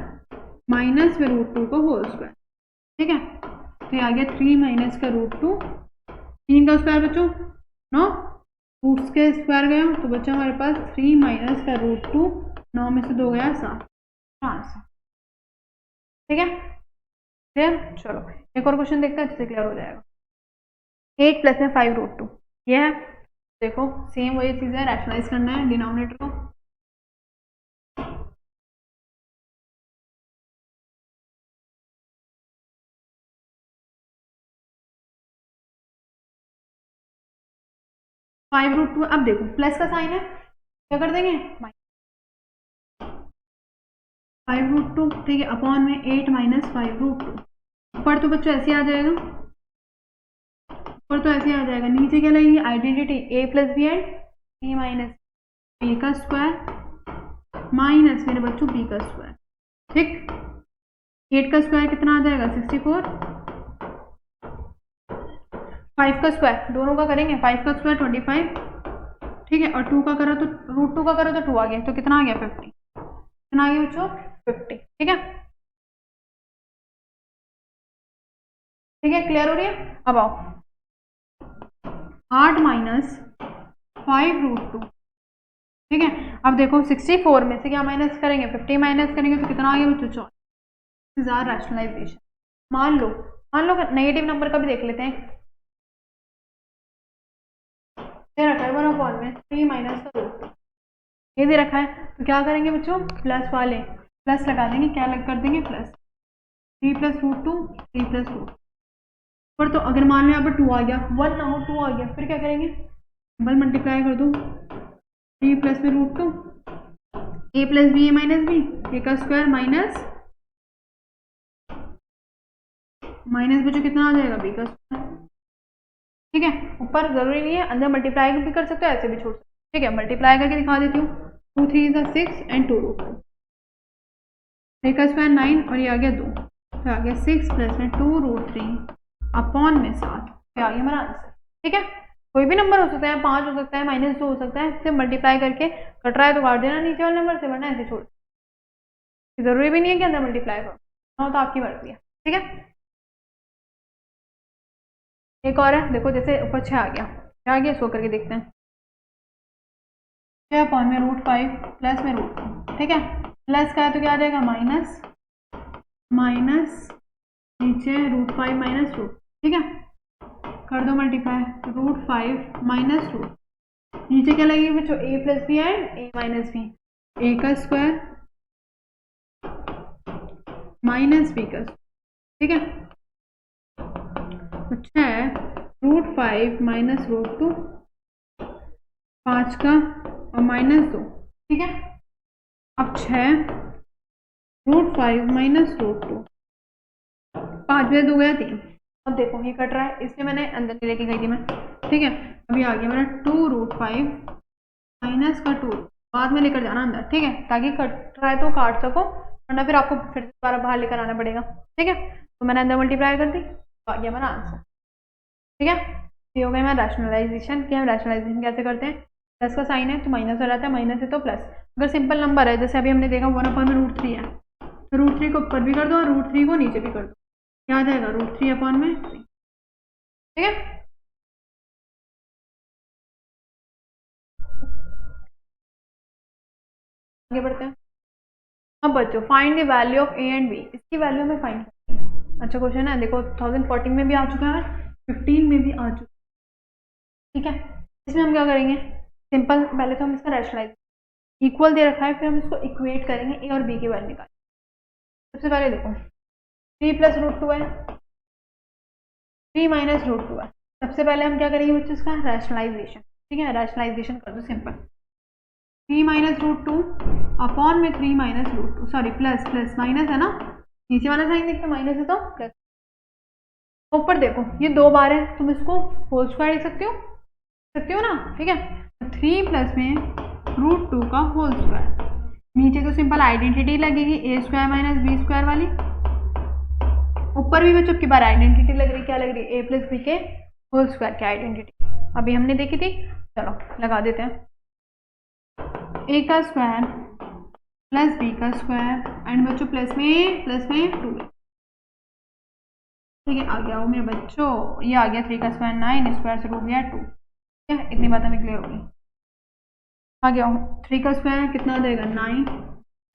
माइनस में √2 का होल स्क्वायर। ठीक है, तो ये आ गया 3 माइनस का √2, 3 का स्क्वायर बच्चों 9, रूट्स के स्क्वायर गया तो बच्चा हमारे पास 3 माइनस का √2, 9 में से 2 गया 7, आंसर। ठीक है, क्लियर। चलो एक और क्वेश्चन देखते हैं, अच्छे से क्लियर हो जाएगा। 8 प्लस में 5√2 ये है, देखो सेम वही चीज़ है, रैशनलाइज करना है डिनोमिनेटर को। √2, अब देखो प्लस का साइन है, क्या कर देंगे 5√2। ठीक है, अपॉन में 8 माइनस 5√2, ऊपर तो बच्चों ऐसे आ जाएगा, ऊपर तो ऐसे आ जाएगा, नीचे क्या लगेगी identity a+b and c minus a का स्क्वायर माइनस मेरे बच्चों b का स्क्वायर। ठीक, 8 का स्क्वायर कितना आ जाएगा 64, 5 का स्क्वायर दोनों का करेंगे, 5 का स्क्वायर 25, ठीक है, और 2 का करो तो √2 का करो तो 2 आ गया, तो कितना आ गया 50, कितना आ गया बच्चों 50, ठीक है, ठीक है, क्लियर हो रही है। अब आओ 8 माइनस 5√2, ठीक है, अब देखो 64 में से क्या माइनस करेंगे, 50 माइनस करेंगे तो कितना आ गया बच्चों 24, रैशनलाइजेशन। मान लो नेगेटिव नंबर का भी देख लेते हैं, ये रखा है 1/, में 3 माइनस का √2 ये दे रखा है, तो क्या करेंगे बच्चों प्लस वाले प्लस लगा देंगे, क्या लग कर देंगे प्लस 3 प्लस √2 3 प्लस √2 पर, तो अगर मान लो यहाँ पर 2 आ गया, 1 ना हो 2 आ गया, फिर क्या करेंगे बल मल्टीप्लाई कर दो 3 प्लस में √2 a plus B A minus B A का स्क्वायर माइनस बच्चों कितना आ जाएगा बी का स्क्वायर, ठीक है, ऊपर जरूरी नहीं है, अंदर मल्टीप्लाई भी कर सकते हो, ऐसे भी छोड़ सकते हो, ठीक है, मल्टीप्लाई करके दिखा देती हूँ, 2 3 6 एंड 2 √2 ए का स्क्वायर 9 और ये आ गया 2, तो आ गया 6 प्लस में 2√3 अपॉन में 7, तो आ गया हमारा आंसर, ठीक है, कोई भी नंबर हो सकता है, 5 हो सकता है, -2 हो सकता है, सिर्फ मल्टीप्लाई करके कट रहा है तो काट देना नीचे वाले नंबर से, वरना ऐसे छोड़, जरूरी भी नहीं है कि अंदर मल्टीप्लाई करो, तो आपकी मर्जी है, ठीक है। एक और है, देखो जैसे ऊपर 6 आ गया, क्या आ गया सो करके देखते हैं, 6 अपॉन में √5 प्लस में √2, ठीक है, प्लस का है तो क्या आ जाएगा माइनस नीचे √5 माइनस √2, ठीक है, कर दो मल्टीप्लाई, √5 माइनस √2 नीचे क्या लगेगी बच्चों a plus B and a minus B, a का स्क्वायर माइनस b का, ठीक है, अच्छा है √5 माइनस √2 5 का और -2, ठीक है, अब 6 √5 माइनस √2 5 में 2 गया 3, अब देखो ये कट रहा है इसलिए मैंने अंदर लेके गई थी मैं, ठीक है, अभी आ गया मेरा 2√5 माइनस का 2, बाद में लेकर जाना अंदर, ठीक है, ताकि कट रहा है तो काट सको, वरना फिर आपको फिर दोबारा बाहर लेकर आना पड़ेगा, ठीक है, तो मैंने अंदर मल्टीप्लाई कर दी, तो आ गया हमारा आंसर, ठीक है, ये हो गया हमारा रैशनलाइजेशन, कि हम रैशनलाइजेशन कैसे करते हैं, प्लस का साइन है तो माइनस हो जाता है, माइनस है तो प्लस, अगर सिंपल नंबर है जैसे अभी हमने देखा 1/√3 है, तो √3 को ऊपर भी कर दो और √3 को नीचे भी कर दो, क्या आ जाएगा √3/3, ठीक है, आगे बढ़ते हैं। अब बच्चों find the value of a and b, इसकी वैल्यू हमें फाइंड करनी है, अच्छा क्वेश्चन है, देखो 2014 में भी आ चुका है, 15 में भी आ चुका है, ठीक है, इसमें हम क्या करेंगे सिंपल, पहले तो हम इसका रैशनलाइज इक्वल दे रखा है, फिर हम इसको इक्वेट करेंगे a और b की वैल्यू निकालेंगे। सबसे पहले देखो 3 प्लस √2 है, 3 माइनस √2 है, सबसे पहले हम क्या करेंगे बच्चों इसका रैशनलाइजेशन, ठीक है, रैशनलाइजेशन कर दो सिंपल, 3 माइनस √2 अपॉन में 3 माइनस √2, सॉरी प्लस माइनस है ना, नीचे वाला साइन देखते माइनस है तो प्लस, ऊपर देखो ये 2 बार है, तुम इसको होल स्क्वायर लिख सकते हो ना, ठीक है, 3 प्लस में √2 का होल स्क्वायर, नीचे तो सिंपल आइडेंटिटी लगेगी a square minus b square वाली, ऊपर भी बच्चों की बार आइडेंटिटी लग रही, क्या लग रही है a प्लस बी के होल स्क्वायर की आइडेंटिटी, अभी हमने देखी थी, चलो लगा देते हैं, a का स्क्वायर प्लस b का स्क्वायर एंड बच्चों प्लस में 2, ठीक है, आ गया वो मेरे बच्चों, ये आ गया 3 का स्क्वायर 9, स्क्वायर से रूट गया 2, ठीक है, इतनी बातें क्लियर होगी, आ गया 3 का स्क्वायर कितना आ जाएगा 9,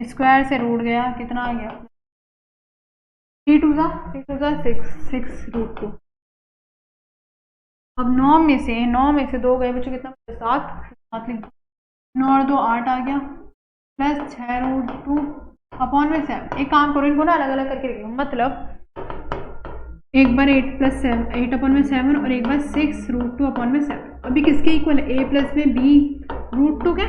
स्क्वायर से रूट गया कितना आ गया 3 2 सा 6 √2, अब 9 में से 2 गए बच्चों कितना 7 लिख, 9 और 2 8 आ गया, प्लस 6 √2 अपॉन में 7, एक काम करो इनको ना अलग अलग करके लिख लो, मतलब एक बार 8 प्लस 7 8/7 और एक बार 6 √2/7, अभी किसके इक्वल है a प्लस में b √2 क्या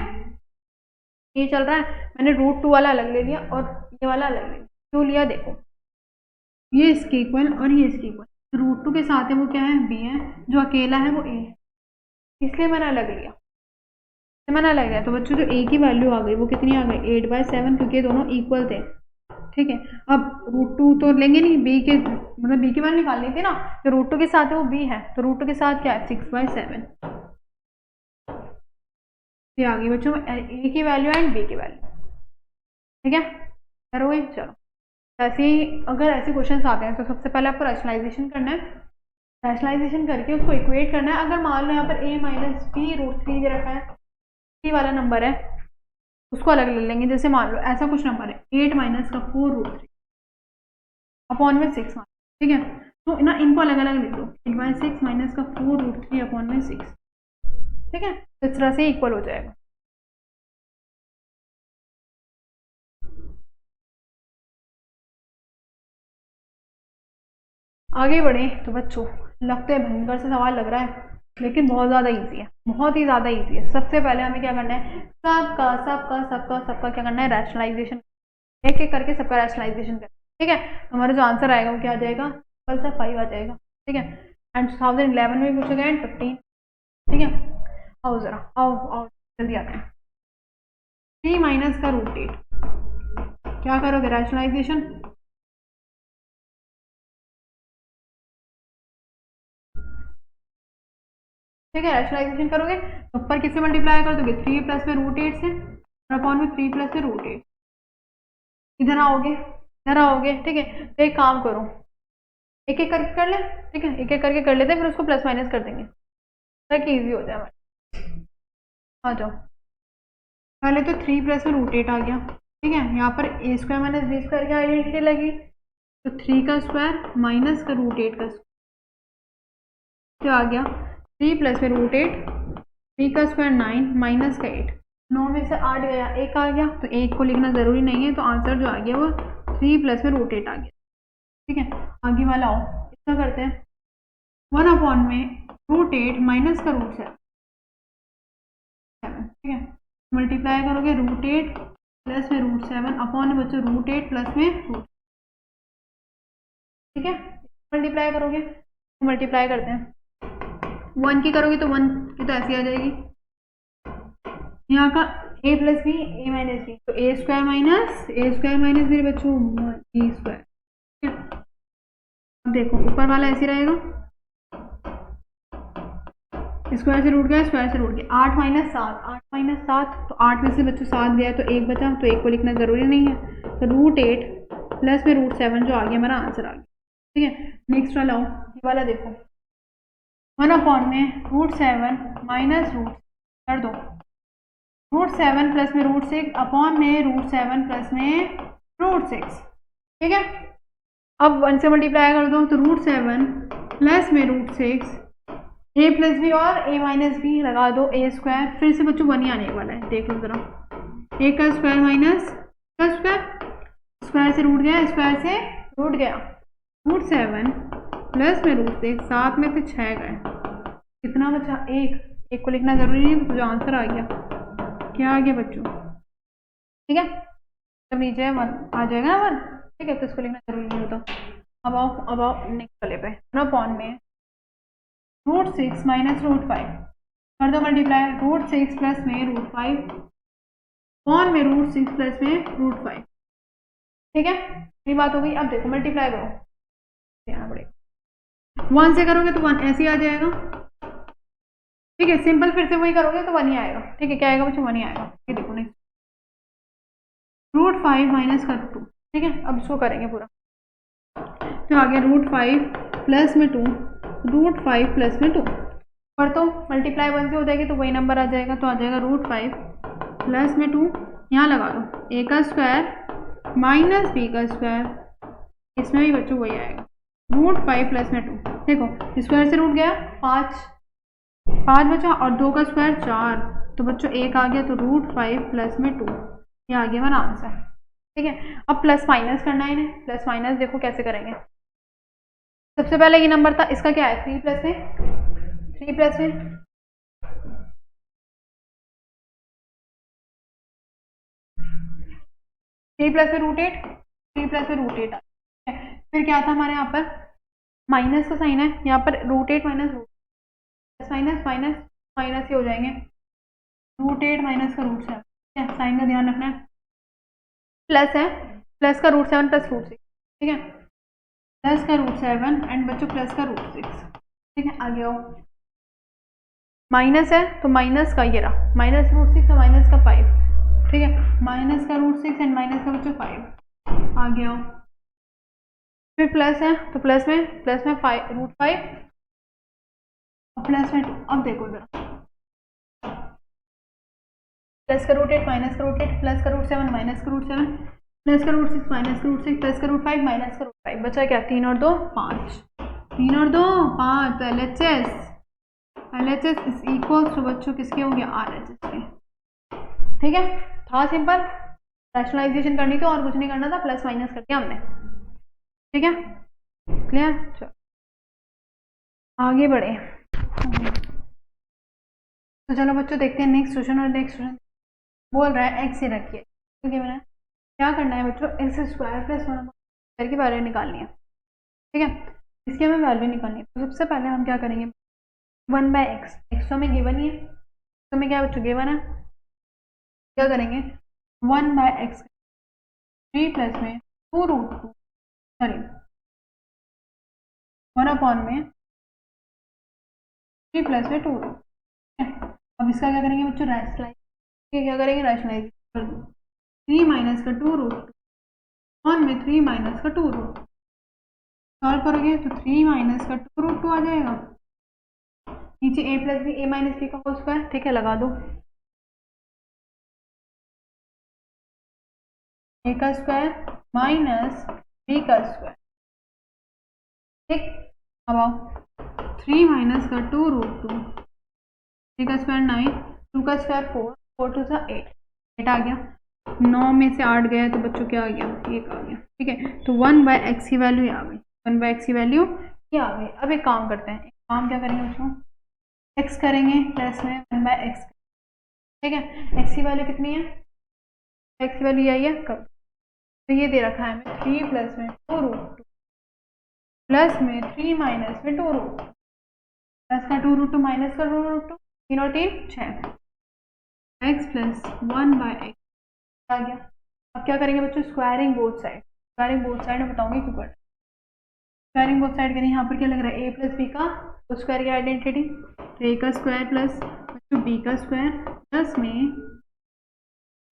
ये चल रहा है, मैंने √2 वाला अलग ले लिया और ये वाला अलग ले लिया, क्यों लिया देखो, ये इसके इक्वल और ये इसके इक्वल, √2 के साथ है वो क्या है b है, जो अकेला है वो a है, इसलिए मैंने अलग लिया, तो बच्चों जो a की वैल्यू आ गई वो कितनी आ गई 8/7, क्योंकि ये दोनों इक्वल थे, ठीक है, अब √2 तो लेंगे नहीं, बी के मतलब बी की वैल्यू निकालनी थी ना, जो √2 के साथ है वो बी है, तो √2 के साथ क्या है 6/7। ये आ गई बच्चों ए की वैल्यू एंड बी की वैल्यू। ठीक है, करोगे? चलो, ऐसे ही अगर ऐसे क्वेश्चन आते हैं तो सबसे पहले आपको रैशनलाइजेशन करना है, रैशनलाइजेशन करके उसको इक्वेट करना है। अगर मान लो यहाँ पर a माइनस बी √3 दे रखा है, सी वाला नंबर है, उसको अलग ले लेंगे। जैसे मान लो ऐसा कुछ नंबर है 8 माइनस का 4√3 अपॉन में 6, ठीक है, तो ना इनको अलग अलग लिख दो, 8/6 माइनस का 4√3 अपॉन में 6, ठीक है, तो इस तरह से इक्वल हो जाएगा। आगे बढ़े तो बच्चों, लगते हैं भयंकर से सवाल लग रहा है, लेकिन बहुत ज़्यादा इजी है, बहुत ही ज़्यादा इजी है। सबसे पहले हमें क्या करना है, सबका सबका सबका सबका क्या करना है, रैशनलाइजेशन, एक एक करके सबका रैशनलाइजेशन करना है। ठीक है, हमारा जो आंसर आएगा वो क्या आ जाएगा, कल से 5 आ जाएगा। ठीक है, एंड 2011 में भी पूछा गया एंड 15। ठीक है, आओ जरा, आओ आओ जल्दी आते हैं। 3 माइनस का √8, क्या करोगे, रैशनलाइजेशन। ठीक है, रैशनलाइजेशन करोगे तो ऊपर किससे मल्टीप्लाई कर दोगे, 3 प्लस में √8 से, और अपॉन में 3 प्लस में √8। इधर आओगे, इधर आओगे। ठीक है, तो एक काम करो, एक एक करके कर ले। ठीक है, एक एक करके कर लेते हैं, फिर उसको प्लस माइनस कर देंगे ताकि इजी हो जाए हमारे। आ जाओ, पहले तो 3 प्लस में √8 आ गया। ठीक है, यहाँ पर a² माइनस b² की आइडेंटिटी लगी, तो 3 का स्क्वायर माइनस का √8 का स्क्वायर, क्या आ गया, 3 प्लस में √8, 3 का स्क्वायर 9 माइनस का 8, 9 में से 8 गया, 1 आ गया, तो 1 को लिखना जरूरी नहीं है, तो आंसर जो आ गया वो 3 प्लस में √8 आ गया। ठीक है, आगे वाला आओ, इतना करते हैं, 1 अपॉन में √8 माइनस का √7। ठीक है, मल्टीप्लाई करोगे √8 प्लस में √7 अपॉन में बच्चों √8 प्लस में ठीक है, मल्टीप्लाई करोगे तो मल्टीप्लाई करते हैं, 1 की करोगे तो 1 की तो ऐसी आ जाएगी, यहाँ का a plus B a minus B, तो a² माइनस मेरे बच्चों b²। ठीक है, अब देखो ऊपर वाला ऐसे रहेगा, स्क्वायर से रूट गया, स्क्वायर से रूट गया, 8 माइनस 7, 8 माइनस 7, तो 8 में से बच्चों 7 गया तो 1 बचा, तो 1 को लिखना जरूरी नहीं है, तो √8 प्लस में √7 जो आ गया हमारा आंसर आ गया। ठीक है, नेक्स्ट वाला आओ, ये वाला देखो, 1 अपॉन में √7 माइनस रूट कर दो, √7 प्लस में √6 अपॉन में √7 प्लस में √6। ठीक है, अब 1 से मल्टीप्लाई कर दो, तो √7 प्लस में √6, a प्लस बी और a माइनस बी लगा दो, a², फिर से बच्चों 1 ही आने वाला है, देख लो जरा, a का स्क्वायर माइनस का स्क्वायर, स्क्वायर से रूट गया, स्क्वायर से रूट गया, √7 प्लस में √6, 7 में से 6 गए, कितना बचा, 1 को लिखना जरूरी नहीं, तो जो आंसर आ गया, क्या आ गया बच्चों। ठीक है, जब नीचे 1 आ जाएगा ना 1, ठीक है, तो इसको लिखना जरूरी नहीं होता। अब आओ नेक्स्ट वाले पे, 1 अपॉन में √6 माइनस √5 कर दो मल्टीप्लाई, √6 प्लस में √5 अपॉन में √6 प्लस में √5। ठीक है, ये बात हो गई। अब देखो मल्टीप्लाई करो, देना पड़ेगा, 1 से करोगे तो 1 ऐसे ही आ जाएगा। ठीक है, सिंपल फिर से वही करोगे तो 1 ही आएगा। ठीक है, क्या आएगा बच्चों, 1 ही आएगा। ये देखो नेक्स्ट, √5 माइनस का 2। ठीक है, अब इसको करेंगे पूरा, तो आ गया √5 प्लस में 2, √5 प्लस में 2, पर तो मल्टीप्लाई 1 से हो जाएगी तो वही नंबर आ जाएगा, तो आ जाएगा √5 प्लस में 2, यहाँ लगा दो, a का स्क्वायर माइनस b का स्क्वायर, इसमें भी बच्चों वही आएगा, √5 प्लस में 2। देखो स्क्वायर से रूट गया 5 बचा, और 2 का स्क्वायर 4, तो बच्चों 1 आ गया, तो √5 प्लस में 2, ये आ गया हमारा आंसर। ठीक है, अब प्लस माइनस करना है इन्हें, प्लस माइनस देखो कैसे करेंगे। सबसे पहले ये नंबर था, इसका क्या है, 3 प्लस में 3 प्लस में 3 प्लस में √8, 3 प्लस में √8 फिर क्या था हमारे यहाँ पर, माइनस का साइन है, यहाँ पर √8 minus plus minus minus minus ही हो जाएंगे, √8 माइनस का √7। साइन का ध्यान रखना है, प्लस है प्लस का रूट 7 प्लस रूट 6, ठीक है, प्लस का रूट 7 एंड बच्चों प्लस का रूट 6, ठीक है। आगे आओ, माइनस है तो माइनस का ये रहा माइनस रूट 6 और माइनस का 5, ठीक है, माइनस का रूट 6 एंड माइनस का बच्चों 5। आगे आओ, फिर प्लस है तो प्लस में 5 रूट 5 और प्लस में 2। अब देखो जरा, प्लस का रूट 8 माइनस का रूट 8 प्लस का रूट 7 माइनस का रूट 7 प्लस का रूट 6 माइनस का रूट 6 प्लस का रूट 5 माइनस का रूट 5, बचा क्या 3 और 2 5, 3 और 2 5। तो LHS इज इक्वल टू बच्चों किसके हो गया RHS के, ठीक है। था सिंपल, रैशनलाइजेशन करनी थी और कुछ नहीं करना था, प्लस माइनस करके हमने, ठीक है, क्लियर। चलो आगे बढ़े, तो चलो बच्चों देखते हैं नेक्स्ट क्वेश्चन। और नेक्स्ट क्वेश्चन बोल रहा है एक्स से रखिए, क्योंकि मैंने क्या करना है बच्चों, एक्स स्क्वायर प्लस 1 की वैल्यू निकालनी है, ठीक है, इसकी हमें वैल्यू निकालनी है। तो सबसे पहले हम क्या करेंगे, 1/x, एक्स तो हमें गिवन ही है, तो हमें क्या बच्चों गिवन है, क्या करेंगे 1/x 3 प्लस में 2 रूट 2 सॉरी 1 में 3 प्लस में 2 रूट, अब इसका क्या करेंगे बच्चों रैशनलाइज, क्या करेंगे रैशनलाइज कर दो, 3 माइनस का 2 रूट 1 में 3 माइनस का 2 रूट, सॉल्व करोगे तो 3 माइनस का 2 रूट 2 आ जाएगा, नीचे a plus B, a minus B का होल स्क्वायर, ठीक है, लगा दो, a का स्क्वायर माइनस b का स्क्वायर, ठीक। अब आओ 3 माइनस का 2 रूट 2, 3 का स्क्वायर 9, 2 का स्क्वायर 4, 4 2 सा 8 आ गया, 9 में से 8 गया तो बच्चों क्या आ गया 1 आ गया, ठीक है। तो 1/x की वैल्यू आ गई, 1/x की वैल्यू क्या आ गई। अब एक काम करते हैं, एक काम क्या करेंगे बच्चों, x करेंगे प्लस में 1/x, ठीक है, x की वैल्यू कितनी है, x की वैल्यू यही है कर, तो ये दे रखा है हमें 3 प्लस में 2 रूट 2 प्लस में 3 माइनस में 2 रूट, प्लस का 2 रूट 2 माइनस का 2 रूट 2, 3 और 3 6, x प्लस 1/x आ गया। अब क्या करेंगे बच्चों, squaring both side, squaring both side में बताऊंगी क्यों करना, स्क्वायरिंग बोथ साइड करें, यहाँ पर क्या लग रहा है a प्लस बी का तो स्क्वायर की आइडेंटिटी, तो a का स्क्वायर प्लस b का स्क्वायर प्लस में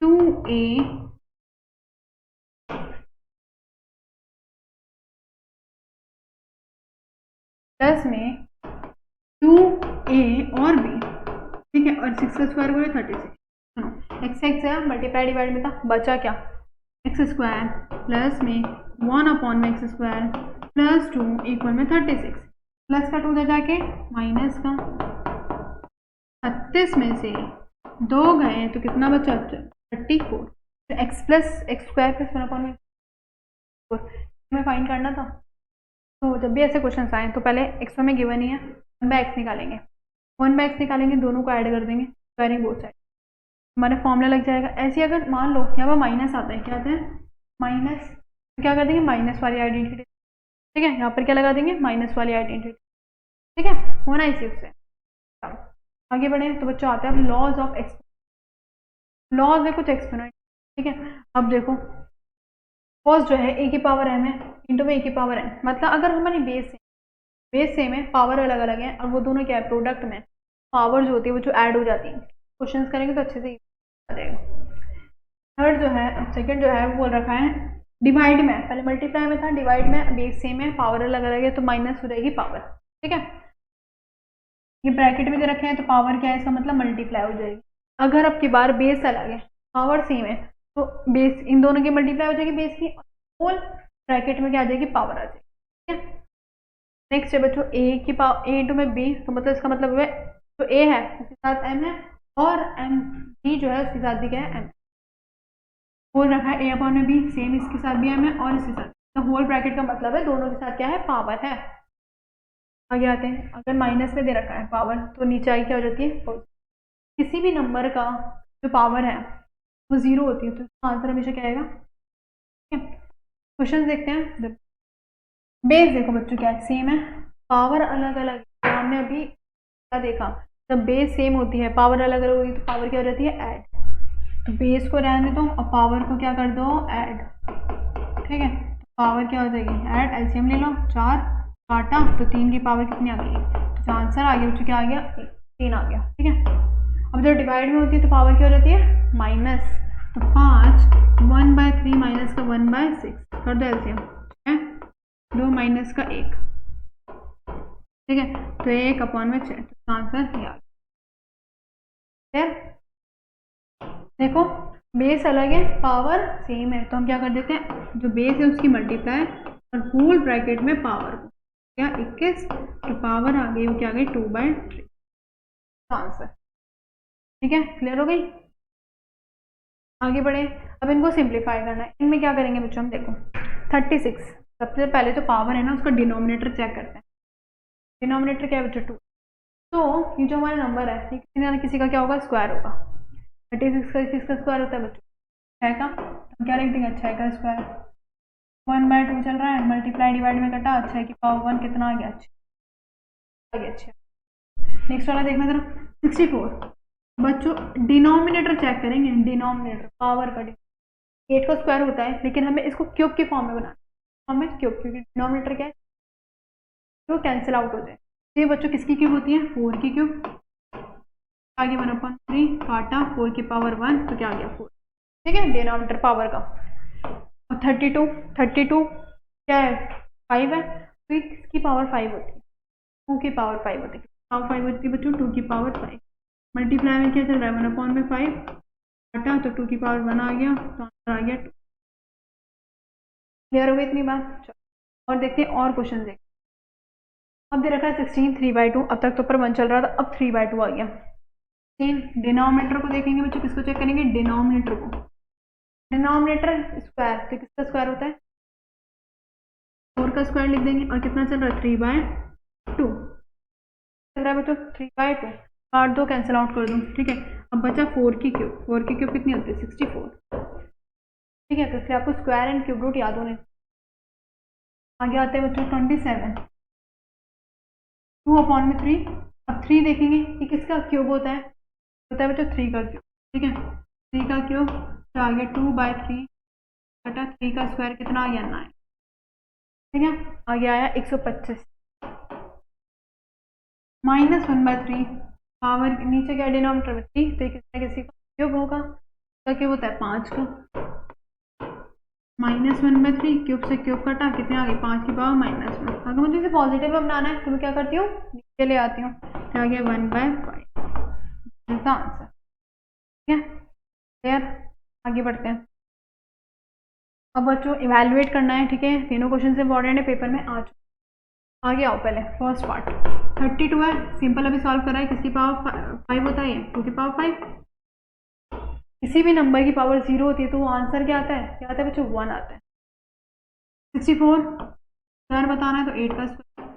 2a प्लस में 2a और b, ठीक है, और 6 का स्क्वायर बोले 36, सुनो एक्स एक्स है मल्टीप्लाई डिवाइड में था, बचा क्या एक्स स्क्वायर प्लस में 1/x स्क्वायर प्लस 2 इक्वल में 36, प्लस का 2 दे जाके माइनस का 36 में से 2 गए तो कितना बचा 34, तो x plus x square plus 1/4 हमें फाइंड करना था। तो जब भी ऐसे क्वेश्चन आए तो पहले x हमें गिवन ही है, 1/x निकालेंगे, 1/x निकालेंगे, दोनों को ऐड कर देंगे, स्क्वायरिंग बोथ साइड, हमारा फॉर्मूला लग जाएगा। ऐसे अगर मान लो यहाँ पर माइनस आता है, क्या आता है माइनस, तो क्या कर देंगे माइनस वाली आइडेंटिटी, ठीक है, यहाँ पर क्या लगा देंगे माइनस वाली आइडेंटिटी, ठीक है, होना इसी उससे। आगे बढ़े तो बच्चों आता है लॉज ऑफ एक्सपोनेंट, लॉज है कुछ एक्सपोनेंट, ठीक है। अब देखो फर्स्ट जो है a की पावर m है इंटू में a की पावर n, मतलब अगर हमारी बेस सेम है, पावर अलग अलग है, और वो दोनों क्या है प्रोडक्ट में, पावर जो होती है वो जो ऐड हो जाती है, क्वेश्चंस करेंगे तो अच्छे से आ जाएगा। थर्ड जो है सेकंड जो है वो बोल रखा है डिवाइड में, पहले मल्टीप्लाई में था, डिवाइड में बेस सेम है, पावर अलग अलग है, तो माइनस हो जाएगी पावर, ठीक है। ये ब्रैकेट में दे रखे हैं तो पावर क्या है, इसका मतलब मल्टीप्लाई हो जाएगी। अगर आपकी बार बेस अलग है पावर सेम है तो बेस इन दोनों की मल्टीप्लाई हो जाएगी बेस की, होल ब्रैकेट में क्या आ जाएगी पावर आ जाएगी, ठीक है। नेक्स्ट है बच्चों a की पावर a इंटू में b, तो मतलब इसका मतलब है जो a है उसके साथ m है और m b जो है उसके साथ भी क्या है m, होल रखा है a/b, सेम इसके साथ भी m है और इसके साथ, तो होल ब्रैकेट का मतलब है दोनों के साथ क्या है पावर है। आगे आते हैं, अगर माइनस में दे रखा है पावर तो नीचे आई क्या हो जाती है, किसी भी नंबर का जो पावर है वो 0 होती है तो इसका आंसर हमेशा क्या आएगा, ठीक है। क्वेश्चन देखते हैं, बेस देखो बच्चों क्या सेम है, पावर अलग अलग, हमने अभी क्या देखा जब बेस सेम होती है पावर अलग अलग होगी तो पावर क्या हो जाती है ऐड, तो बेस को रहने दो और पावर को क्या कर दो ऐड, ठीक है, पावर क्या हो जाएगी, ऐड एलसीएम ले लो, 4 काटा तो 3 की पावर कितनी आ गई, तो जो आंसर आ गया वो क्या आ गया, 3 आ गया। ठीक है, अब जब डिवाइड में होती है तो पावर क्या हो जाती है, माइनस, तो 5 1/3 माइनस का 1/6 कर दो एलसीएम, 2 माइनस का 1, ठीक है, तो 1/6, तो आंसर ये आ गया। देखो बेस अलग है, पावर सेम है, तो हम क्या कर देते हैं, जो बेस है उसकी मल्टीप्लाई और होल ब्रैकेट में पावर को, क्या 21, तो पावर आ गई वो क्या आ गई 2/3 आंसर। ठीक है, क्लियर हो गई। आगे बढ़े, अब इनको सिंप्लीफाई करना है। इनमें क्या करेंगे बच्चों, हम देखो 36, सबसे पहले जो पावर है ना उसका डिनोमिनेटर चेक करते हैं। डिनोमिनेटर क्या है बच्चों, 2, तो ये जो हमारा नंबर है ये किसी ना किसी का क्या होगा, स्क्वायर होगा। 36 का किसका स्क्वायर होता है बच्चों, 6 का, तो क्या लिख देंगे 6 का स्क्वायर, 1/2 चल रहा है, मल्टीप्लाई डिवाइड में कटा, 6 की पावर 1 कितना आ गया, आ गया 6। नेक्स्ट वाला देखना जरा, 64 बच्चों डिनोमिनेटर चेक करेंगे, डिनोमिनेटर पावर का 8 का स्क्वायर होता है, लेकिन हमें इसको क्यूब की फॉर्म में बनाना है, फॉर्म में क्यूब, क्योंकि डिनोमिनेटर क्या है तो कैंसिल आउट हो जाए। ये बच्चों किसकी क्यूब होती है, 4 की क्यूब, आगे 1/3 काटा 4 की पावर 1, तो क्या आ गया 4। ठीक है, डिनोमिनेटर पावर का। और 32 क्या है, 5 है, तो इसकी पावर 5 होती है, 2 की पावर 5 होती है, पावर 5 होती है बच्चों 2 की पावर 5, मल्टीप्लाई में क्या चल रहा है 1/5 काटा तो 2 की पावर 1 आ गया, तो आंसर आ गया 2। क्लियर हो गई इतनी बात। और देखते हैं और क्वेश्चन देखते, अब दे रखा है 16 3/2, अब तक तो ऊपर 1 चल रहा था, अब 3/2 आ गया। डिनोमिनेटर को देखेंगे बच्चों, किसको चेक करेंगे, डिनोमिनेटर को, डिनोमिनेटर स्क्वायर, तो किसका स्क्वायर होता है 4 का स्क्वायर लिख देंगे, और कितना चल रहा है 3/2 चल रहा है बच्चों, 3/2 काट दो, कैंसिल आउट कर दो। ठीक है, अब बचा 4 की क्यूब, 4 की क्यूब कितनी होती है 64। ठीक है, तो इसलिए आपको स्क्वायर एंड क्यूब रूट याद होने। आगे आते हैं बच्चों 27, 2/3, अब 3 देखेंगे ये किसका क्यूब होता है बच्चों 3 का क्यूब। ठीक है, 3 का क्यूब, तो आ गया 2/3 बटा 3 का स्क्वायर कितना आ गया 9। ठीक है, आगे आया 125, -1/3 पावर नीचे क्या डिनोमिनेटर में 3, तो किसी ना किसी का क्यूब होगा, तो क्यूब होता है 5 का, -1/3 क्यूब से क्यूब कटा, कितने आ गए 5 की पावर -1। अगर मुझे इसे पॉजिटिव में बनाना है तो मैं क्या करती हूँ, नीचे ले आती हूँ, तो आ गया 1/5 इसका आंसर। ठीक है, क्लियर। आगे बढ़ते हैं, अब बच्चों इवैल्यूएट करना है। ठीक है, तीनों क्वेश्चन इंपॉर्टेंट है, पेपर में आ चुके। आगे आओ, पहले फर्स्ट पार्ट 32 है, सिंपल अभी सॉल्व कर रहा है, किसकी पावर 5 होता है, 2 की पावर 5। किसी भी नंबर की पावर 0 होती है तो वो आंसर क्या आता है, क्या आता है बच्चों 1 आता है। 64 स्क्वायर बताना है, तो 8 का स्क्वायर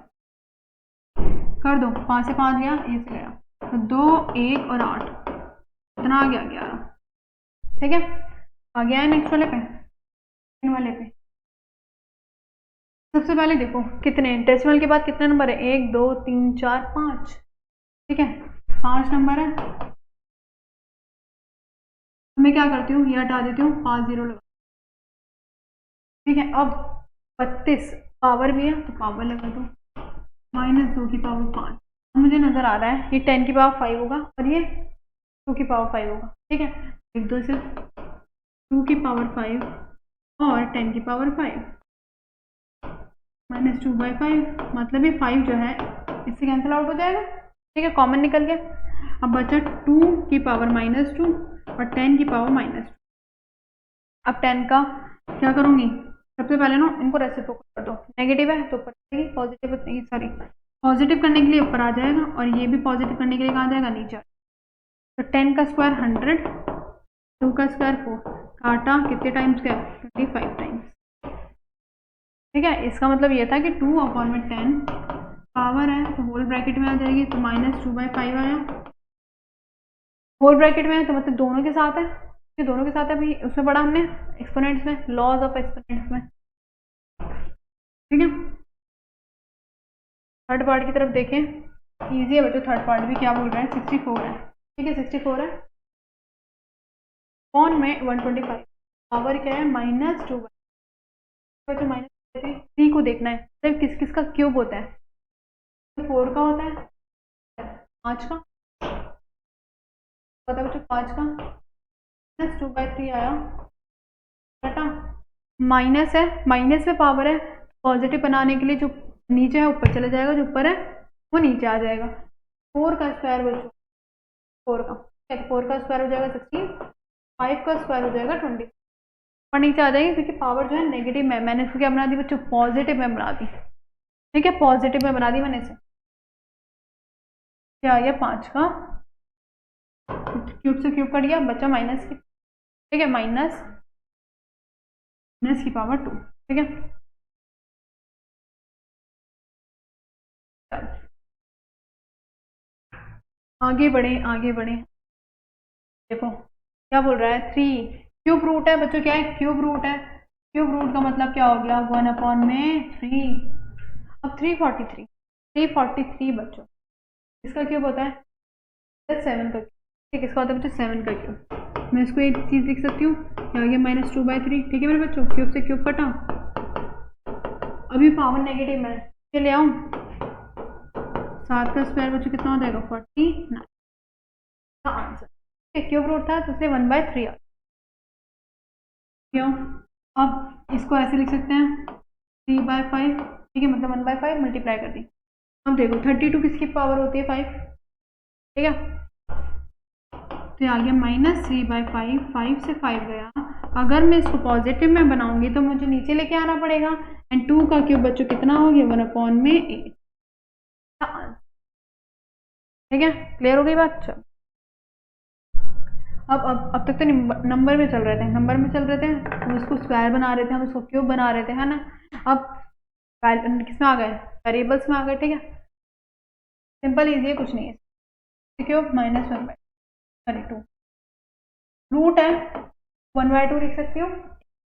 कर दो, 5 से 5 गया, 1 से गया, तो 2 1 और 8 कितना आ गया 11। ठीक है, आ गया है नेक्स्ट वाले पे, वाले पे सबसे पहले देखो कितने डेसिमल के बाद कितने नंबर है, 1 2 3 4 5। ठीक है, 5 नंबर है, मैं क्या करती हूँ ये हटा देती हूँ, 5 0 लगा। ठीक है, अब 32 पावर भी है तो पावर लगा दो, -2 की पावर 5, मुझे नजर आ रहा है ये 10 की पावर 5 होगा और ये 2 की पावर 5 होगा। ठीक है, लिख दो इसे 2 की पावर 5 और 10 की पावर 5, -2/5, मतलब ये 5 जो है इससे कैंसिल आउट हो जाएगा। ठीक है, कॉमन निकल गया। अब बचा 2 की पावर -2 और 10 की पावर -2। अब 10 का क्या करूंगी, सबसे पहले ना इनको रेसिप्रोकल कर दो, नेगेटिव है तो ऊपर, पॉजिटिव सॉरी पॉजिटिव करने के लिए ऊपर आ जाएगा, और ये भी पॉजिटिव करने के लिए कहाँ जाएगा, नीचे। तो 10 का स्क्वायर 100, 2 का स्क्वायर 4, काटा कितने टाइम्स गया 25 टाइम्स। ठीक है, इसका मतलब ये था कि 2/10 पावर है तो होल ब्रैकेट में आ जाएगी, तो -2/5 आया, होल ब्रैकेट में है तो मतलब दोनों के साथ है, कि दोनों के साथ है अभी उसमें पढ़ा हमने एक्सपोनेंट्स में, लॉज ऑफ एक्सपोनेंट्स में। ठीक है, थर्ड पार्ट की तरफ देखें, इजी है बच्चों, थर्ड पार्ट भी क्या बोल रहा है 64 है। ठीक है, 64 है, कौन में 125 पावर क्या है -2 बच्चों -3 को देखना है, तो किस किस का क्यूब होता है, 4 का होता है, 5 का पता बच्चों, 5 का -2/3 आया बेटा, माइनस है, माइनस में पावर है, पॉजिटिव बनाने के लिए जो नीचे है ऊपर चला जाएगा, जो ऊपर है वो नीचे आ जाएगा। 4 का स्क्वायर बच्चों, 4 का स्क्वायर हो जाएगा 16, 5 का स्क्वायर हो जाएगा 20, और नीचे आ जाएगी क्योंकि पावर जो है नेगेटिव में, मैंने इसको क्या बना दी बच्चों, पॉजिटिव में बना दी। ठीक है, पॉजिटिव में बना दी मैंने इसे, क्या आ गया 5 का क्यूब से क्यूब कट गया, बचा माइनस की, ठीक है, माइनस की पावर 2। ठीक है, आगे बढ़े आगे बढ़े, देखो क्या बोल रहा है, 3 क्यूब रूट है बच्चों, क्या है, क्यूब रूट है, क्यूब रूट का मतलब क्या हो गया, 1/3। अब 343 बच्चों, इसका क्यूब होता है 7 का, ठीक, इसका होता है बच्चों 7 का क्यूब। मैं इसको एक चीज लिख सकती हूँ, क्या हो गया -2/3। ठीक है मेरे बच्चों, क्यूब से क्यूब कटा, अभी पावर नेगेटिव में चले आऊँ, 7 का स्क्वायर बच्चों कितना हो जाएगा, 49 का आंसर। क्यूब रूट था तो इसलिए 1/3 आ, क्यों, अब इसको ऐसे लिख सकते हैं 3/5, ठीक है, मतलब 1/5 मल्टीप्लाई कर दी। अब देखो 32 किसकी पावर होती है, 5, ठीक है, तो आ गया -3/5, 5 से 5 गया, अगर मैं इसको पॉजिटिव में बनाऊंगी तो मुझे नीचे लेके आना पड़ेगा, एंड 2 का क्यूब बच्चों कितना हो गया, 1/8। ठीक है, क्लियर हो गई बात। चलो अब तक तो नंबर में चल रहे थे, हम इसको स्क्वायर बना रहे थे, हम इसको क्यूब बना रहे थे, है ना। अब किसमें आ गए, वेरिएबल्स में आ गए। ठीक है, सिंपल इजी है, कुछ नहीं है, क्यूब -1/2 रूट है, 1/2 लिख सकती हो,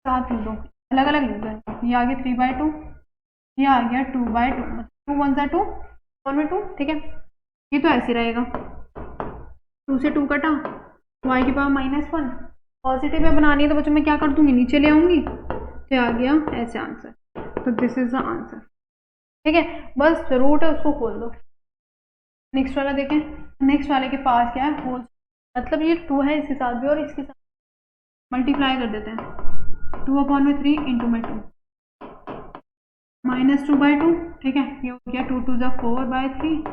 साथ लिख दो, अलग अलग लिख दो, ये आ गया 3/2, ये आ गया 2/2, 2 1 2 1/2। ठीक है, ये तो ऐसे रहेगा, 2 से 2 कटा, y की पावर -1, पॉजिटिव में बनानी है तो बच्चों मैं क्या कर दूंगी, नीचे ले आऊंगी, तो आ गया ऐसे आंसर, तो दिस इज द आंसर। ठीक है, बस रूट है उसको खोल दो। नेक्स्ट वाला देखें, नेक्स्ट वाले के पास क्या है, होल, मतलब ये 2 है इसके साथ भी और इसके साथ मल्टीप्लाई कर देते हैं, 2/3 इंटू में 2 -2/2। ठीक है, ये हो गया 2 2 4/3,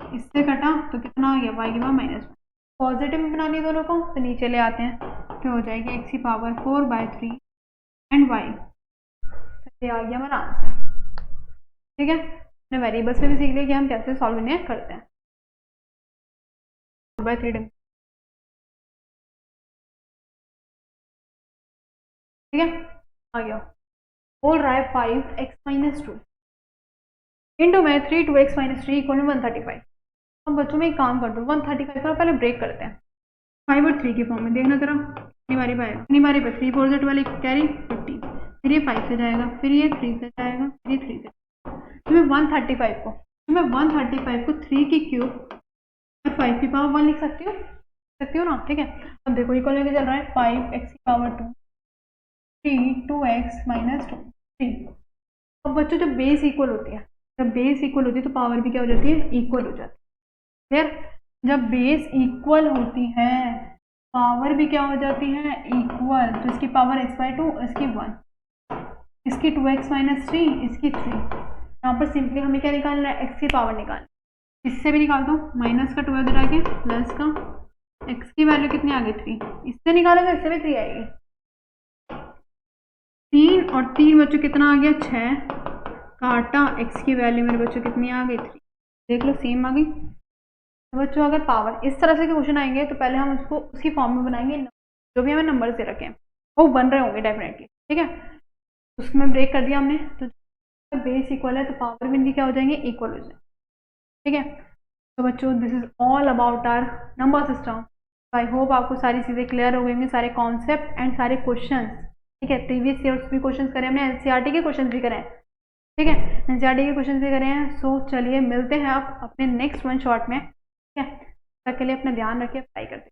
इससे कटा तो कितना आ गया, y की पावर -1, पॉजिटिव में बनानी है दोनों को तो नीचे ले आते हैं, तो हो जाएगी x की पावर 4/3 एंड y, ये आ गया हमारा आंसर। ठीक है, हमने वेरिएबल्स में भी सीख लिया कि हम कैसे सॉल्व इन्हें करते हैं, 4/3। ठीक है, आ गया, बोल रहा है 5x - 2 इंटू में 3 2x - 3 इक्वल 135। अब बच्चों में एक काम कर दो, 135 का पहले ब्रेक करते हैं, 5 और 3 के फॉर्म में, देखना जरा कितनी बारी पाएगा, कितनी बारी पे 3 4 Z वाले कैरी 50, फिर ये 5 से जाएगा, फिर ये 3 से जाएगा, फिर ये 3 से, तो मैं 135 को 3 की क्यूब और 5 की पावर 1 लिख सकती हूँ ना। ठीक है, अब देखो इक्वल लेके चल रहा है, 5x की पावर 2 3 2x - 2 3। अब बच्चों जब बेस इक्वल होती है, तो पावर भी क्या हो जाती है, इक्वल हो जाती है। फिर जब बेस इक्वल होती है पावर भी क्या हो जाती है, इक्वल, तो इसकी पावर x/2, इसकी 1, इसकी 2x - 3, इसकी 3। यहाँ पर सिंपली हमें क्या निकालना है, x की पावर निकालना, इससे भी निकाल दो, माइनस का 2 इधर आ गया, प्लस का x की वैल्यू कितनी आ गई 3, इससे निकालोगे इससे भी 3 आएगी, 3 और 3 बच्चों कितना आ गया 6, काटा, x की वैल्यू मेरे बच्चों कितनी आ गई 3, देख लो सेम आ गई। तो बच्चों अगर पावर इस तरह से क्वेश्चन आएंगे तो पहले हम उसको उसकी फॉर्म में बनाएंगे, जो भी हमें नंबर से रखें वो बन रहे होंगे डेफिनेटली। ठीक है, उसमें ब्रेक कर दिया हमने, तो बेस इक्वल है तो पावर भी इनकी क्या हो जाएंगे, इक्वल हो जाएंगे। ठीक है, तो बच्चों this is all about our number system. I hope आपको सारी चीज़ें क्लियर हो गई होंगी, सारे कॉन्सेप्ट एंड सारे क्वेश्चन। ठीक है, प्रीवियस ईयर्स भी क्वेश्चन करे हमने, एनसीईआरटी के क्वेश्चन भी करे हैं। ठीक है, एनसीईआरटी के क्वेश्चन भी करे हैं। सो चलिए मिलते हैं आप अपने नेक्स्ट वन शॉट में। ठीक है, तब तक के लिए अपना ध्यान रखिए, पढ़ाई करते हैं।